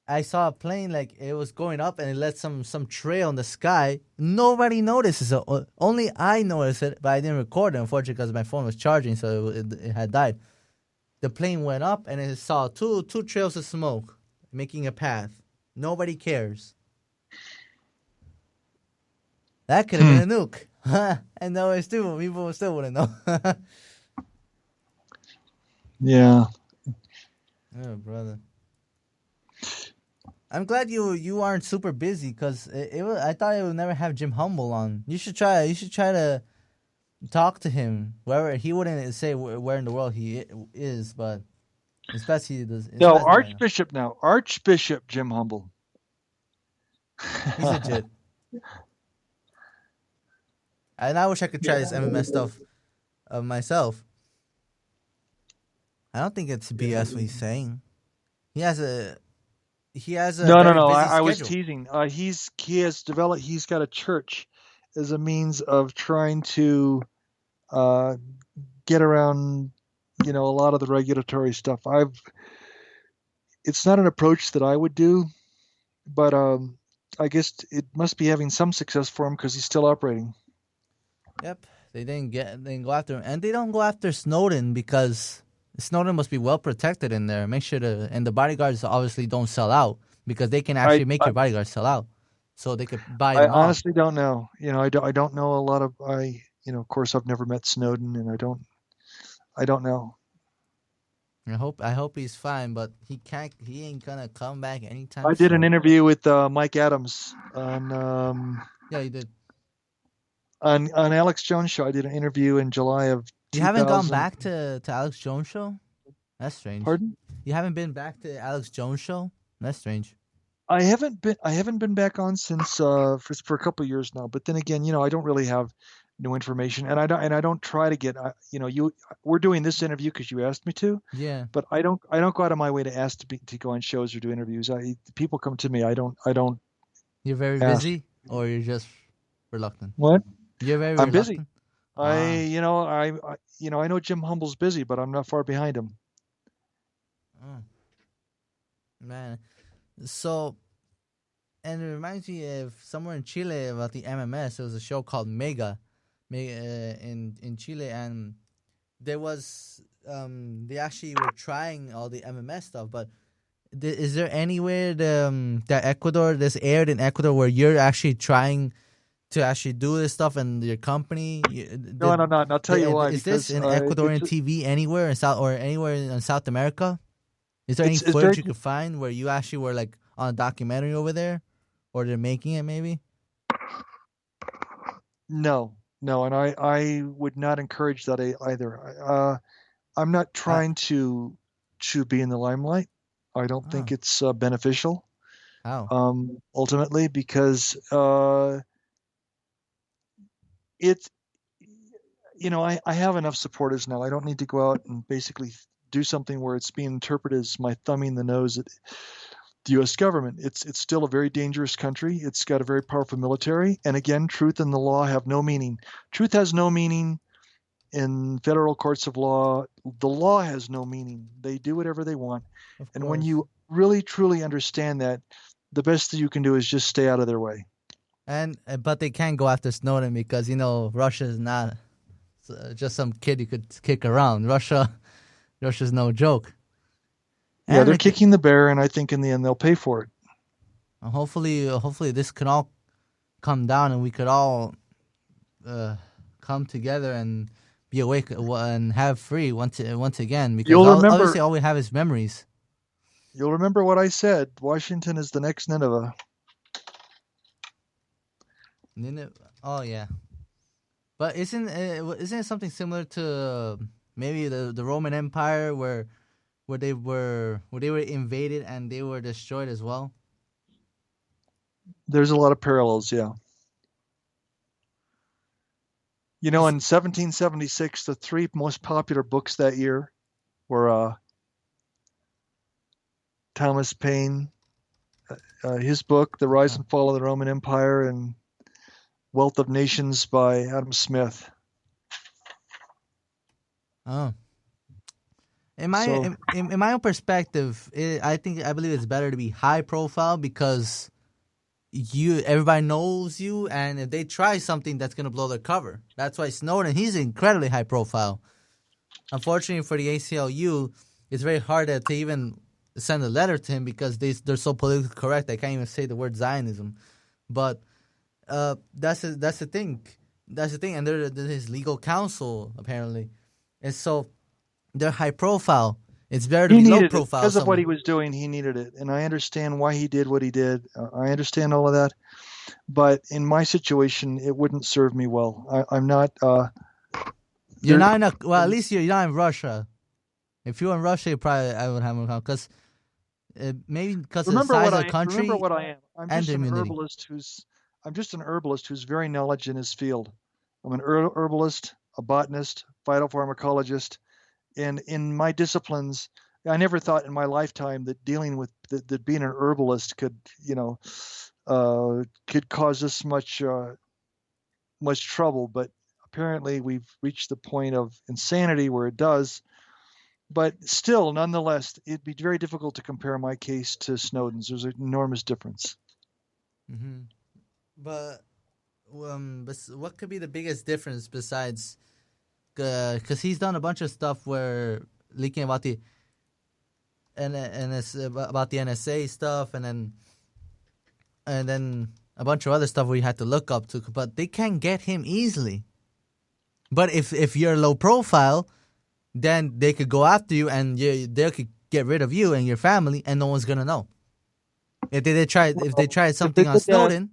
I saw a plane, it was going up, and it left some trail in the sky. Nobody notices it. Only I noticed it, but I didn't record it, unfortunately, because my phone was charging, so it had died. The plane went up, and it saw two trails of smoke, making a path. Nobody cares. That could have been a nuke. And no, people still wouldn't know. Yeah. Oh, brother. I'm glad you aren't super busy because I thought it would never have Jim Humble on. You should try to talk to him. Wherever he wouldn't say where in the world he is, but especially no Archbishop Jim Humble. He's legit. And I wish I could try this MMS stuff myself. I don't think it's BS what he's saying. He has a no. I was teasing. He's got a church as a means of trying to get around, a lot of the regulatory stuff. It's not an approach that I would do, but I guess it must be having some success for him because he's still operating. Yep, they didn't go after him, and they don't go after Snowden because Snowden must be well protected in there. Make sure and the bodyguards obviously don't sell out because they can actually make your bodyguards sell out, so they could buy them off. I honestly don't know. I don't know a lot of. Of course, I've never met Snowden, and I don't know. I hope he's fine, but he ain't gonna come back anytime. I did an interview with Mike Adams on. Yeah, you did. On Alex Jones' show, I did an interview in July of. You haven't gone back to Alex Jones' show? That's strange. Pardon? You haven't been back to Alex Jones' show? That's strange. I haven't been back on since for a couple of years now. But then again, I don't really have new information, and I don't try to get. We're doing this interview because you asked me to. Yeah. But I don't go out of my way to ask to go on shows or do interviews. People come to me. I don't. You're very busy, or you're just reluctant. What? You're very. I'm reluctant? busy. I know Jim Humble's busy, but I'm not far behind him. Oh. Man. So, and it reminds me of somewhere in Chile about the MMS. There was a show called Mega in Chile, and there was they actually were trying all the MMS stuff. But is there anywhere that Ecuador, this aired in Ecuador, where you're actually trying to actually do this stuff in your company? No, I'm not. I'll tell you why. Is this in Ecuadorian TV anywhere in anywhere in South America? Is there any footage you could find where you actually were on a documentary over there, or they're making it maybe? No, and I would not encourage that either. I'm not trying to be in the limelight. I don't think it's beneficial. How? Ultimately, because it's I have enough supporters now. I don't need to go out and basically do something where it's being interpreted as my thumbing the nose at the U.S. government. It's still a very dangerous country. It's got a very powerful military. And again, truth and the law have no meaning. Truth has no meaning in federal courts of law. The law has no meaning. They do whatever they want. And when you really, truly understand that, the best that you can do is just stay out of their way. But they can't go after Snowden because Russia is not just some kid you could kick around. Russia's no joke. Yeah, they're kicking the bear, and I think in the end they'll pay for it. Hopefully this can all come down, and we could all come together and be awake and have free once again. Because obviously all we have is memories. You'll remember what I said. Washington is the next Nineveh. Oh yeah, but isn't it something similar to maybe the Roman Empire where they were invaded and they were destroyed as well? There's a lot of parallels, yeah. In 1776, the three most popular books that year were Thomas Paine, his book, The Rise and Fall of the Roman Empire, and Wealth of Nations by Adam Smith. Oh. In my own perspective, I believe it's better to be high profile because everybody knows you, and if they try something, that's gonna blow their cover. That's why Snowden, he's incredibly high profile. Unfortunately for the ACLU, it's very hard to even send a letter to him because they're so politically correct. I can't even say the word Zionism, but that's the thing. And they're his legal counsel apparently, and so they're high profile. It's better to be low profile. Because of what he was doing, he needed it. And I understand why he did what he did. I understand all of that. But in my situation, it wouldn't serve me well. I'm not... You're not at least you're not in Russia. If you were in Russia, I would have more because maybe because of the size of the country. Remember what I am. I'm just an herbalist who's very knowledgeable in his field. I'm an herbalist, a botanist, phytopharmacologist. And in my disciplines, I never thought in my lifetime that dealing with that being an herbalist could cause us much trouble. But apparently, we've reached the point of insanity where it does. But still, nonetheless, it'd be very difficult to compare my case to Snowden's. There's an enormous difference. Mm-hmm. But what could be the biggest difference besides? Because he's done a bunch of stuff where leaking about the NSA stuff, and then a bunch of other stuff where you had to look up to, but they can't get him easily. But if you're low profile, then they could go after you, and they could get rid of you and your family, and no one's gonna know. If they tried something on Snowden.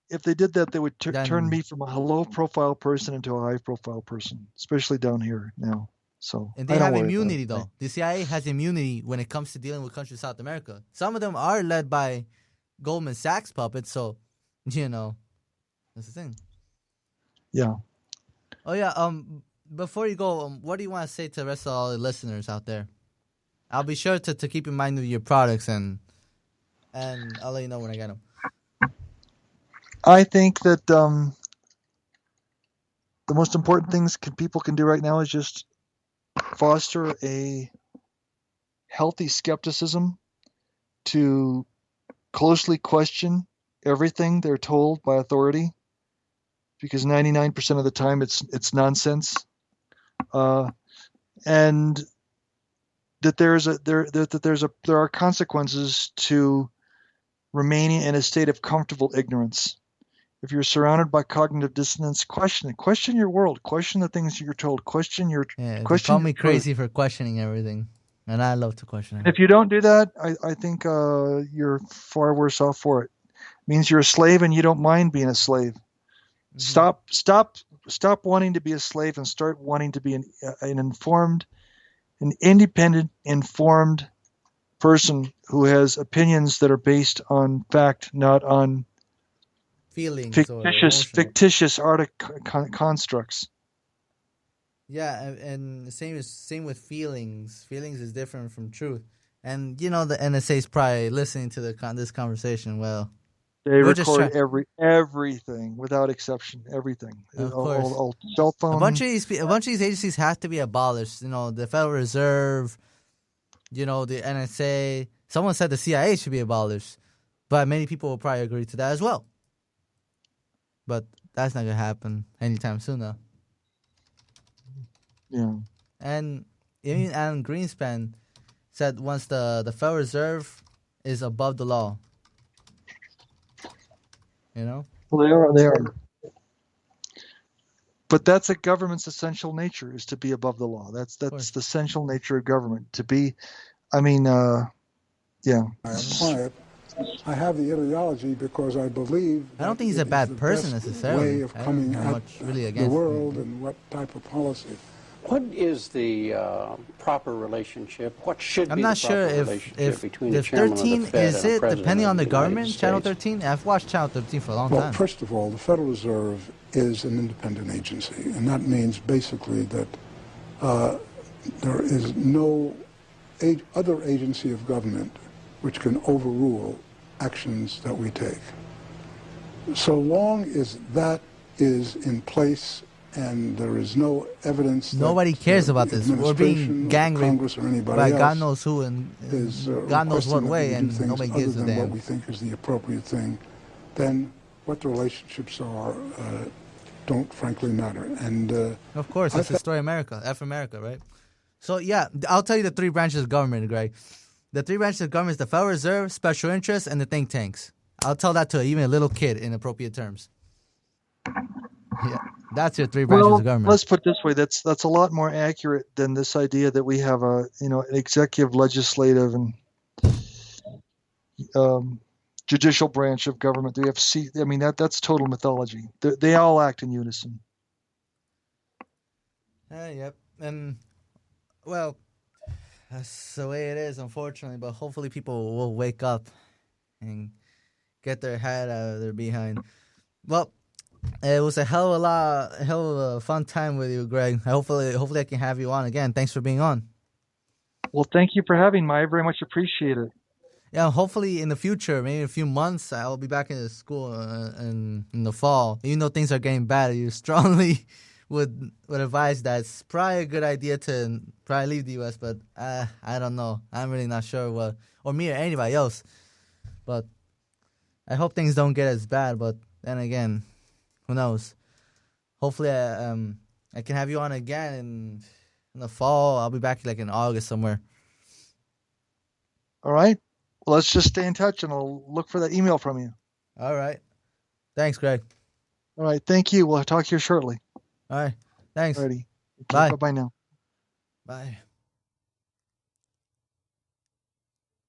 If they did that, they would turn me from a low-profile person into a high-profile person, especially down here now. So, and they have immunity, though. The CIA has immunity when it comes to dealing with countries in South America. Some of them are led by Goldman Sachs puppets, so that's the thing. Yeah. Oh yeah. Before you go, what do you want to say to the rest of all the listeners out there? I'll be sure to keep in mind of your products, and I'll let you know when I get them. I think that the most important things people can do right now is just foster a healthy skepticism, to closely question everything they're told by authority, because 99% of the time it's nonsense, and that there are consequences to remaining in a state of comfortable ignorance. If you're surrounded by cognitive dissonance, question your world, question the things you're told, question they call me crazy for questioning everything, and I love to question it. If you don't do that, I think you're far worse off for it. It means you're a slave and you don't mind being a slave. Mm-hmm. Stop wanting to be a slave and start wanting to be an independent, informed person who has opinions that are based on fact, not on feelings, fictitious constructs. Yeah, and the same with feelings. Feelings is different from truth. And the NSA is probably listening to this conversation. Well, they record everything without exception. Everything. Of course. All cell phone. A bunch of these agencies have to be abolished. The Federal Reserve. The NSA. Someone said the CIA should be abolished. But many people will probably agree to that as well. But that's not going to happen anytime soon, though. Yeah. And even Alan Greenspan said once the Federal Reserve is above the law. You know? Well, they are. But that's a government's essential nature, is to be above the law. That's the essential nature of government. To be, yeah. I am quiet. I have the ideology because I believe I don't think he's a bad person necessarily. Way of coming at the world and what type of policy. What is the proper relationship? What should I'm be not the proper sure relationship between if the chairman of 13 the Fed is and it the president depending on of the United government? States? Channel 13. I've watched Channel 13 for a long time. Well, first of all, the Federal Reserve is an independent agency, and that means basically that there is no other agency of government which can overrule actions that we take. So long as that is in place and there is no evidence. Nobody cares about this. We're being gang raped by God knows who and God knows what way, and nobody gives a damn. What we think is the appropriate thing, then what the relationships are don't frankly matter. And of course, it's Destroy America, F America, right? So yeah, I'll tell you the three branches of government, Greg. The three branches of government is the Federal Reserve, special interests, and the think tanks. I'll tell that to even a little kid in appropriate terms. Yeah, that's your three branches of government. Let's put it this way: that's a lot more accurate than this idea that we have an executive, legislative, and judicial branch of government. We have that's total mythology. They all act in unison. Yep, and well, that's the way it is, unfortunately. But hopefully, people will wake up and get their head out of their behind. Well, it was a hell of a fun time with you, Greg. Hopefully I can have you on again. Thanks for being on. Well, thank you for having me. I very much appreciate it. Yeah, hopefully in the future, maybe in a few months, I'll be back in the school in the fall. Even though things are getting bad, you strongly would advise that it's probably a good idea to probably leave the U.S., but I don't know. I'm really not sure what, or me or anybody else. But I hope things don't get as bad, but then again, who knows? Hopefully, I can have you on again in the fall. I'll be back like in August somewhere. All right. Well, let's just stay in touch, and I'll look for that email from you. All right. Thanks, Greg. All right. Thank you. We'll talk to you shortly. All right. Thanks. Alrighty. Okay, bye. Bye-bye now. Bye.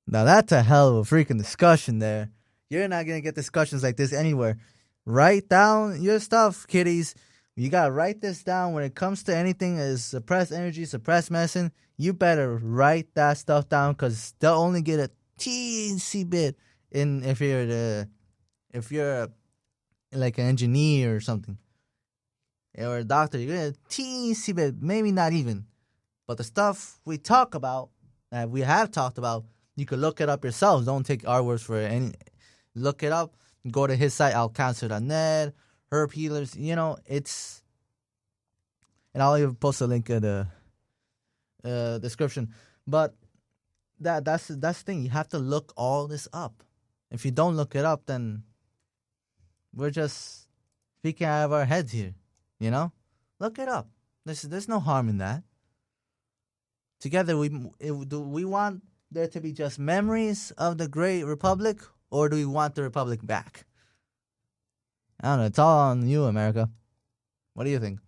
Now, that's a hell of a freaking discussion there. You're not going to get discussions like this anywhere. Write down your stuff, kiddies. You got to write this down. When it comes to anything as suppressed energy, suppressed medicine, you better write that stuff down because they'll only get a teensy bit if you're like an engineer or something. Or a doctor, you're going to get a teensy bit, maybe not even. But the stuff we talk about, that we have talked about, you could look it up yourselves. Don't take our words for it. Look it up. Go to his site, AltCancer.net, herb healers. It's... And I'll even post a link in the description. But that's the thing. You have to look all this up. If you don't look it up, then we're just speaking out of our heads here. Look it up. There's no harm in that. Together, do we want there to be just memories of the great republic, or do we want the republic back? I don't know. It's all on you, America. What do you think?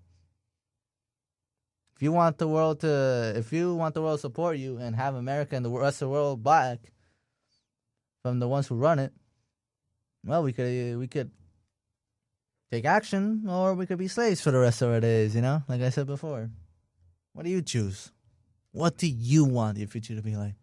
If you want the world to support you and have America and the rest of the world back from the ones who run it, well, we could take action, or we could be slaves for the rest of our days. Like I said before. What do you choose? What do you want your future to be like?